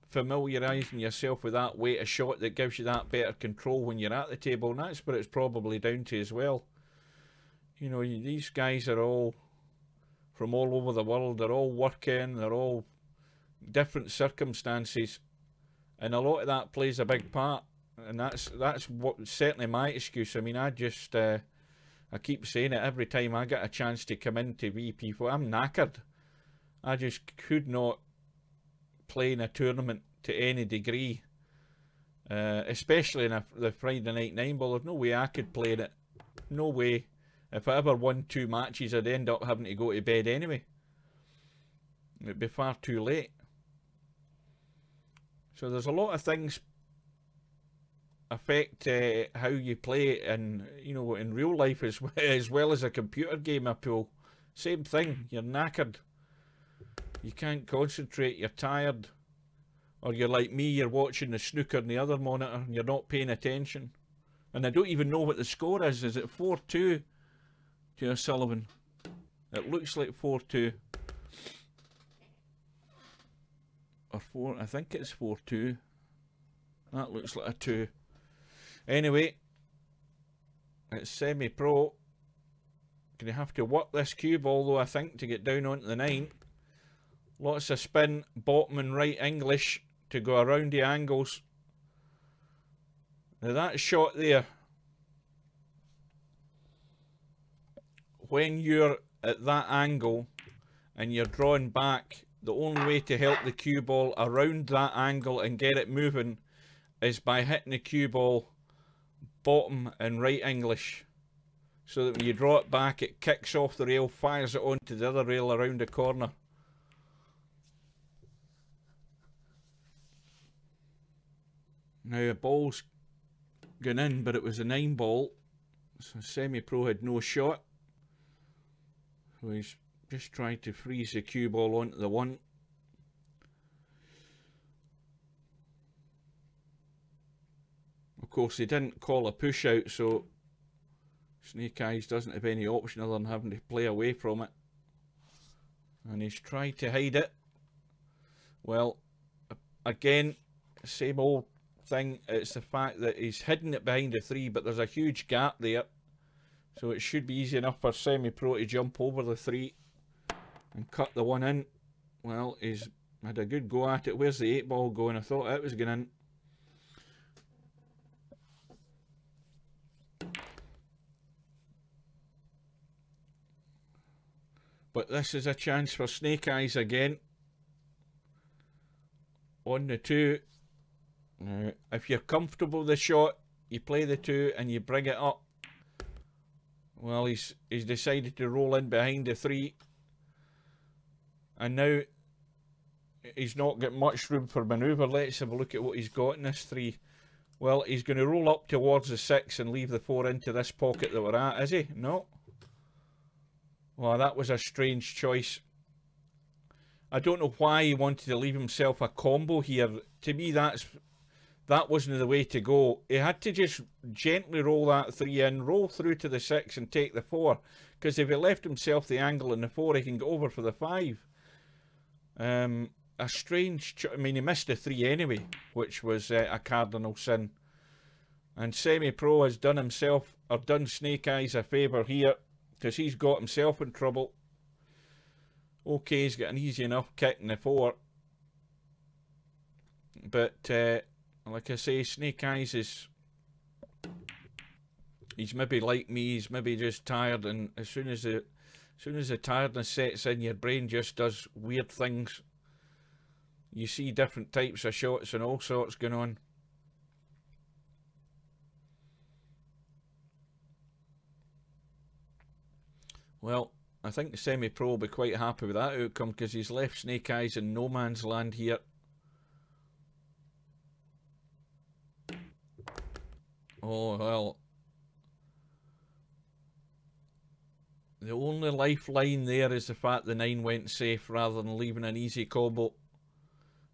familiarising yourself with that weight of shot that gives you that better control when you're at the table, and that's what it's probably down to as well. You know, these guys are all from all over the world. They're all working. They're all different circumstances, and a lot of that plays a big part. And that's what certainly my excuse. I mean, I keep saying it every time I get a chance to come into VP4. I'm knackered. I just could not play in a tournament to any degree, especially in the Friday night 9-ball. There's no way I could play in it. No way. If I ever won 2 matches, I'd end up having to go to bed anyway. It'd be far too late. So there's a lot of things affect how you play, and you know, in real life as well as a computer game. I feel same thing. You're knackered. You can't concentrate. You're tired, or you're like me. You're watching the snooker in the other monitor, and you're not paying attention. And I don't even know what the score is. Is it 4-2 to O'Sullivan? It looks like 4-2. Or 4. I think it's 4-2. That looks like a 2. Anyway, it's semi-pro. Gonna have to work this cube, although I think, to get down onto the 9. Lots of spin, bottom and right English to go around the angles. Now that shot there, when you're at that angle and you're drawn back, the only way to help the cue ball around that angle and get it moving is by hitting the cue ball bottom and right English, so that when you draw it back, it kicks off the rail, fires it onto the other rail around the corner. Now the ball's gone in, but it was a 9-ball, So Semi-Pro had no shot. So he's just trying to freeze the cue ball onto the 1. Of course, he didn't call a push out, so Snake Eyes doesn't have any option other than having to play away from it. And he's tried to hide it. Well, again, same old thing. It's the fact that he's hidden it behind the 3, but there's a huge gap there. So it should be easy enough for Semi-Pro to jump over the 3 and cut the 1 in. Well, he's had a good go at it. Where's the 8 ball going? I thought it was going in. But this is a chance for Snake Eyes again. On the 2. Now, if you're comfortable with the shot, you play the 2 and you bring it up. Well, he's decided to roll in behind the 3. And now he's not got much room for manoeuvre. Let's have a look at what he's got in this 3. Well, he's going to roll up towards the 6 and leave the 4 into this pocket that we're at, is he? No. Well, that was a strange choice. I don't know why he wanted to leave himself a combo here. To me, that wasn't the way to go. He had to just gently roll that 3 in, roll through to the 6 and take the 4. Because if he left himself the angle in the 4, he can go over for the 5. A strange... I mean, he missed the 3 anyway, which was a cardinal sin. And Semi-Pro has done himself, or done Snake Eyes a favour here, because he's got himself in trouble. Okay, he's got an easy enough kick in the 4. But, like I say, Snake Eyes is... He's maybe like me, he's maybe just tired, and as soon as the tiredness sets in, your brain just does weird things. You see different types of shots and all sorts going on. Well, I think Semi-Pro will be quite happy with that outcome because he's left Snake Eyes in no man's land here. Oh, well. The only lifeline there is the fact the 9 went safe rather than leaving an easy combo.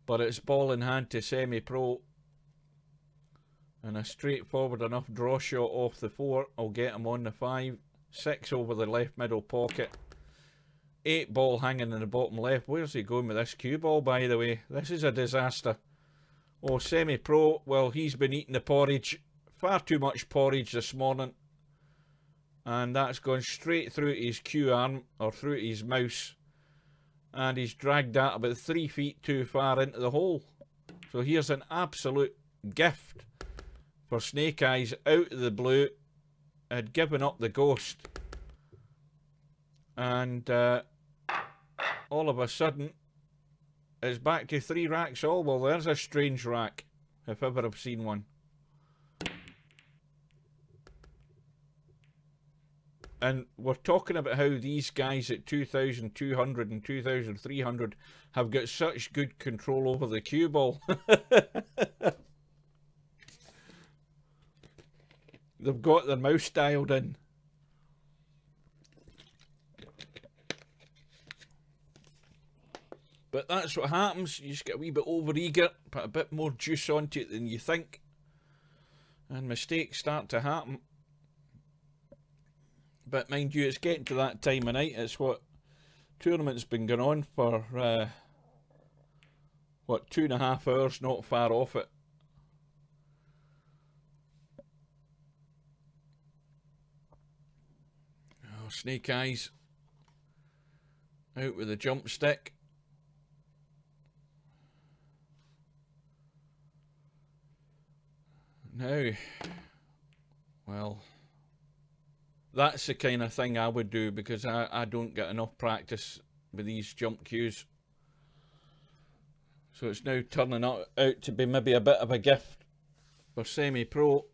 But it's ball in hand to Semi-Pro. And a straightforward enough draw shot off the 4 will get him on the 5. 6 over the left middle pocket. 8 ball hanging in the bottom left. Where's he going with this cue ball, by the way? This is a disaster. Oh, Semi-Pro, well, he's been eating the porridge. Far too much porridge this morning. And that's gone straight through to his cue arm, or through to his mouse. And he's dragged that about 3 feet too far into the hole. So here's an absolute gift for Snake Eyes out of the blue. Had given up the ghost. And all of a sudden, it's back to 3 racks all. Well, there's a strange rack, if ever I've seen one. And we're talking about how these guys at 2,200 and 2,300 have got such good control over the cue ball. They've got their mouse dialed in. But that's what happens. You just get a wee bit over-eager, put a bit more juice onto it than you think. And mistakes start to happen. But mind you, it's getting to that time of night. It's what tournament's been going on for, what, 2.5 hours, not far off it. Oh, Snake Eyes out with the jump stick. Now, well, that's the kind of thing I would do because I don't get enough practice with these jump cues. So it's now turning out to be maybe a bit of a gift for Semi-Pro.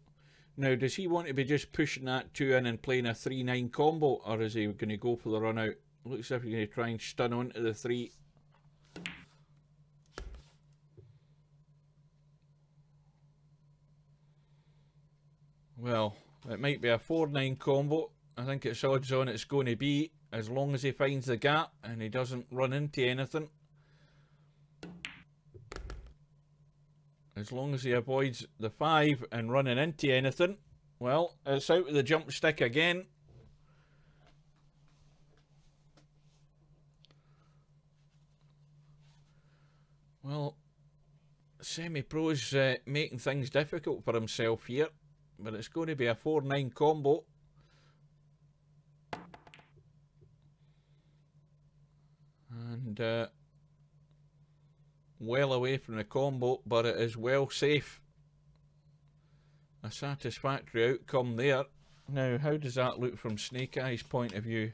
Now, does he want to be just pushing that 2 in and playing a 3-9 combo, or is he going to go for the run out? Looks as if he's going to try and stun onto the 3. Well, It might be a 4-9 combo. I think it's odds on it's going to be, as long as he finds the gap and he doesn't run into anything. As long as he avoids the 5 and running into anything. Well, it's out with the jump stick again. Well, Semi-Pro's making things difficult for himself here, but it's going to be a 4-9 combo. And well away from the combo, but it is well safe. A satisfactory outcome there. Now, how does that look from Snake Eyes' point of view?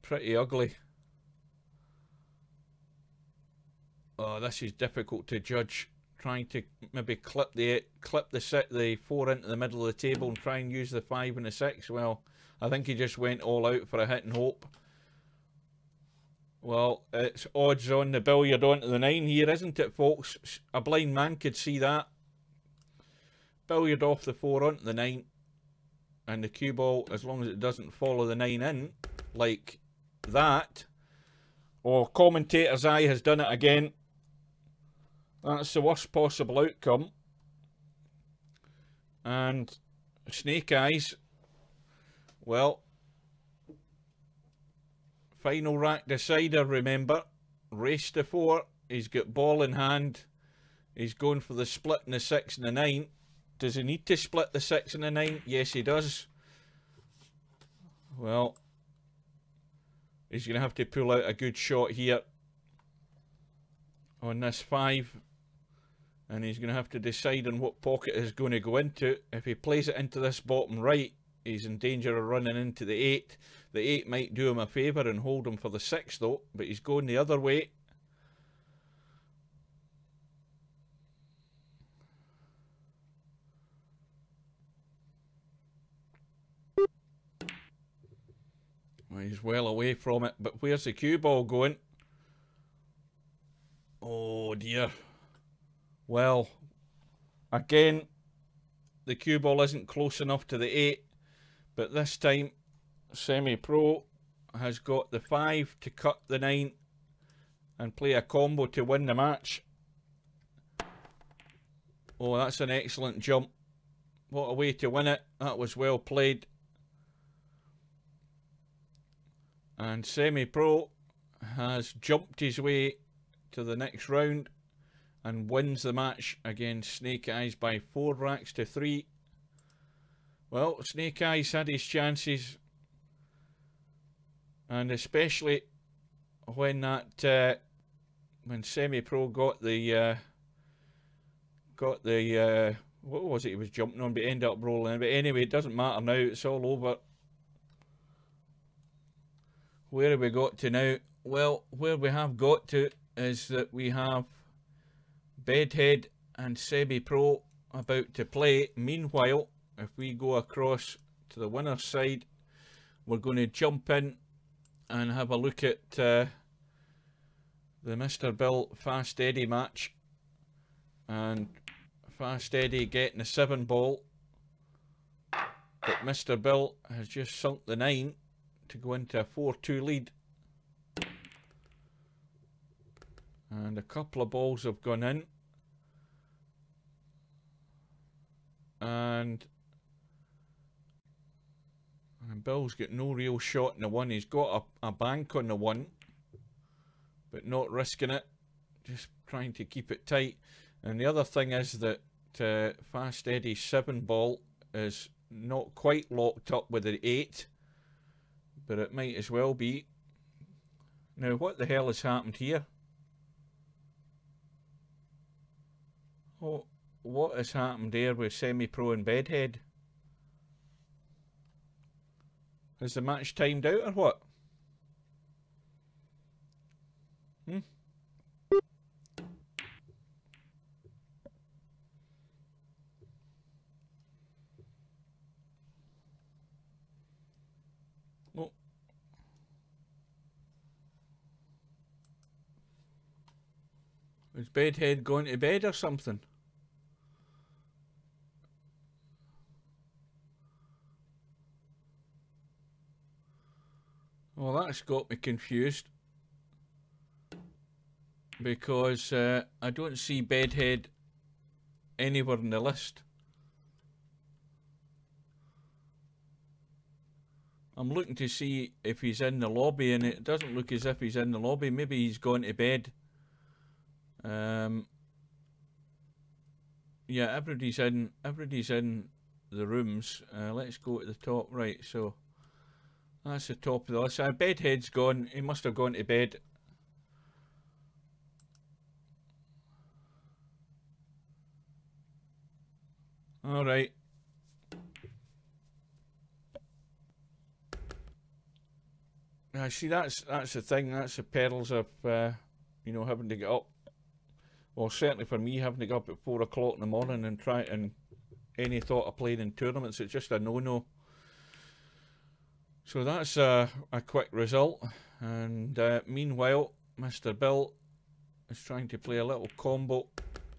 Pretty ugly. Oh, this is difficult to judge. Trying to maybe clip the 4 into the middle of the table and try and use the 5 and the 6. Well, I think he just went all out for a hit and hope. Well, it's odds on the billiard onto the 9 here, isn't it, folks? A blind man could see that. Billiard off the 4 onto the 9. And the cue ball, as long as it doesn't follow the 9 in, like that. Oh, commentator's eye has done it again. That's the worst possible outcome. And Snake Eyes, well, final rack decider, remember. Race to 4. He's got ball in hand. He's going for the split in the 6 and the 9. Does he need to split the 6 and the 9? Yes, he does. Well, he's going to have to pull out a good shot here on this 5. And he's going to have to decide on what pocket it's going to go into. If he plays it into this bottom right, he's in danger of running into the 8. The 8 might do him a favour and hold him for the 6 though, but he's going the other way. Well, he's well away from it, but where's the cue ball going? Oh dear. Well, again, the cue ball isn't close enough to the 8, but this time Semi-Pro has got the 5 to cut the 9 and play a combo to win the match. Oh, that's an excellent jump. What a way to win it. That was well played. And Semi-Pro has jumped his way to the next round and wins the match against Snake Eyes by 4 racks to 3. Well, Snake Eyes had his chances, and especially when that when Semi-Pro got the what was it he was jumping on, but ended up rolling. But anyway, it doesn't matter now. It's all over. Where have we got to now? Well, where we have got to is that we have Bedhead and Semi-Pro about to play. Meanwhile, if we go across to the winner's side, we're going to jump in and have a look at the Mr. Bill Fast Eddie match. And Fast Eddie getting a 7 ball, but Mr. Bill has just sunk the 9 to go into a 4-2 lead. And a couple of balls have gone in. And Bill's got no real shot in the 1. He's got a bank on the 1, but not risking it. Just trying to keep it tight. And the other thing is that Fast Eddie's 7 ball is not quite locked up with the 8, but it might as well be. Now, what the hell has happened here? Oh, what has happened there with Semi-Pro and Bedhead? Has the match timed out or what? Oh. Is Bedhead going to bed or something? Well, that's got me confused. Because I don't see Bedhead anywhere in the list. I'm looking to see if he's in the lobby, and it doesn't look as if he's in the lobby. Maybe he's gone to bed. Yeah, everybody's in the rooms. Let's go to the top. Right, so that's the top of the list. Bedhead's gone. He must have gone to bed. All right. See, that's the thing. That's the perils of you know, having to get up. Well, certainly for me, having to get up at 4 o'clock in the morning and try and any thought of playing in tournaments, it's just a no-no. So that's a quick result. And meanwhile, Mr. Bill is trying to play a little combo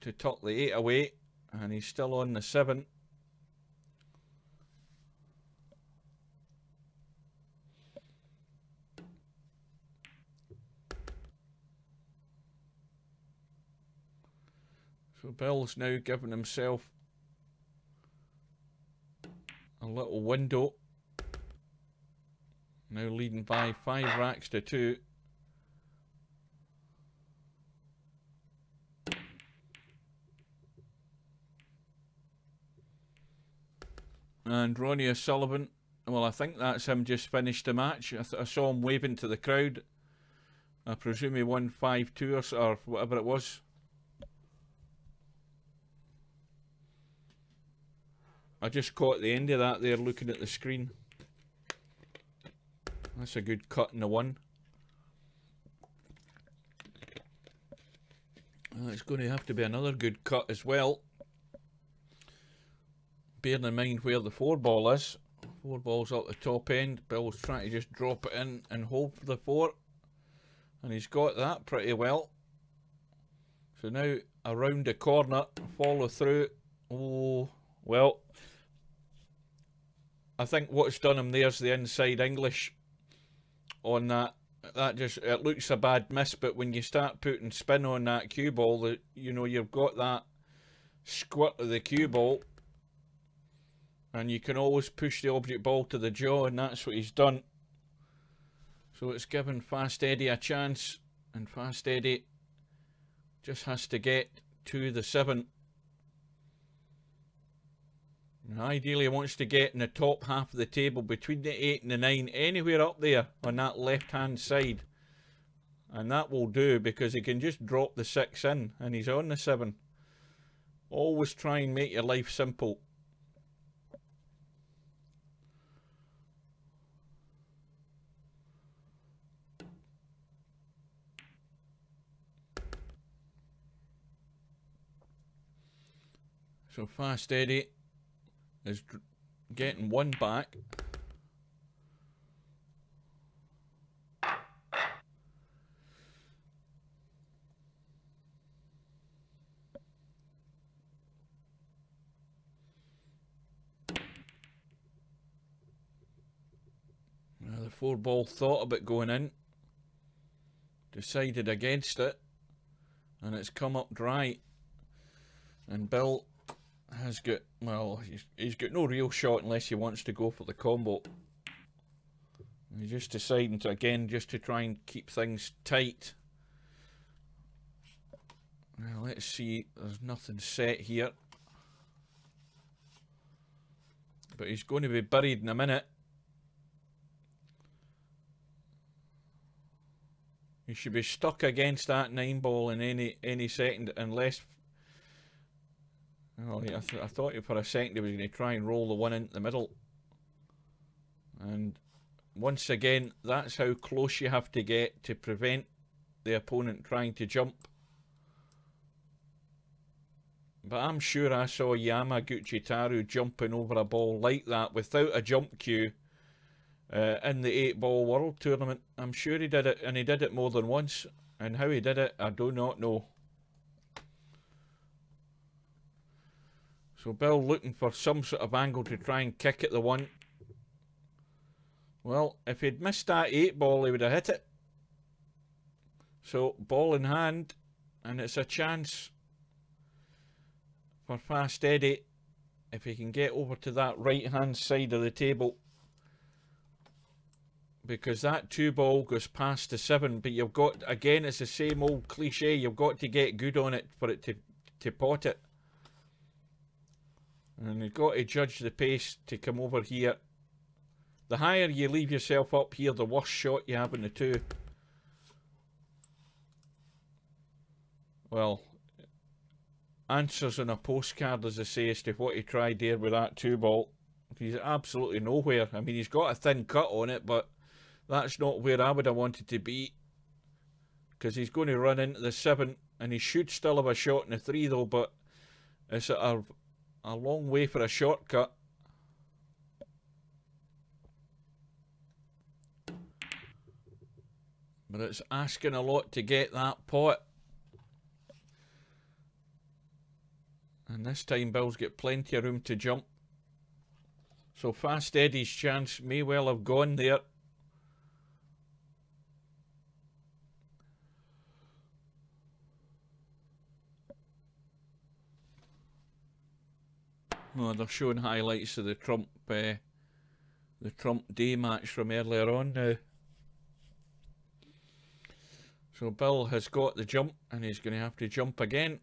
to tuck the 8 away, and he's still on the 7. So Bill's now giving himself a little window. Now leading by 5 racks to 2. And Ronnie O'Sullivan, well, I think that's him just finished the match. I saw him waving to the crowd. I presume he won 5-2 or whatever it was. I just caught the end of that there looking at the screen. That's a good cut in the 1. It's going to have to be another good cut as well. Bearing in mind where the 4 ball is. 4 ball's up the top end. Bill's trying to just drop it in and hold for the 4. And he's got that pretty well. So now around the corner, follow through. Oh, well. I think what's done him there's the inside English on that. That just, it looks a bad miss, but when you start putting spin on that cue ball, you know, you've got that squirt of the cue ball, and you can always push the object ball to the jaw, and that's what he's done. So it's given Fast Eddie a chance, and Fast Eddie just has to get to the 7. Ideally, he wants to get in the top half of the table between the 8 and the 9, anywhere up there on that left-hand side. And that will do, because he can just drop the 6 in, and he's on the 7. Always try and make your life simple. So Fast Eddie is getting 1 back. Now the 4 ball thought about going in, decided against it, and it's come up dry. And Bill has got, well, he's got no real shot unless he wants to go for the combo. He's just deciding to, again, just to try and keep things tight. Now let's see, there's nothing set here. But he's going to be buried in a minute. He should be stuck against that 9 ball in any second, unless... Well, I thought for a second he was going to try and roll the 1 into the middle. And once again, that's how close you have to get to prevent the opponent trying to jump. But I'm sure I saw Yamaguchi Taru jumping over a ball like that without a jump cue in the 8 ball world tournament. I'm sure he did it, and he did it more than once. And how he did it, I do not know. So Bill looking for some sort of angle to try and kick at the 1. Well, if he'd missed that 8 ball, he would have hit it. So, ball in hand, and it's a chance for Fast Eddie if he can get over to that right-hand side of the table. Because that 2 ball goes past the 7, but you've got, again, it's the same old cliche, you've got to get good on it for it to pot it. And you've got to judge the pace to come over here. The higher you leave yourself up here, the worse shot you have in the 2. Well, answers on a postcard, as I say, as to what he tried there with that 2 ball. He's absolutely nowhere. I mean, he's got a thin cut on it, but that's not where I would have wanted to be. Because he's going to run into the 7, and he should still have a shot in the 3 though, but it's a long way for a shortcut. But it's asking a lot to get that pot. And this time Bill's got plenty of room to jump. So Fast Eddie's chance may well have gone there. Oh, they're showing highlights of the Trump Day match from earlier on now. So Bill has got the jump, and he's going to have to jump again.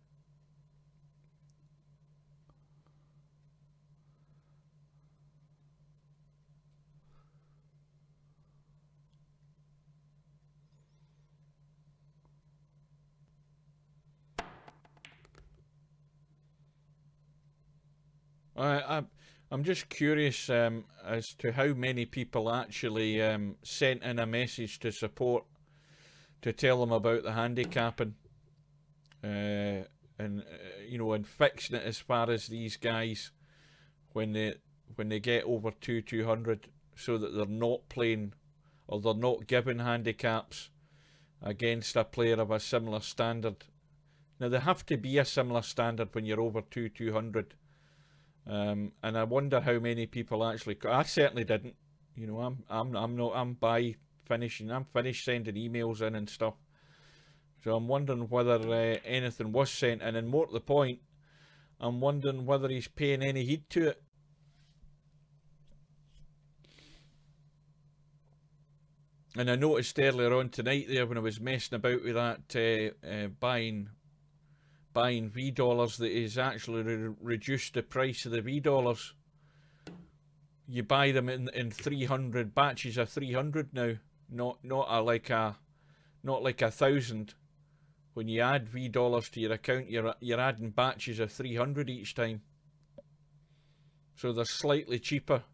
I'm just curious as to how many people actually sent in a message to support, to tell them about the handicapping and you know, and fixing it as far as these guys when they get over 200, so that they're not playing, or they're not given handicaps against a player of a similar standard. Now, they have to be a similar standard when you're over 200. And I wonder how many people actually. I certainly didn't. You know, I'm finished sending emails in and stuff. So I'm wondering whether anything was sent in, and more to the point, I'm wondering whether he's paying any heed to it. And I noticed earlier on tonight there, when I was messing about with that buying V dollars, that he's actually reduced the price of the V dollars. You buy them in 300 batches of 300 now, not like a 1,000. When you add V dollars to your account, you're adding batches of 300 each time, so they're slightly cheaper.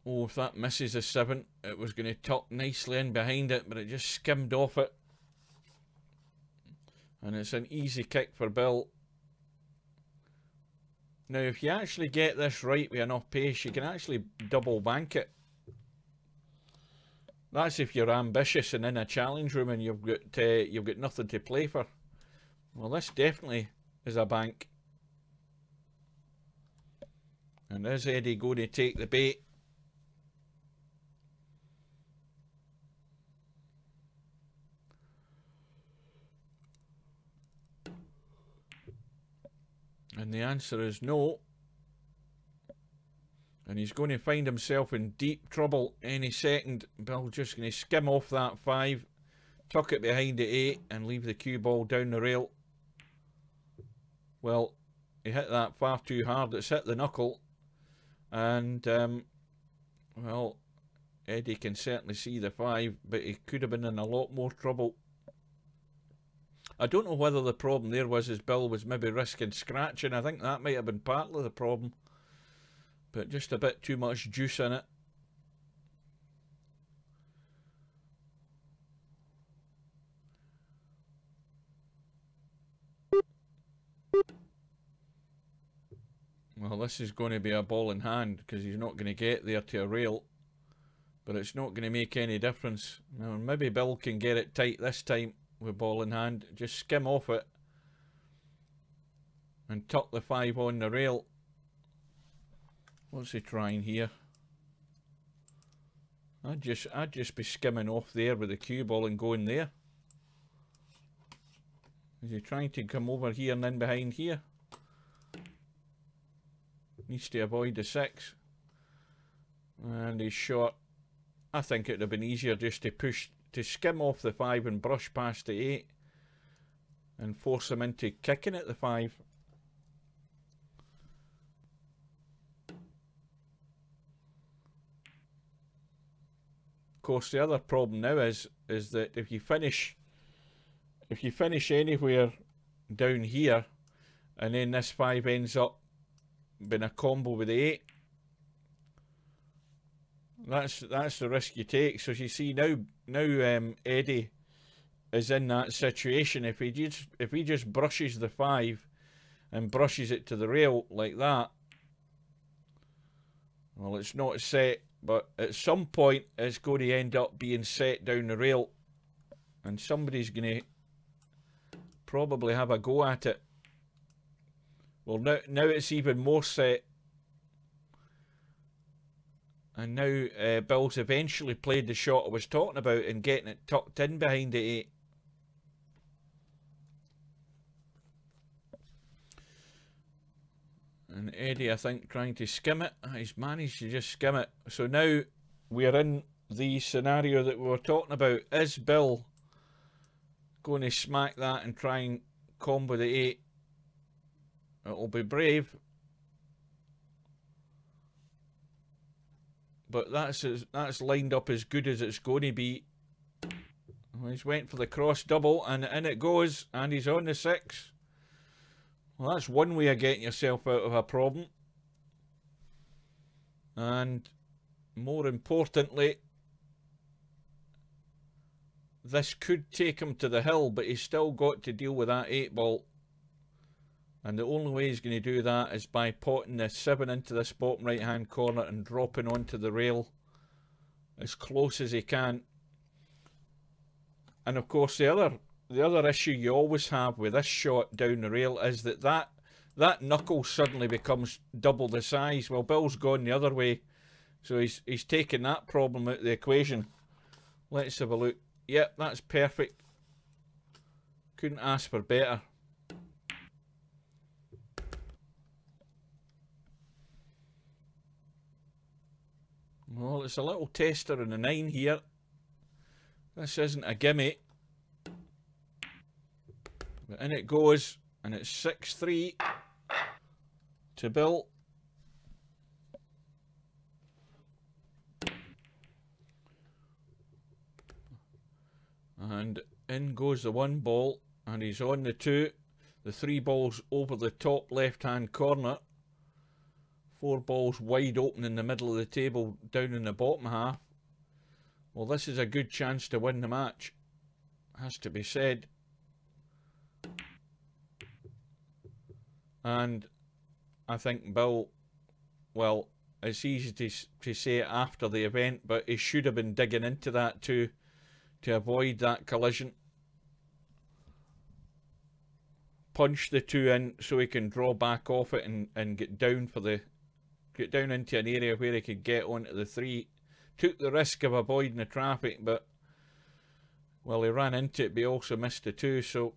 Oh, if that misses a 7, it was going to tuck nicely in behind it, but it just skimmed off it. And it's an easy kick for Bill. Now, if you actually get this right with enough pace, you can actually double bank it. That's if you're ambitious and in a challenge room and you've got nothing to play for. Well, this definitely is a bank. And is Eddie going to take the bait? And the answer is no. And he's going to find himself in deep trouble any second. Bill's just going to skim off that 5, tuck it behind the 8, and leave the cue ball down the rail. Well, he hit that far too hard. It's hit the knuckle. And, well, Eddie can certainly see the 5, but he could have been in a lot more trouble. I don't know whether the problem there was his Bill was maybe risking scratching. I think that might have been partly the problem. But just a bit too much juice in it. Well, this is going to be a ball in hand, because he's not going to get there to a rail. But it's not going to make any difference. Now, maybe Bill can get it tight this time with ball in hand. Just skim off it. and tuck the 5 on the rail. What's he trying here? I'd just be skimming off there with the cue ball and going there. Is he trying to come over here and in behind here? Needs to avoid the 6. And he's short. I think it would have been easier just to skim off the 5 and brush past the 8 and force him into kicking at the 5. Of course, the other problem now is that if you finish anywhere down here and then this 5 ends up being a combo with the 8, that's the risk you take. So you see now Eddie is in that situation. If he just brushes the 5 and brushes it to the rail like that, well, it's not set, but at some point it's going to end up being set down the rail, and somebody's going to probably have a go at it. Well, now it's even more set. And now Bill's eventually played the shot I was talking about and getting it tucked in behind the 8. And Eddie, I think, trying to skim it. He's managed to just skim it. So now we're in the scenario that we were talking about. Is Bill going to smack that and try and combo the 8? It'll be brave. But that's lined up as good as it's going to be. Well, he's went for the cross double, and in it goes, and he's on the 6. Well, that's one way of getting yourself out of a problem. And more importantly, this could take him to the hill, but he's still got to deal with that 8 ball. And the only way he's going to do that is by potting the 7 into this bottom right hand corner and dropping onto the rail as close as he can. And of course the other issue you always have with this shot down the rail is that knuckle suddenly becomes double the size. Well, Bill's gone the other way, so he's taken that problem out of the equation. Let's have a look. Yep, that's perfect. Couldn't ask for better. Well, it's a little tester in the 9 here. This isn't a gimme. But in it goes, and it's 6-3 to Bill. And in goes the 1 ball, and he's on the 2. The 3 balls over the top left-hand corner. 4 balls wide open in the middle of the table, down in the bottom half. Well, this is a good chance to win the match, has to be said. And I think Bill, well, it's easy to say it after the event, but he should have been digging into that to avoid that collision. Punch the 2 in so he can draw back off it and get down into an area where he could get onto the 3. Took the risk of avoiding the traffic, but well, he ran into it, but he also missed the 2. So,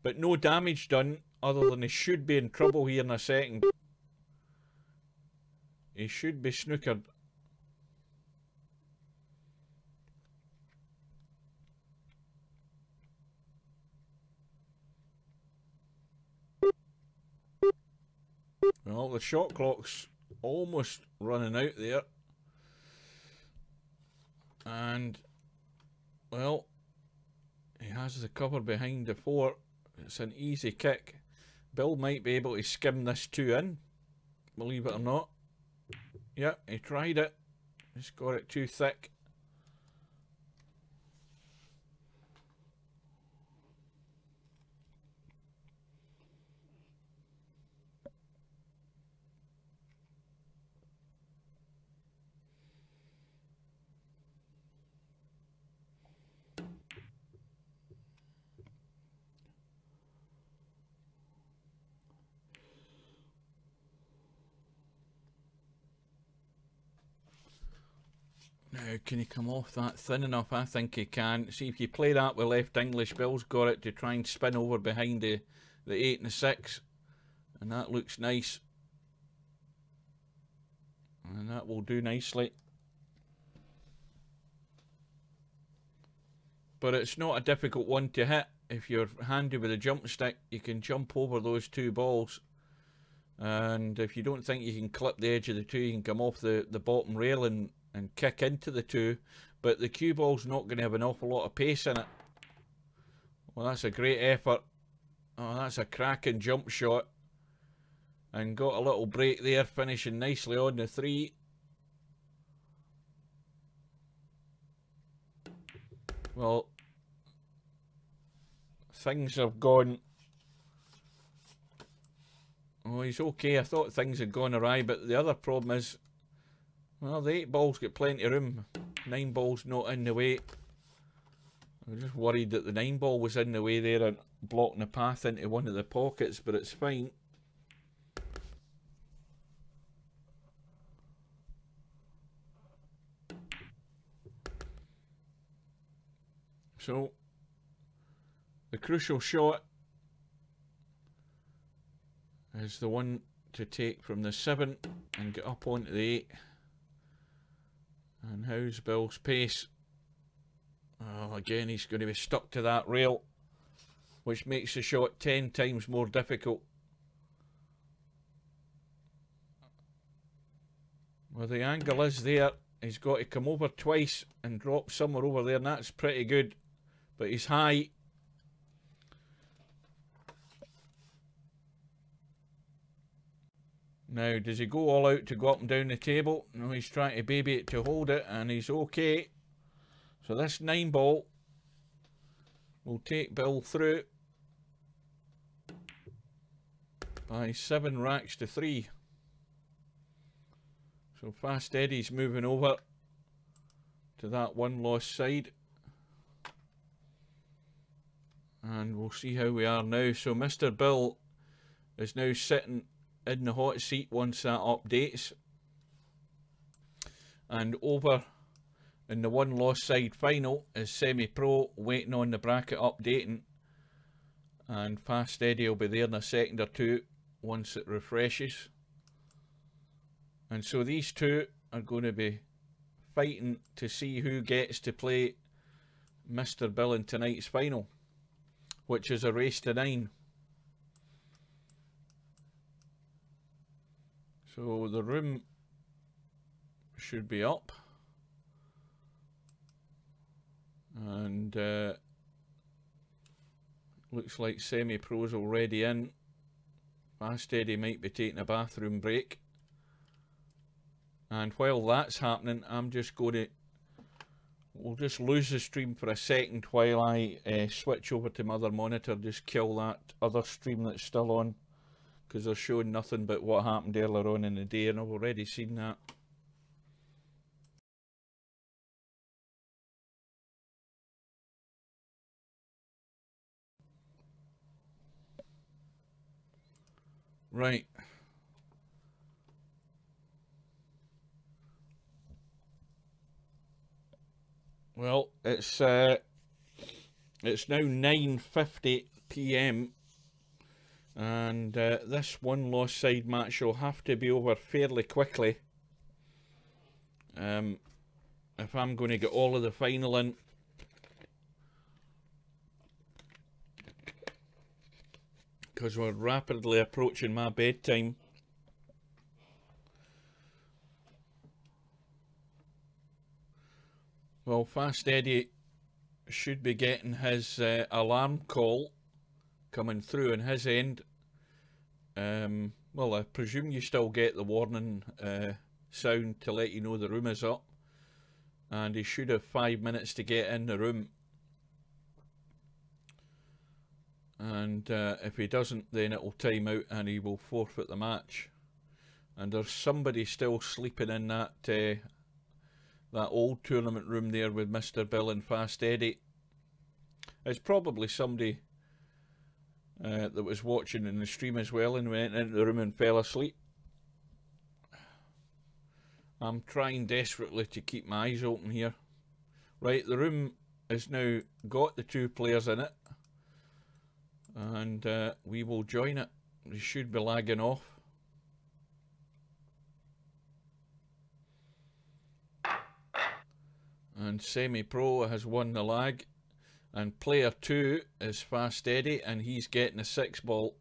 but no damage done, other than he should be in trouble here in a second. He should be snookered. Well, the shot clock's almost running out there. And, well, he has the cover behind the 4. It's an easy kick. Bill might be able to skim this 2 in, believe it or not. Yep, he tried it. He's got it too thick. Now, can he come off that thin enough? I think he can. See, if you play that with left English, Bill's got it to try and spin over behind the 8 and the 6. And that looks nice. And that will do nicely. But it's not a difficult one to hit. If you're handy with a jump stick, you can jump over those two balls. And if you don't think you can clip the edge of the two, you can come off the bottom rail and kick into the two. But the cue ball's not going to have an awful lot of pace in it. Well, that's a great effort. Oh, that's a cracking jump shot. And got a little break there, finishing nicely on the 3. Well, things have gone... Oh, he's okay. I thought things had gone awry, but the other problem is, well, the 8 ball's got plenty of room. 9 ball's not in the way. I was just worried that the 9 ball was in the way there and blocking the path into one of the pockets, but it's fine. So, the crucial shot is the one to take from the 7 and get up onto the 8. And how's Bill's pace? Oh, again, he's going to be stuck to that rail, which makes the shot 10 times more difficult. Well, the angle is there. He's got to come over twice and drop somewhere over there, and that's pretty good. But he's high. Now, does he go all out to go up and down the table? No, he's trying to baby it to hold it, and he's okay. So this 9 ball will take Bill through by 7 racks to 3. So Fast Eddie's moving over to that one lost side. And we'll see how we are now. So Mr. Bill is now sitting in the hot seat once that updates. And over in the one lost side final is Semi-Pro waiting on the bracket updating. And Fast Eddie will be there in a second or two once it refreshes. And so these two are going to be fighting to see who gets to play Mr. Bill in tonight's final, which is a race to 9. So the room should be up. And looks like Semi-Pro's already in. Fast Eddie might be taking a bathroom break. And while that's happening, I'm just going to... We'll just lose the stream for a second while I switch over to my other monitor, just kill that other stream that's still on, because they're showing nothing but what happened earlier on in the day, and I've already seen that. Right. Well, it's now 9:50 PM, and this one lost side match will have to be over fairly quickly if I'm going to get all of the final in. Because we're rapidly approaching my bedtime. Well, Fast Eddie should be getting his alarm call coming through on his end. Well, I presume you still get the warning sound to let you know the room is up. And he should have 5 minutes to get in the room. And if he doesn't, then it will time out and he will forfeit the match. And there's somebody still sleeping in that that old tournament room there with Mr. Bill and Fast Eddie. It's probably somebody that was watching in the stream as well and went into the room and fell asleep. I'm trying desperately to keep my eyes open here. Right, the room has now got the 2 players in it, and we will join it. We should be lagging off. And Semi-Pro has won the lag, and player 2 is Fast Eddie, and he's getting a 6 ball.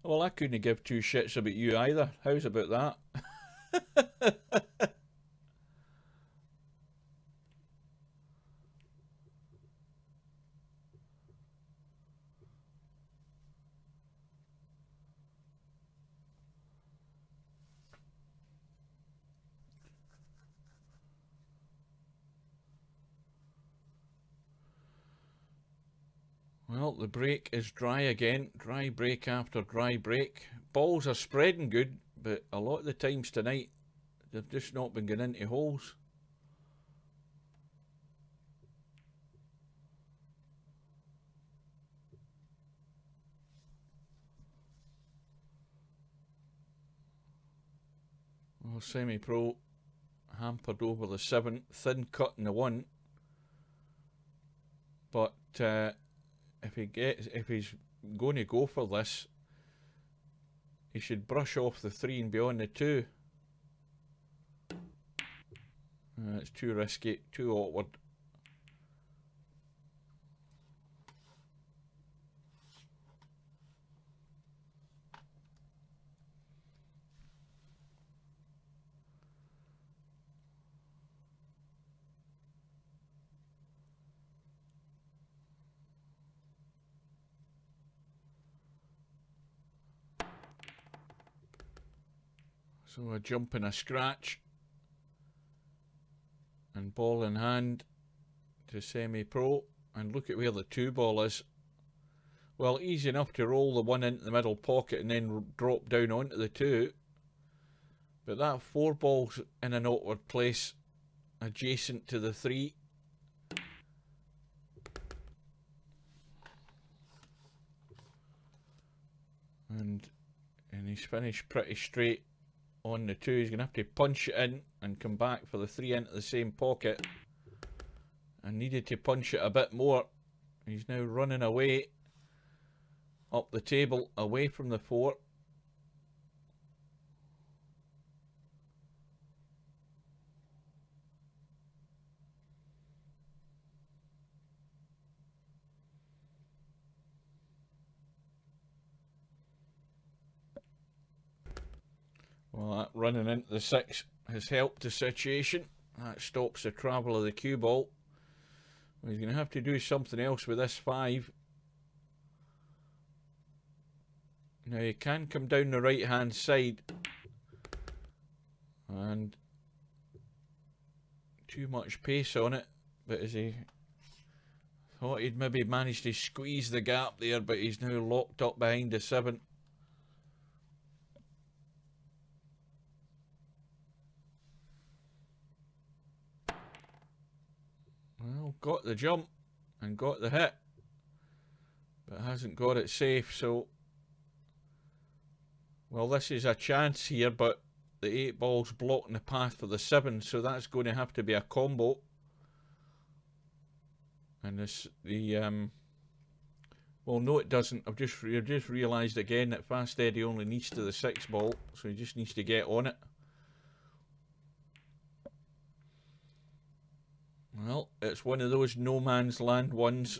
Well, I couldn't give 2 shits about you either. How's about that? Well, the break is dry again. Dry break after dry break. Balls are spreading good, but a lot of the times tonight, they've just not been getting into holes. Well, Semi-Pro hampered over the 7, thin cut in the 1. But if he's going to go for this, he should brush off the 3 and be on the 2. It's too risky, too awkward. So a jump and a scratch, and ball in hand to Semi-Pro, and look at where the 2 ball is. Well, easy enough to roll the 1 into the middle pocket and then drop down onto the 2, but that 4 ball's in an awkward place adjacent to the 3. And he's finished pretty straight on the 2. He's going to have to punch it in and come back for the 3 into the same pocket, and needed to punch it a bit more. He's now running away up the table away from the 4. Well, that running into the 6 has helped the situation. That stops the travel of the cue ball. He's going to have to do something else with this 5. Now he can come down the right hand side, and too much pace on it, but as he thought he'd maybe managed to squeeze the gap there, but he's now locked up behind the 7. Well, got the jump and got the hit, but hasn't got it safe. So, well, this is a chance here, but the 8 ball's blocking the path for the 7, so that's going to have to be a combo. And well, no, it doesn't. I've just realised again that Fast Eddie only needs to the 6 ball, so he just needs to get on it. Well, it's one of those no man's land ones.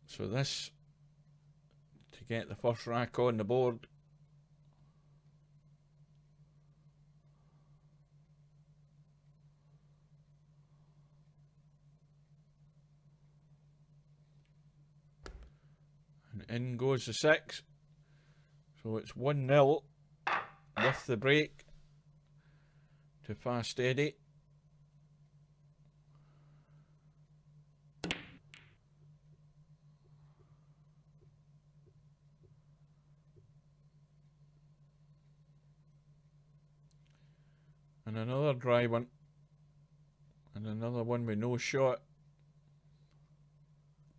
So this, to get the first rack on the board. And in goes the 6. So it's 1-0 with the break to Fast Eddie. And another dry one. And another one with no shot.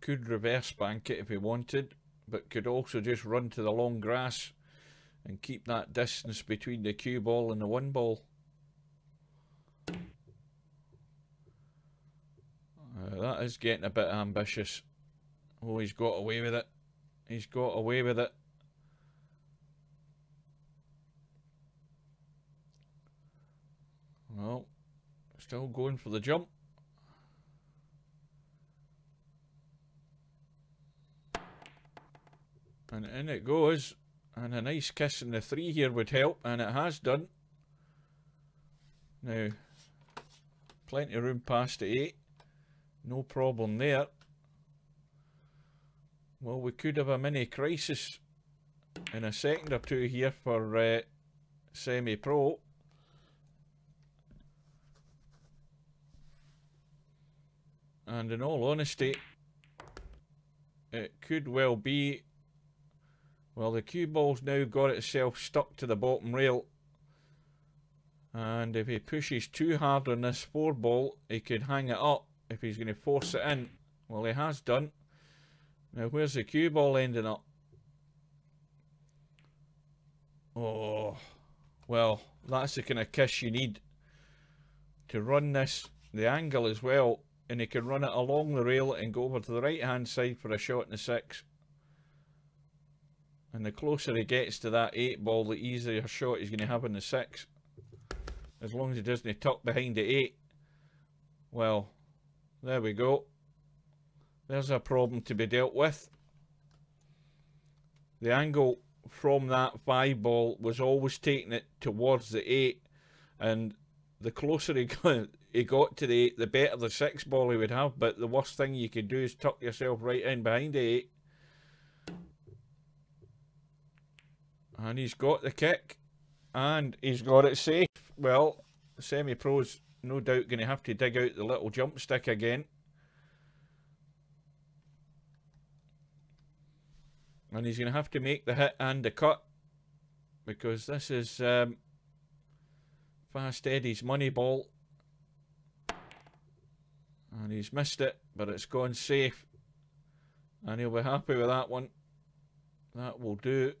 Could reverse bank it if he wanted, but could also just run to the long grass and keep that distance between the cue ball and the one ball. That is getting a bit ambitious. Oh, he's got away with it. He's got away with it. Well, still going for the jump. And in it goes. And a nice kiss in the 3 here would help, and it has done. Now, plenty of room past the 8. No problem there. Well, we could have a mini crisis in a second or two here for semi-pro. And in all honesty, it could well be... Well, the cue ball's now got itself stuck to the bottom rail. And if he pushes too hard on this 4 ball, he could hang it up if he's going to force it in. Well, he has done. Now, where's the cue ball ending up? Oh, well, that's the kind of kiss you need to run this, the angle as well. And he can run it along the rail and go over to the right-hand side for a shot in the 6. And the closer he gets to that 8 ball, the easier a shot he's going to have in the 6. As long as he doesn't tuck behind the 8. Well, there we go. There's a problem to be dealt with. The angle from that 5 ball was always taking it towards the 8. And the closer he got to the 8, the better the 6 ball he would have. But the worst thing you could do is tuck yourself right in behind the 8. And he's got the kick. And he's got it safe. Well, the semi-pro's no doubt going to have to dig out the little jump stick again. And he's going to have to make the hit and the cut. Because this is Fast Eddie's money ball. And he's missed it, but it's gone safe. And he'll be happy with that one. That will do.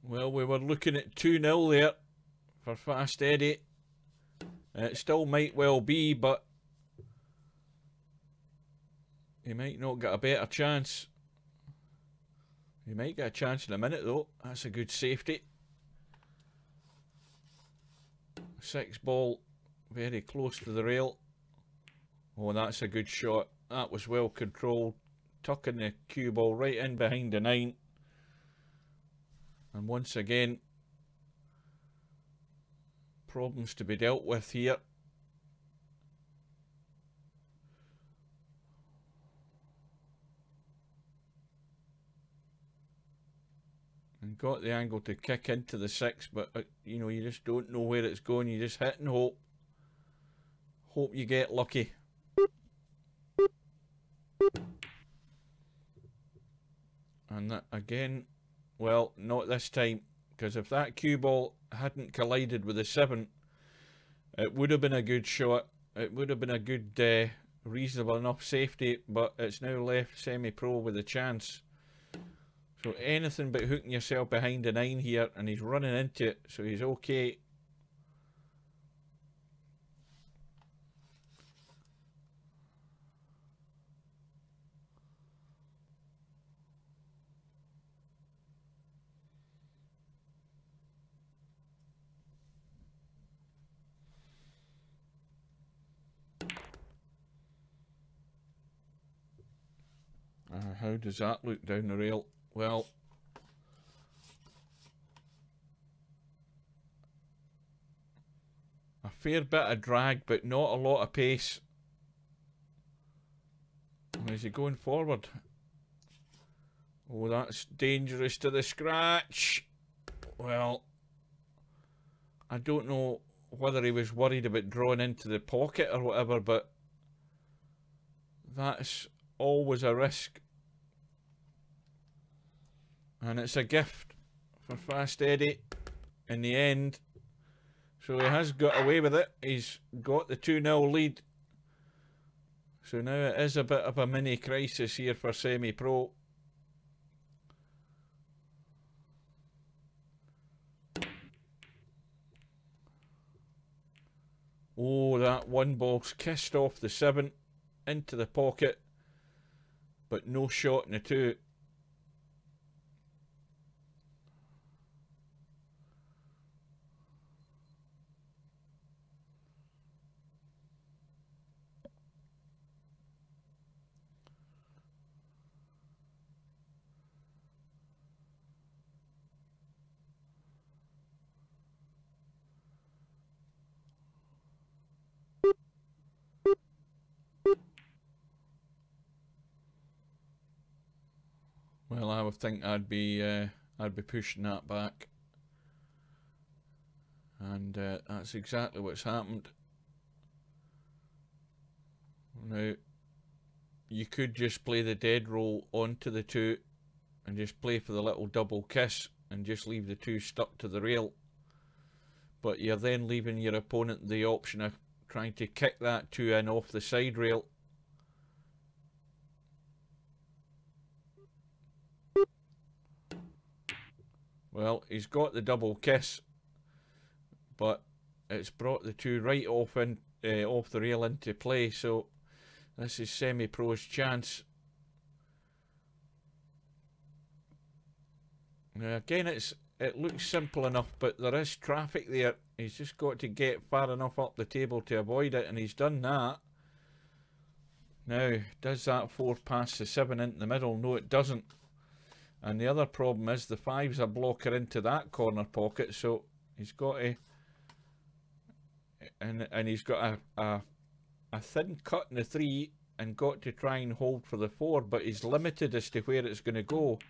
Well, we were looking at 2-0 there for Fast Eddie. It still might well be, but he might not get a better chance. He might get a chance in a minute though. That's a good safety. 6 ball, very close to the rail. Oh, that's a good shot. That was well controlled. Tucking the cue ball right in behind the 9. And once again, problems to be dealt with here. And got the angle to kick into the 6, but you know, you just don't know where it's going. You just hit and hope. Hope you get lucky. And that again, well, not this time, because if that cue ball hadn't collided with the 7, it would have been a good shot. It would have been a good, reasonable enough safety, but it's now left semi-pro with a chance. So anything but hooking yourself behind the 9 here, and he's running into it, so he's okay. How does that look down the rail? Well, a fair bit of drag, but not a lot of pace. Is he going forward? Oh, that's dangerous to the scratch. Well, I don't know whether he was worried about drawing into the pocket or whatever, but that's always a risk. And it's a gift for Fast Eddie. in the end. So he has got away with it. He's got the 2-0 lead. So now it is a bit of a mini crisis here for Semi-Pro. Oh, that one ball's kissed off the 7 into the pocket, but no shot in the 2. Well, I would think I'd be pushing that back, and that's exactly what's happened. Now, you could just play the dead roll onto the 2 and just play for the little double kiss and just leave the 2 stuck to the rail, but you're then leaving your opponent the option of trying to kick that 2 in off the side rail. Well, he's got the double kiss, but it's brought the 2 right off the rail into play, so this is Semi-Pro's chance. Now again, it looks simple enough, but there is traffic there. He's just got to get far enough up the table to avoid it, and he's done that. Now, does that 4 pass the 7 into the middle? No, it doesn't. And the other problem is the 5's a blocker into that corner pocket, so he's got to, and he's got a thin cut in the 3 and got to try and hold for the 4, but he's limited as to where it's going to go.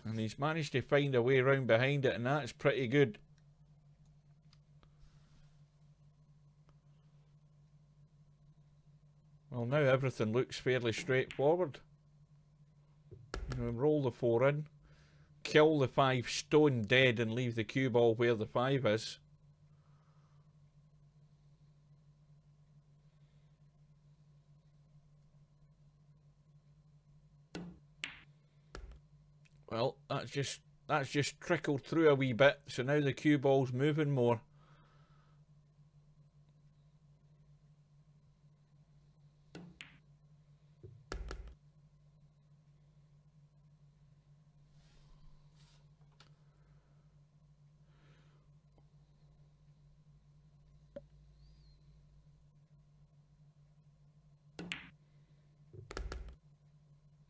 And he's managed to find a way around behind it, and that's pretty good. Well, now everything looks fairly straightforward. You know, roll the 4 in, kill the 5 stone dead and leave the cue ball where the 5 is. Well, that's just trickled through a wee bit, so now the cue ball's moving more.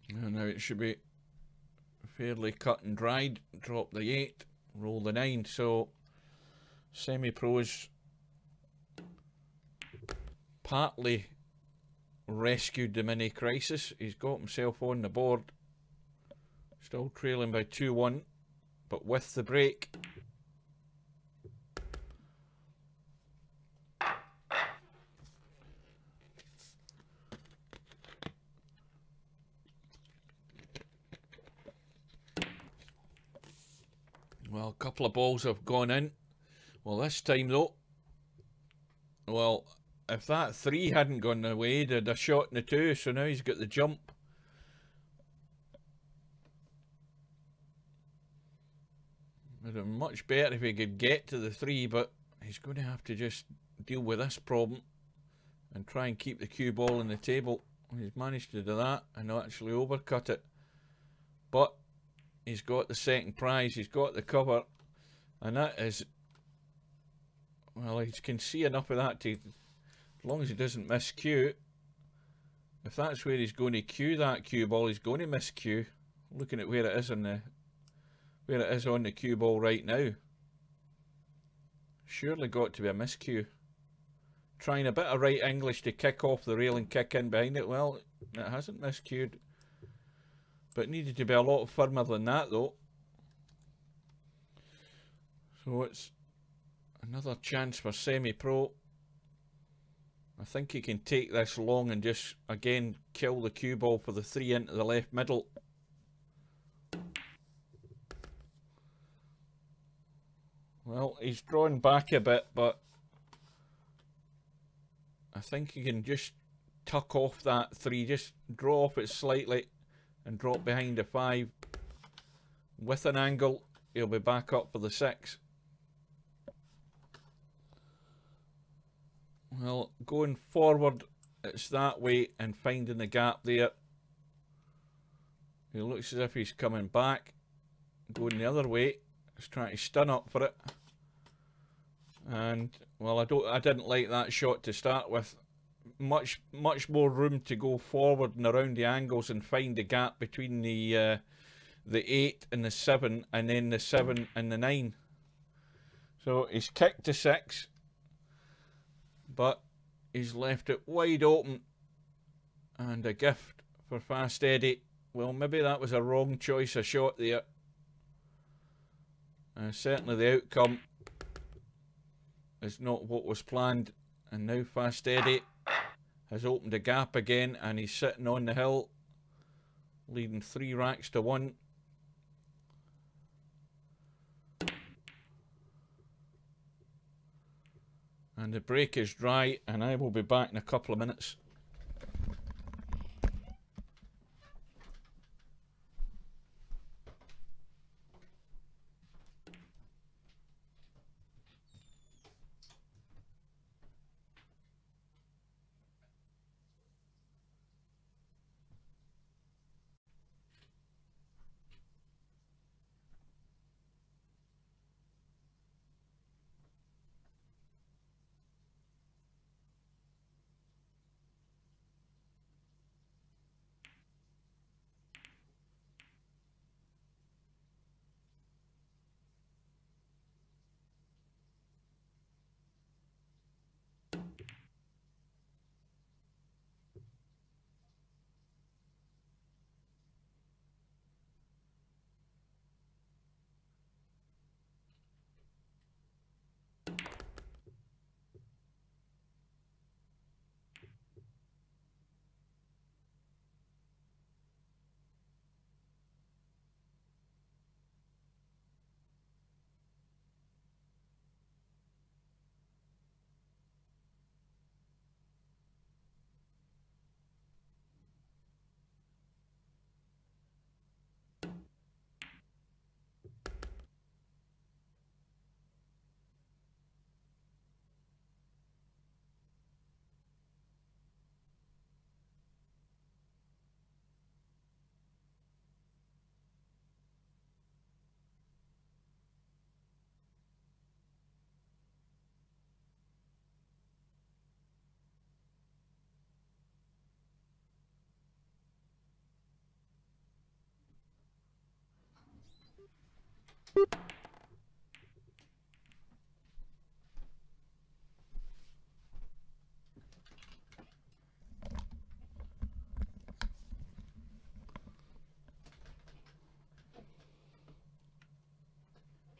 And now it should be fairly cut and dried. Drop the 8, roll the 9. So Semi-Pro's partly rescued the mini crisis. He's got himself on the board. Still trailing by 2-1, but with the break. Well, a couple of balls have gone in. Well, this time though, well, if that 3 hadn't gone away, he'd had a shot in the 2, so now he's got the jump. It'd have been much better if he could get to the 3, but he's going to have to just deal with this problem and try and keep the cue ball on the table. He's managed to do that and actually overcut it. But he's got the second prize, he's got the cover, and that is, well, he can see enough of that to, as long as he doesn't miss cue. If that's where he's going to cue that cue ball, he's going to miss cue. Looking at where it is on the cue ball right now. Surely got to be a miscue. Trying a bit of right English to kick off the rail and kick in behind it. Well, it hasn't miscued. But it needed to be a lot firmer than that though. So it's another chance for Semi-Pro. I think he can take this long and just again kill the cue ball for the 3 into the left middle. Well, he's drawn back a bit, but I think he can just tuck off that 3, just draw off it slightly and drop behind a 5. With an angle, he'll be back up for the 6. Well, going forward, it's that way and finding the gap there. He looks as if he's coming back. Going the other way. He's trying to stun up for it. And, well, I didn't like that shot to start with. Much more room to go forward and around the angles and find the gap between the 8 and the 7, and then the 7 and the 9. So he's kicked to 6, but he's left it wide open, and a gift for Fast Eddie. Well, maybe that was a wrong choice of shot there. Certainly the outcome is not what was planned, and now Fast Eddie has opened a gap again, and he's sitting on the hill, leading 3 racks to 1. And the break is dry, and I will be back in a couple of minutes.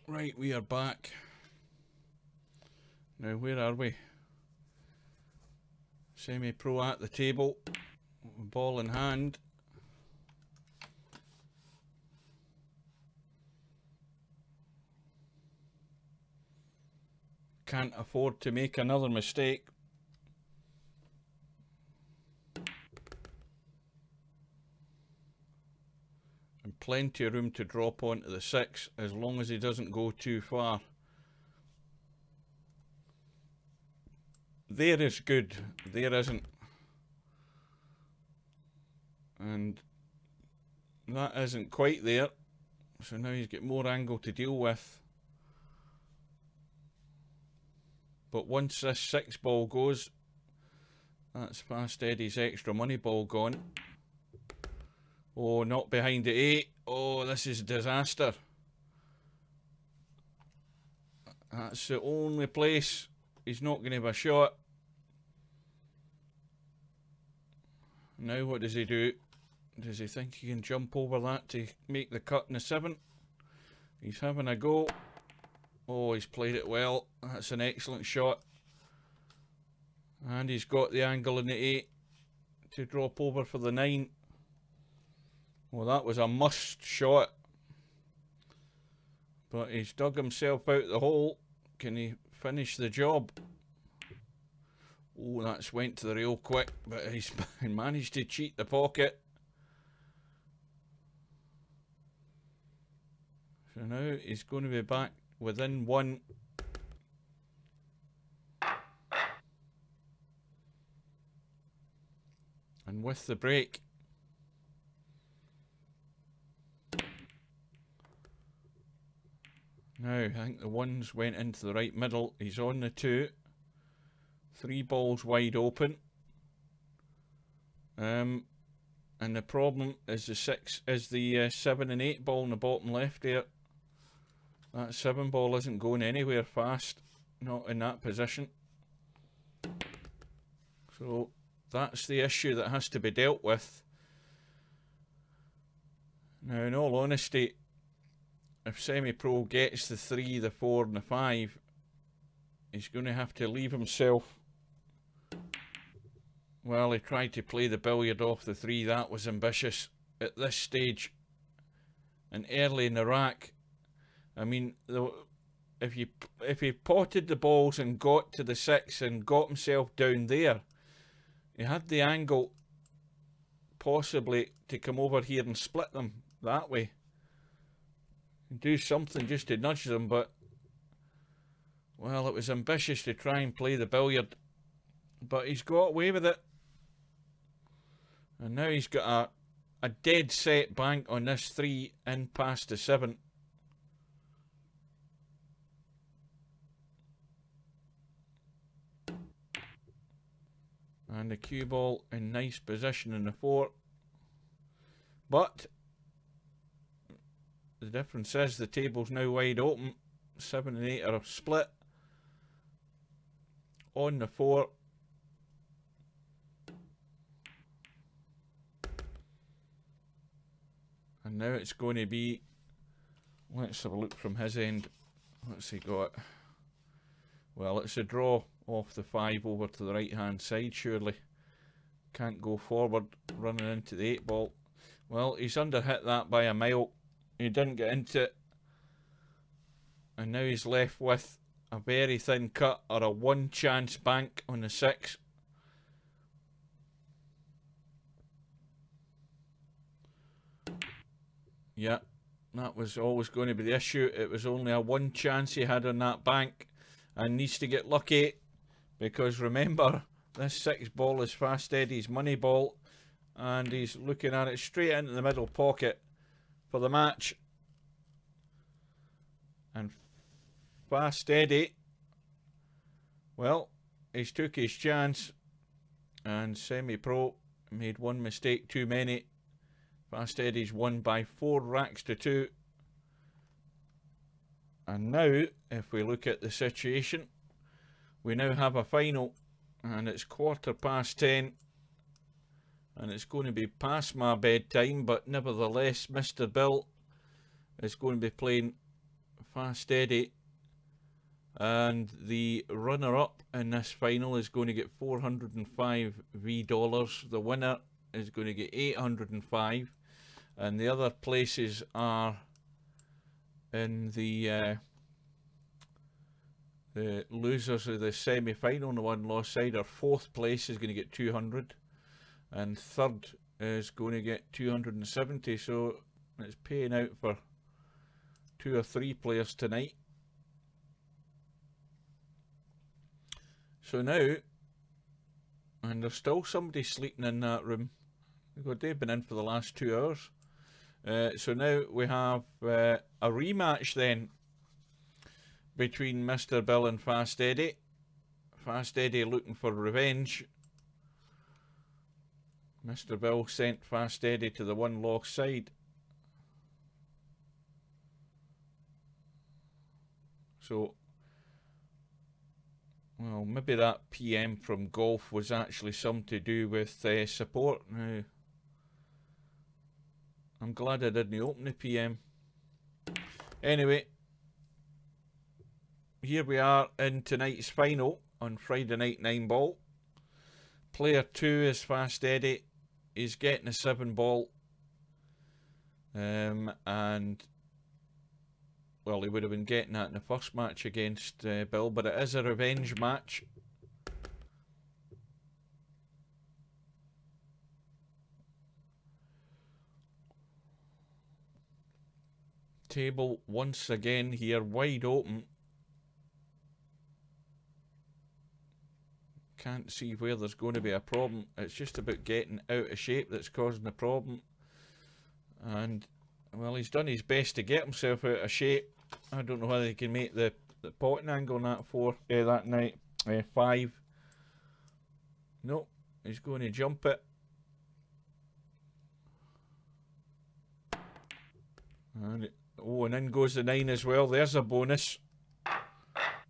Right, we are back. Now, where are we? Semi-pro at the table, ball in hand. Can't afford to make another mistake. And plenty of room to drop onto the 6 as long as he doesn't go too far. There is good, there isn't. And that isn't quite there. So now he's got more angle to deal with. But once this 6 ball goes, that's Fast Eddie's extra money ball gone. Oh, not behind the 8. Oh, this is disaster. That's the only place he's not going to have a shot. Now what does he do? Does he think he can jump over that to make the cut in the 7? He's having a go. Oh, he's played it well. That's an excellent shot. And he's got the angle in the 8 to drop over for the 9. Well, that was a must shot. But he's dug himself out the hole. Can he finish the job? Oh, that's went to the rail quick, but he's managed to cheat the pocket. So now he's going to be back within one. And with the break, now I think the ones went into the right middle. He's on the 2. 3 balls wide open. And the problem is the 7 and 8 ball in the bottom left there. That 7 ball isn't going anywhere fast, not in that position. So that's the issue that has to be dealt with. Now, in all honesty, if Semi-Pro gets the 3, the 4 and the 5, he's going to have to leave himself. Well, he tried to play the billiard off the 3. That was ambitious at this stage. And early in the rack, I mean, if he potted the balls and got to the 6 and got himself down there, he had the angle possibly to come over here and split them that way. Do something just to nudge them, but, well, it was ambitious to try and play the billiard. But he's got away with it. And now he's got a dead set bank on this 3 in past the 7. And the cue ball in nice position in the 4. But the difference is the table's now wide open. 7 and 8 are split. On the 4. And now it's going to be, let's have a look from his end. What's he got? Well, it's a draw off the 5 over to the right hand side, surely. Can't go forward running into the 8 ball. Well, he's underhit that by a mile. He didn't get into it. And now he's left with a very thin cut or a 1 chance bank on the 6. Yeah, that was always going to be the issue. It was only a 1 chance he had on that bank and needs to get lucky, because remember, this 6 ball is Fast Eddie's money ball and he's looking at it straight into the middle pocket for the match. And Fast Eddie, well, he's took his chance, and Semi-Pro made 1 mistake too many. Fast Eddie's won by 4 racks to 2. And now, if we look at the situation, we now have a final, and it's 10:15, and it's going to be past my bedtime, but nevertheless, Mr. Bill is going to be playing Fast Eddie, and the runner-up in this final is going to get 405 $. The winner is going to get 805, and the other places are in the losers of the semi-final. The one lost side, or 4th place is going to get 200, and 3rd is going to get 270. So it's paying out for 2 or 3 players tonight. So now, and there's still somebody sleeping in that room. They've been in for the last 2 hours. So now we have a rematch then between Mr. Bill and Fast Eddie. Fast Eddie looking for revenge. Mr. Bill sent Fast Eddie to the 1 lost side. So, well, maybe that PM from golf was actually something to do with support. Now, I'm glad I didn't open the PM. Anyway, here we are in tonight's final on Friday night 9 ball. Player 2 is Fast Eddie. He's getting a 7 ball. And well, he would have been getting that in the first match against Bill, but it is a revenge match. Table once again here, wide open. Can't see where there's going to be a problem. It's just about getting out of shape that's causing the problem. And, well, he's done his best to get himself out of shape. I don't know whether he can make the potting angle on that night. 5. Nope, he's going to jump it. And and in goes the 9 as well. There's a bonus.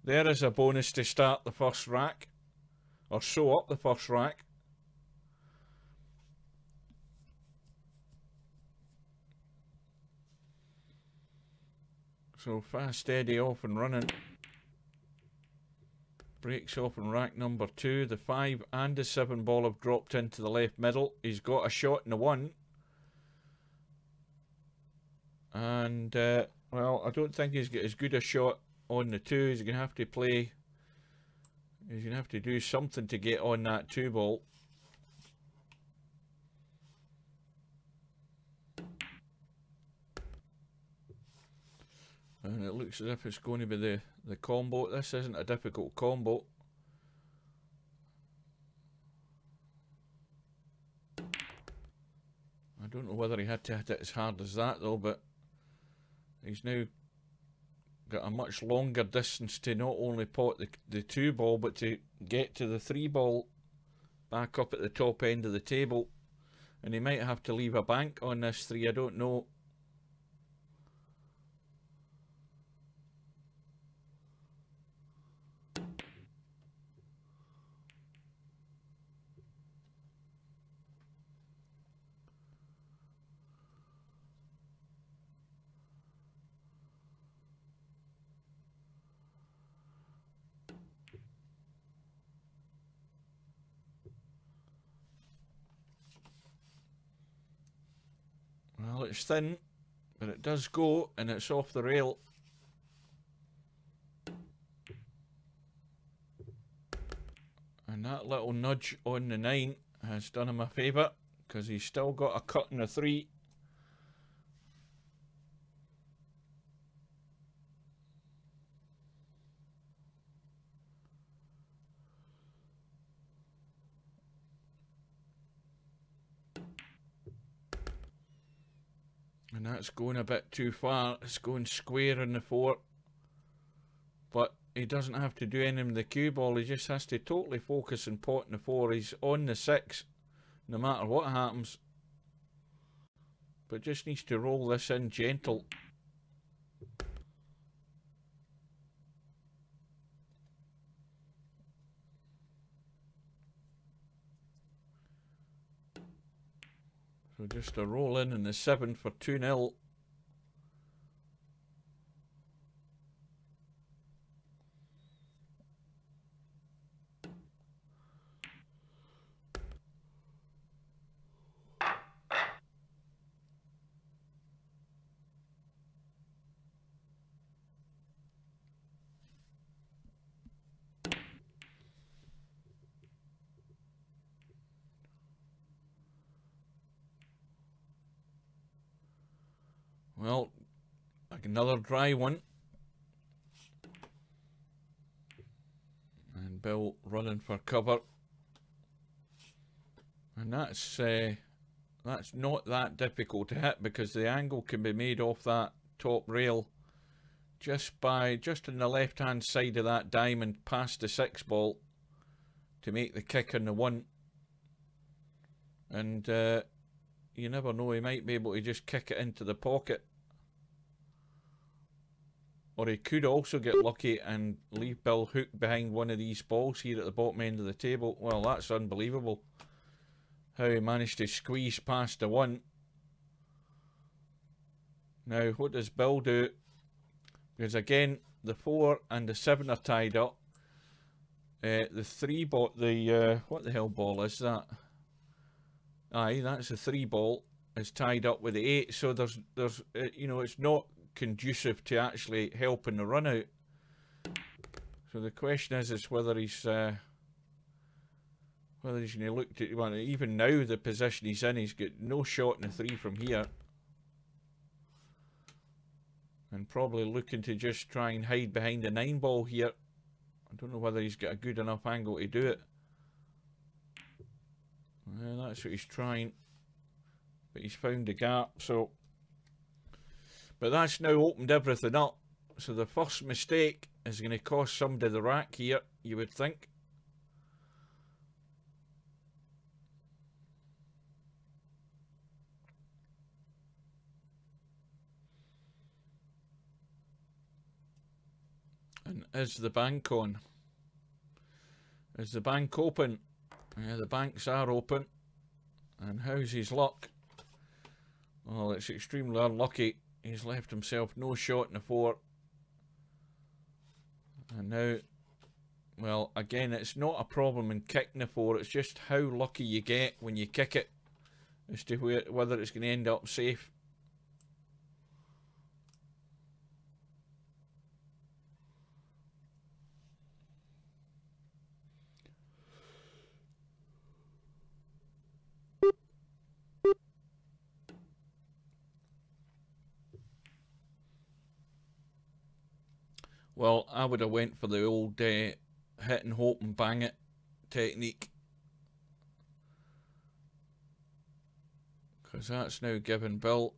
There is a bonus to start the first rack, or show up the first rack. So fast, steady, off and running. Breaks off in rack number 2. The 5 and the 7 ball have dropped into the left middle. He's got a shot in the 1. And, well, I don't think he's got as good a shot on the 2. He's going to have to play. He's going to have to do something to get on that 2 ball. And it looks as if it's going to be the combo. This isn't a difficult combo. I don't know whether he had to hit it as hard as that though, but he's now got a much longer distance to not only pot the 2 ball, but to get to the 3 ball back up at the top end of the table. And he might have to leave a bank on this 3, I don't know. Well, it's thin, but it does go, and it's off the rail. And that little nudge on the 9 has done him a favour, because he's still got a cut in the 3. And that's going a bit too far. It's going square in the 4. But he doesn't have to do anything with the cue ball. He just has to totally focus and pot in the 4. He's on the 6, no matter what happens. But just needs to roll this in gentle. So just a roll in the 7 for 2-0. Well, like another dry one. And Bill running for cover. And that's not that difficult to hit, because the angle can be made off that top rail just in the left hand side of that diamond past the 6 ball to make the kick on the 1. And you never know, he might be able to just kick it into the pocket. Or he could also get lucky and leave Bill hooked behind one of these balls here at the bottom end of the table. Well, that's unbelievable how he managed to squeeze past the 1. Now, what does Bill do? Because again, the 4 and the 7 are tied up. The 3 ball, what the hell ball is that? Aye, that's the 3 ball, is tied up with the 8. So there's you know, it's not conducive to actually helping the run out. So the question is whether he's going to look to, well, even now the position he's in, he's got no shot in the 3 from here. And probably looking to just try and hide behind the 9 ball here. I don't know whether he's got a good enough angle to do it. Well, that's what he's trying. But he's found the gap, so... But that's now opened everything up. So the first mistake is going to cost somebody the rack here, you would think. And is the bank on? Is the bank open? Yeah, the banks are open. And how's his luck? Well, it's extremely unlucky. He's left himself no shot in the 4. And now, well, again, it's not a problem in kicking the 4. It's just how lucky you get when you kick it as to whether it's going to end up safe. Well, I would have went for the old hit and hope and bang it technique. Because that's now given Bill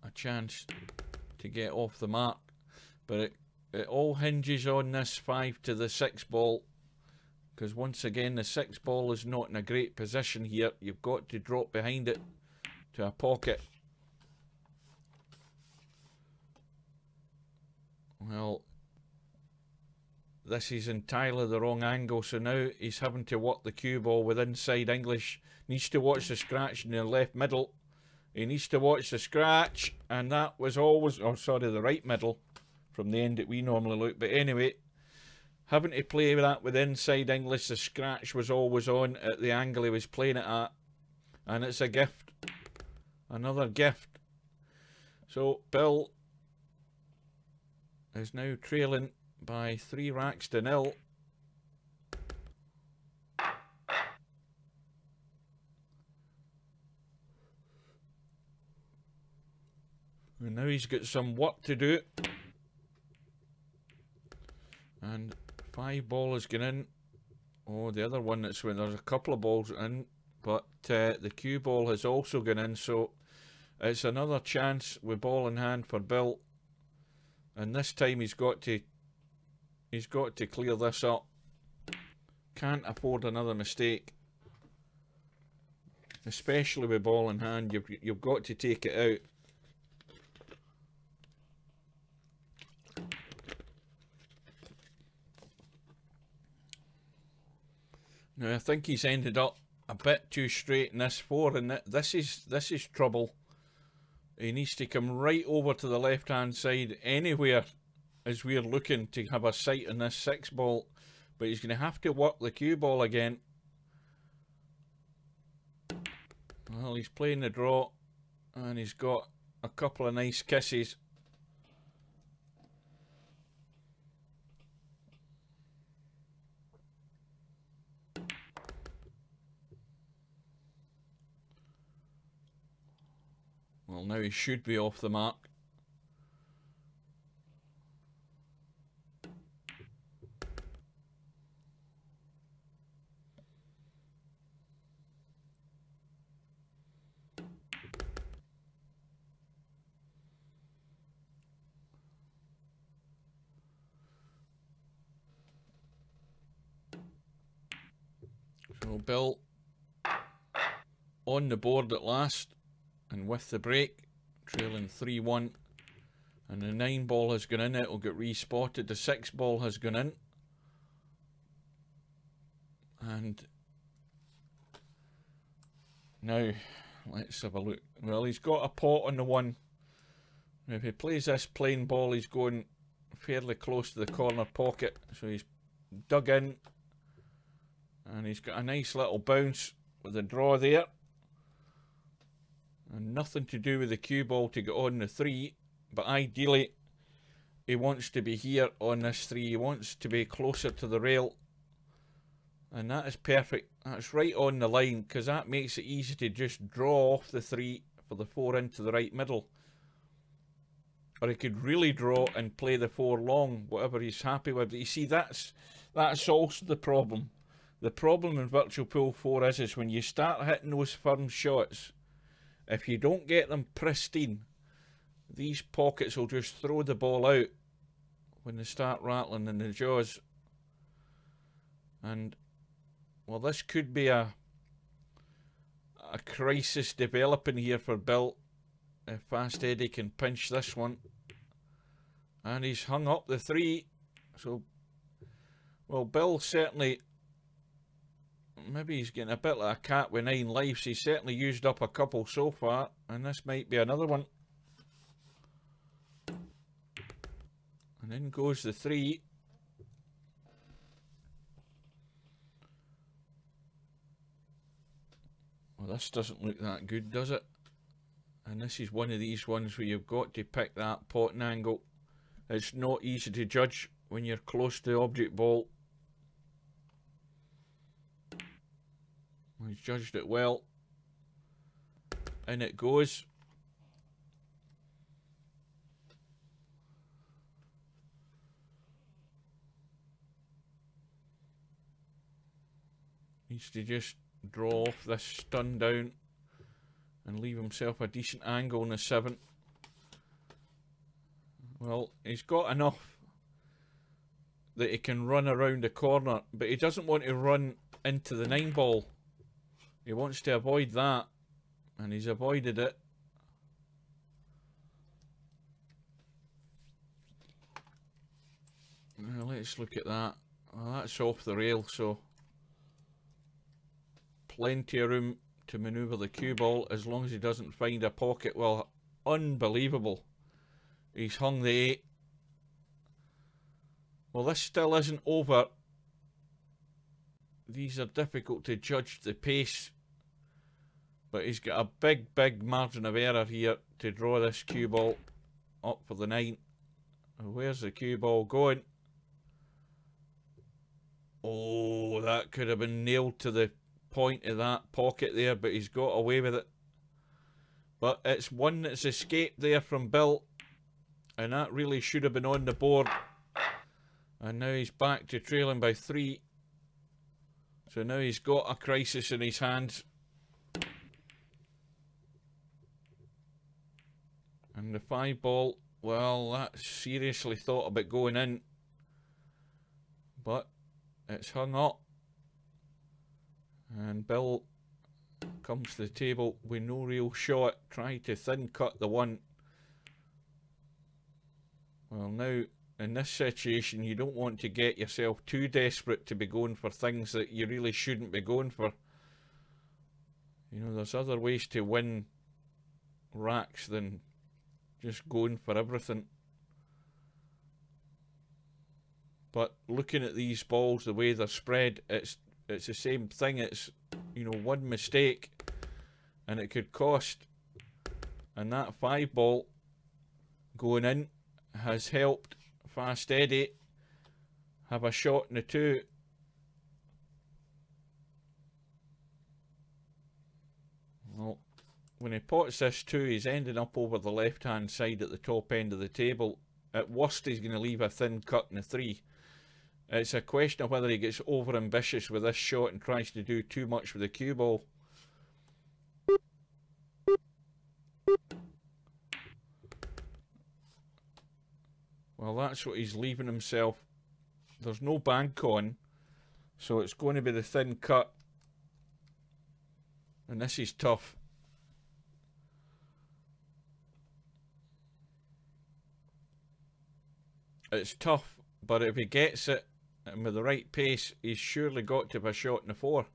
a chance to get off the mark. But it all hinges on this 5 to the 6 ball. Because once again, the 6 ball is not in a great position here. You've got to drop behind it to a pocket. Well, this is entirely the wrong angle, so now he's having to work the cue ball with inside English. Needs to watch the scratch in the left middle. He needs to watch the scratch, and that was always, oh sorry, the right middle from the end that we normally look. But anyway, having to play with that with inside English, the scratch was always on at the angle he was playing it at. And it's a gift. Another gift. So Bill is now trailing by 3 racks to 0. And now he's got some work to do. And 5 ball is going in. Oh, the other one that's when there's a couple of balls in, but the cue ball has also gone in, so it's another chance with ball in hand for Bill. And this time he's got to clear this up. Can't afford another mistake. Especially with ball in hand, you've got to take it out. Now I think he's ended up a bit too straight in this 4, and this is trouble. He needs to come right over to the left hand side anywhere as we're looking to have a sight on this 6 ball. But he's going to have to work the cue ball again. Well, he's playing the draw and he's got a couple of nice kisses. Well, now he should be off the mark. So Bill on the board at last. And with the break, trailing 3-1, and the 9 ball has gone in, it will get respotted. The 6 ball has gone in, and now let's have a look. Well, he's got a pot on the 1. If he plays this plain ball, he's going fairly close to the corner pocket, so he's dug in, and he's got a nice little bounce with the draw there. And nothing to do with the cue ball to get on the 3, but ideally he wants to be here on this 3. He wants to be closer to the rail, and that is perfect. That's right on the line, because that makes it easy to just draw off the 3 for the 4 into the right middle. Or he could really draw and play the 4 long, whatever he's happy with. But you see, that's also the problem. The problem in Virtual Pool 4 is when you start hitting those firm shots, if you don't get them pristine, these pockets will just throw the ball out when they start rattling in the jaws. And, well, this could be a crisis developing here for Bill. If Fast Eddie can pinch this one. And he's hung up the 3. So, well, Bill certainly, maybe he's getting a bit like a cat with 9 lives. He's certainly used up a couple so far, and this might be another one. And in goes the 3. Well, this doesn't look that good, does it? And this is one of these ones where you've got to pick that potting angle. It's not easy to judge when you're close to the object ball. He's judged it well. In it goes. Needs to just draw off this stun down and leave himself a decent angle in the 7. Well, he's got enough that he can run around the corner, but he doesn't want to run into the 9 ball. He wants to avoid that, and he's avoided it. Now let's look at that. Well, that's off the rail, so plenty of room to manoeuvre the cue ball as long as he doesn't find a pocket. Well, unbelievable. He's hung the 8. Well, this still isn't over. These are difficult to judge the pace. But he's got a big, big margin of error here to draw this cue ball up for the 9. Where's the cue ball going? Oh, that could have been nailed to the point of that pocket there, but he's got away with it. But it's one that's escaped there from Bill, and that really should have been on the board. And now he's back to trailing by 3. So now he's got a crisis in his hands. And the 5 ball, well, that seriously thought about going in. But it's hung up. And Bill comes to the table with no real shot. Try to thin cut the 1. Well, now, in this situation, you don't want to get yourself too desperate to be going for things that you really shouldn't be going for. You know, there's other ways to win racks than just going for everything. But looking at these balls, the way they're spread, it's the same thing. It's, you know, one mistake and it could cost. And that 5 ball going in has helped Fast Eddie have a shot in the 2. Well, when he pots this 2, he's ending up over the left hand side at the top end of the table. At worst, he's going to leave a thin cut in the 3. It's a question of whether he gets over ambitious with this shot and tries to do too much with the cue ball. Well, that's what he's leaving himself. There's no bank on, so it's going to be the thin cut. And this is tough. It's tough, but if he gets it, and with the right pace, he's surely got to have a shot in the 4.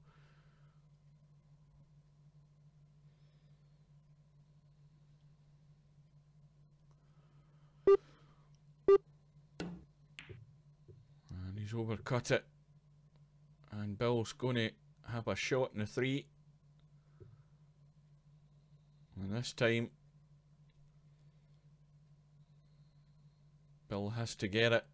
And he's overcut it. And Bill's going to have a shot in the 3. And this time, Bill has to get it.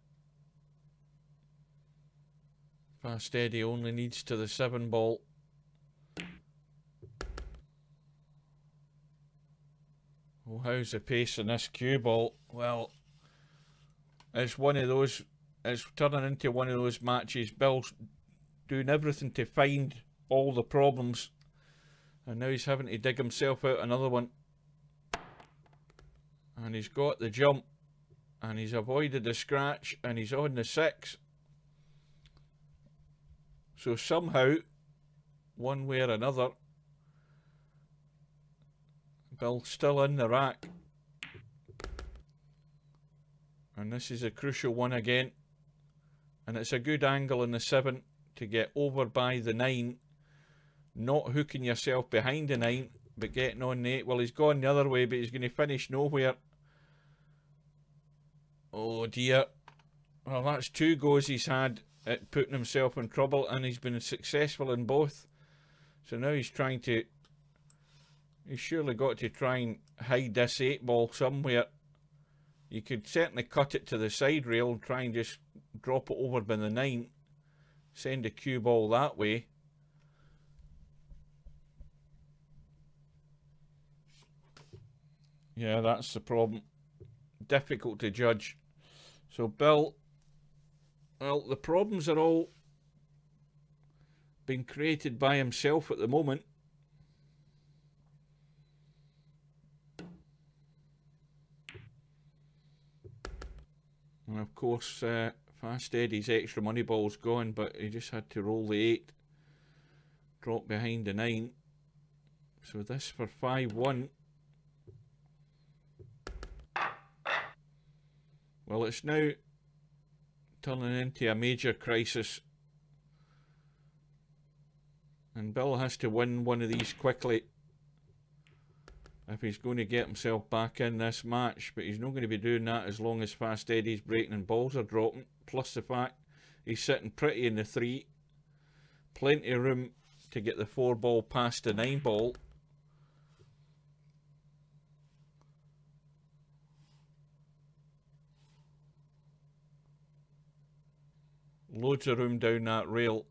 Fast Eddie only needs to the 7 ball. Oh, how's the pace in this cue ball? Well, it's one of those, it's turning into one of those matches. Bill's doing everything to find all the problems, and now he's having to dig himself out another one. And he's got the jump, and he's avoided the scratch, and he's on the 6. So somehow, one way or another, Bill's still in the rack. And this is a crucial one again. And it's a good angle in the 7 to get over by the 9. Not hooking yourself behind the 9, but getting on the 8. Well, he's gone the other way, but he's going to finish nowhere. Oh dear. Well, that's 2 goes he's had at putting himself in trouble, and he's been successful in both. So now he's trying to... He's surely got to try and hide this 8 ball somewhere. You could certainly cut it to the side rail and try and just drop it over by the 9. Send a cue ball that way. Yeah, that's the problem. Difficult to judge. So Bill, well, the problems are all being created by himself at the moment. And of course, Fast Eddie's extra money ball's gone, but he just had to roll the 8. Drop behind the 9. So this for 5-1. Well, it's now turning into a major crisis. And Bill has to win one of these quickly if he's going to get himself back in this match. But he's not going to be doing that as long as Fast Eddie's breaking and balls are dropping. Plus the fact he's sitting pretty in the 3. Plenty of room to get the 4 ball past the 9 ball. Loads of room down that rail.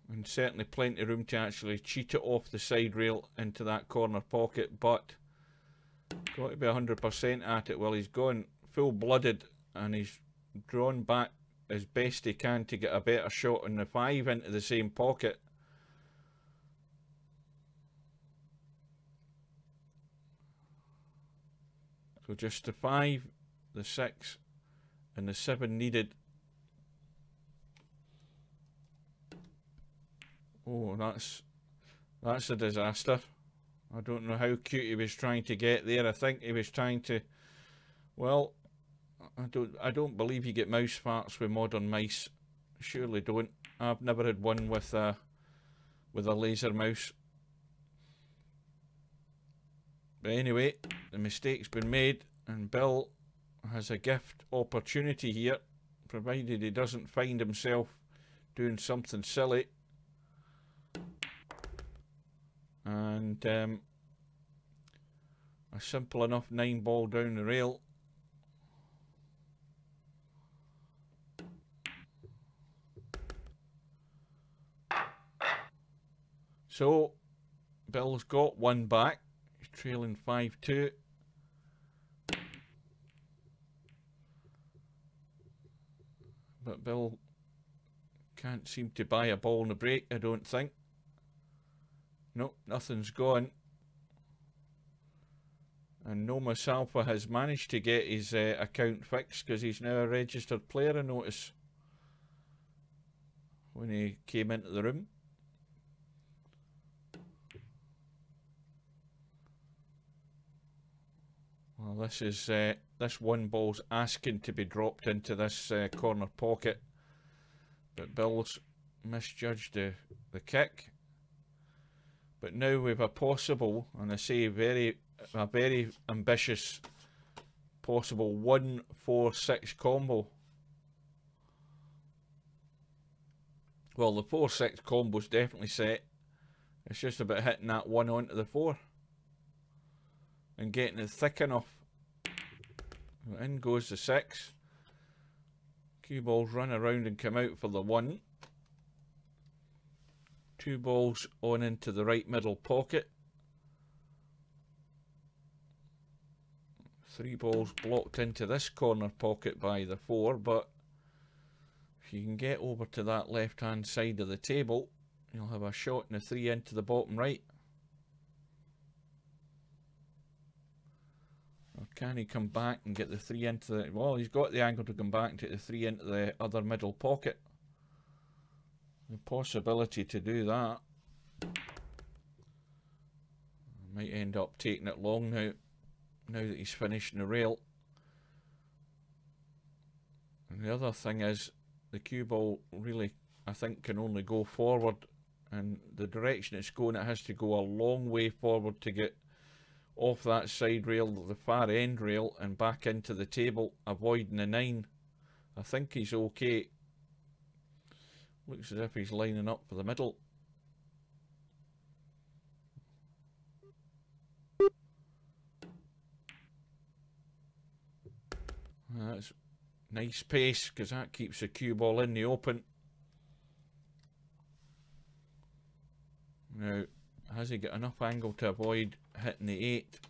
And certainly plenty of room to actually cheat it off the side rail into that corner pocket, but got to be 100% at it. Well, he's gone full-blooded and he's drawn back as best he can to get a better shot on the 5 into the same pocket. So just the 5, the 6 and the 7 needed. Oh, that's a disaster. I don't know how cute he was trying to get there. I think he was trying to... Well, I don't believe you get mouse farts with modern mice. Surely don't. I've never had one with a laser mouse. But anyway, the mistake's been made, and Bill has a gift opportunity here, provided he doesn't find himself doing something silly. And a simple enough 9 ball down the rail. So Bill's got 1 back. He's trailing 5-2. But Bill can't seem to buy a ball in the break, I don't think. Nope, nothing's gone. And Nomas Alpha has managed to get his account fixed, because he's now a registered player, I notice, when he came into the room. Well, this 1 ball's asking to be dropped into this corner pocket, but Bill's misjudged the kick. But now we've a possible, and I say a very ambitious possible 1-4-6 combo. Well, the 4-6 combo's definitely set. It's just about hitting that 1 onto the 4 and getting it thick enough In goes the 6. Cue balls run around and come out for the 1. 2 balls on into the right middle pocket. 3 balls blocked into this corner pocket by the 4, but if you can get over to that left hand side of the table, you'll have a shot and a 3 into the bottom right. Or can he come back and get the 3 into the... Well, he's got the angle to come back and take the 3 into the other middle pocket. The possibility to do that. Might end up taking it long now that he's finishing the rail. And the other thing is, the cue ball really, I think, can only go forward, and the direction it's going, it has to go a long way forward to get off that side rail, the far end rail, and back into the table, avoiding the 9. I think he's okay. Looks as if he's lining up for the middle. That's nice pace, because that keeps the cue ball in the open. Now, has he got enough angle to avoid hitting the 8?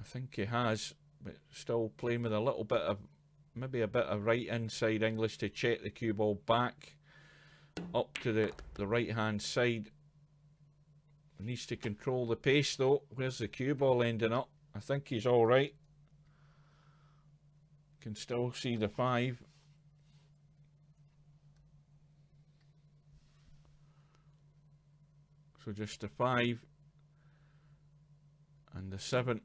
I think he has, but still playing with a little bit of, maybe a bit of right inside English to check the cue ball back up to the right hand side. Needs to control the pace though. Where's the cue ball ending up? I think he's alright. Can still see the 5. So just the 5 and the 7.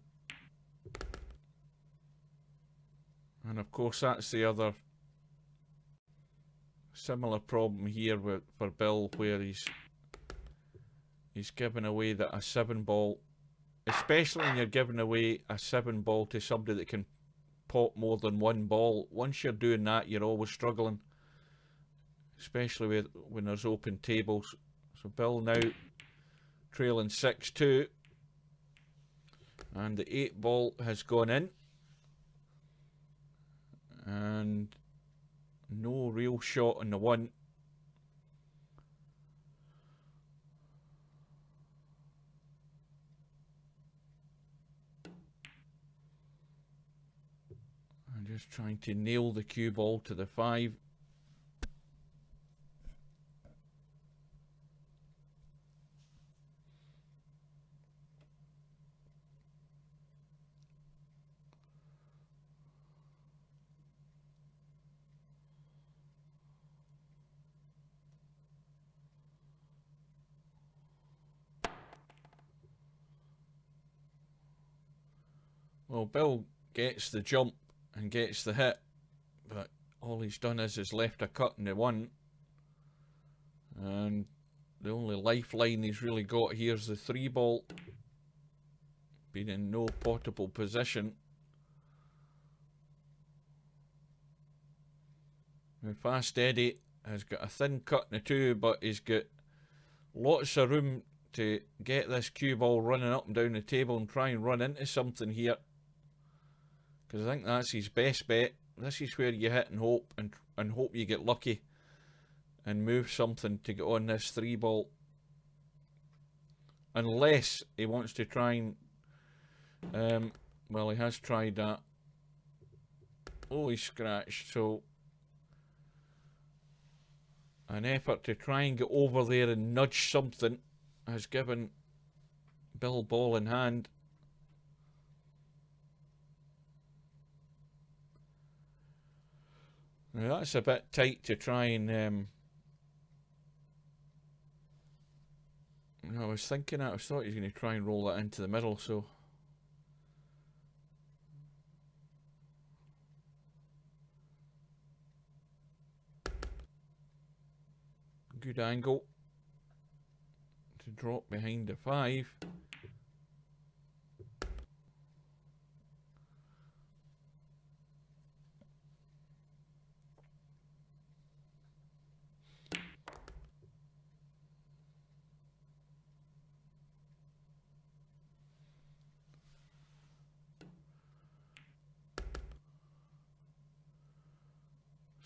And of course that's the other similar problem here for Bill, where he's giving away that a 7 ball, especially when you're giving away a 7 ball to somebody that can pop more than 1 ball. Once you're doing that, you're always struggling, especially when there's open tables. So Bill now trailing 6-2, and the 8 ball has gone in, and no real shot on the 1. I'm just trying to nail the cue ball to the 5. Well, Bill gets the jump and gets the hit, but all he's done is left a cut in the 1, and the only lifeline he's really got here is the 3 ball, being in no potable position. Now Fast Eddie has got a thin cut in the 2, but he's got lots of room to get this cue ball running up and down the table and try and run into something here, because I think that's his best bet. This is where you hit and hope, and hope you get lucky and move something to get on this 3 ball, unless he wants to try and well, he has tried that. Oh, he scratched. So an effort to try and get over there and nudge something has given Bill ball in hand. Now that's a bit tight to try and I was thinking that, I thought he was going to try and roll that into the middle, so good angle to drop behind the 5.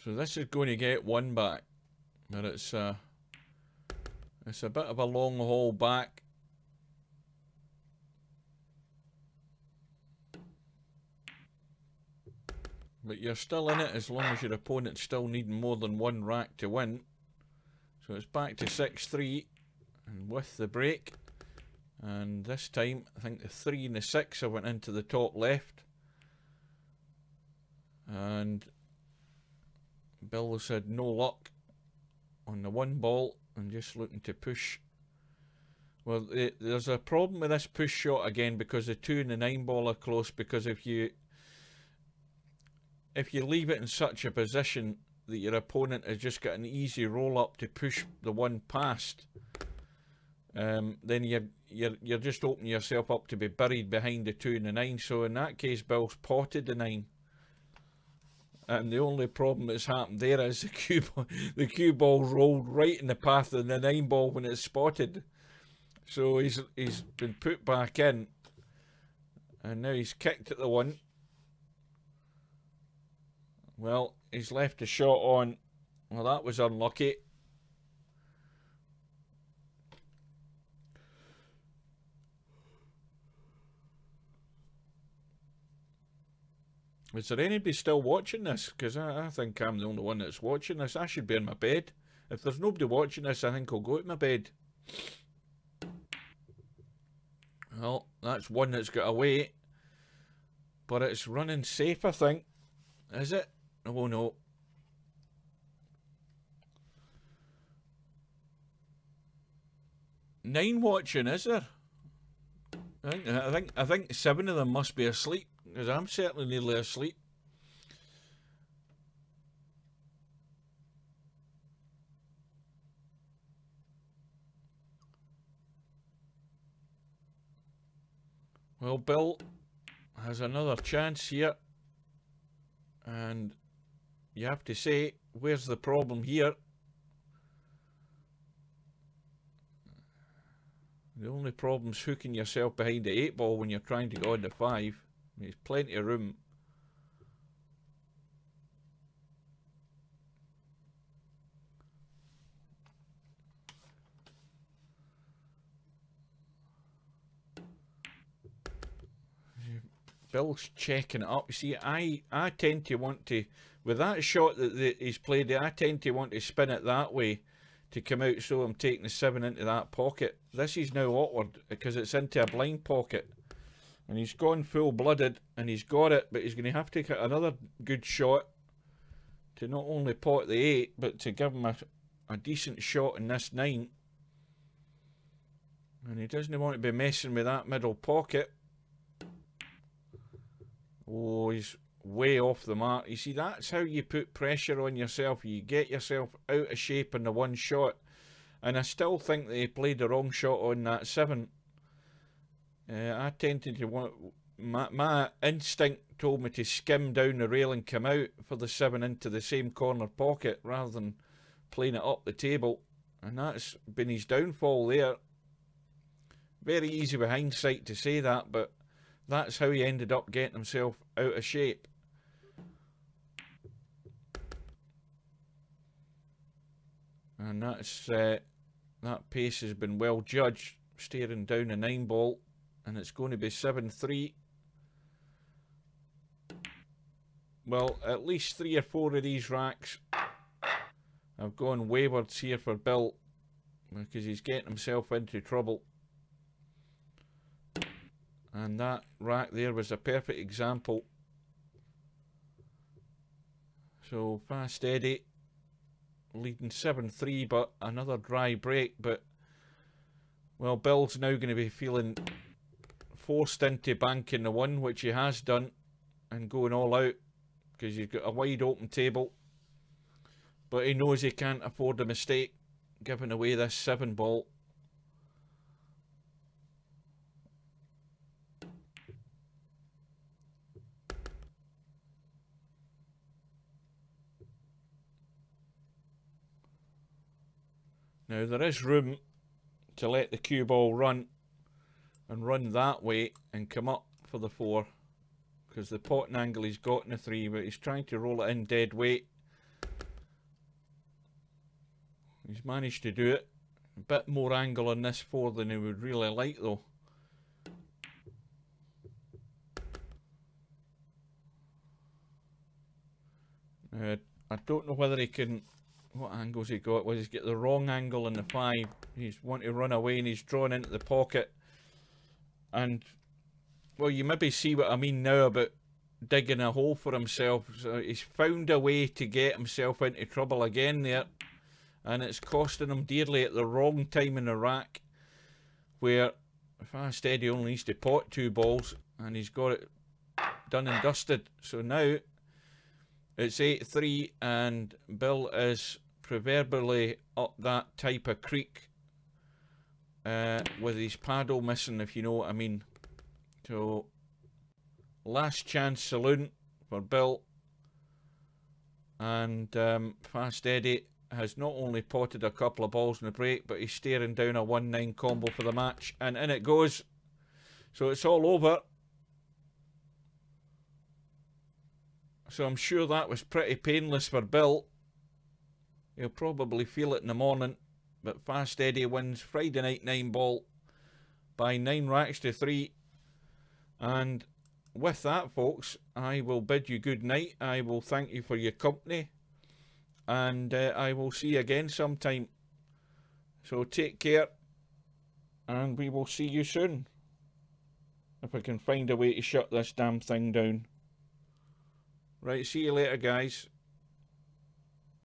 So this is going to get one back, but it's a bit of a long haul back. But you're still in it as long as your opponent's still needing more than one rack to win. So it's back to 6-3, and with the break, and this time I think the 3 and the 6 have went into the top left, and Bill's had no luck on the 1 ball and just looking to push. Well, there's a problem with this push shot again because the 2 and the 9 ball are close, because if you leave it in such a position that your opponent has just got an easy roll up to push the 1 past, then you're just opening yourself up to be buried behind the 2 and the 9. So in that case, Bill's potted the 9, and the only problem that's happened there is the cue ball rolled right in the path of the 9 ball when it's spotted. So he's been put back in, and now he's kicked at the 1. Well, he's left a shot on. Well, that was unlucky. Is there anybody still watching this? Because I think I'm the only one that's watching this. I should be in my bed. If there's nobody watching this, I think I'll go to my bed. Well, that's one that's got away. But it's running safe, I think. Is it? Oh no. Nine watching, is there? I think 7 of them must be asleep, because I'm certainly nearly asleep. Well, Bill has another chance here, and you have to say, where's the problem here? The only problem's hooking yourself behind the 8 ball when you're trying to go on the 5. There's plenty of room. Bill's checking it up. You see, I tend to want to, with that shot that he's played, I tend to want to spin it that way to come out, so I'm taking the 7 into that pocket. This is now awkward because it's into a blind pocket, and he's gone full-blooded, and he's got it, but he's going to have to get another good shot to not only pot the 8, but to give him a decent shot in this 9. And he doesn't want to be messing with that middle pocket. Oh, he's way off the mark. You see, that's how you put pressure on yourself. You get yourself out of shape in the 1 shot. And I still think that he played the wrong shot on that 7. I tended to want... My instinct told me to skim down the rail and come out for the 7 into the same corner pocket rather than playing it up the table. And that's been his downfall there. Very easy with hindsight to say that, but that's how he ended up getting himself out of shape. And that's that pace has been well judged, staring down a 9 ball, and it's going to be 7-3. Well, at least 3 or 4 of these racks have gone waywards here for Bill, because he's getting himself into trouble. And that rack there was a perfect example. So Fast Eddie leading 7-3, but another dry break. But, well, Bill's now going to be feeling forced into banking the 1, which he has done, and going all out, because he's got a wide open table. But he knows he can't afford a mistake giving away this 7 ball. Now there is room to let the cue ball run and run that way and come up for the 4, because the potting angle he's got in the 3, but he's trying to roll it in dead weight. He's managed to do it. A bit more angle on this 4 than he would really like though. I don't know whether he can... What angles he got? Well, he's got the wrong angle in the 5. He's wanting to run away and he's drawn into the pocket. And, well, you maybe see what I mean now about digging a hole for himself. So he's found a way to get himself into trouble again there. And it's costing him dearly at the wrong time in the rack. Where Fast Eddie only needs to pot 2 balls. And he's got it done and dusted. So now it's 8-3 and Bill is proverbially up that type of creek with his paddle missing, if you know what I mean. So last chance saloon for Bill, and Fast Eddie has not only potted a couple of balls in the break, but he's staring down a 1-9 combo for the match, and in it goes. So it's all over. So I'm sure that was pretty painless for Bill. He'll probably feel it in the morning. But Fast Eddie wins Friday night 9-ball by 9 racks to 3. And with that, folks, I will bid you good night. I will thank you for your company. And I will see you again sometime. So take care. And we will see you soon. If I can find a way to shut this damn thing down. Right, see you later, guys.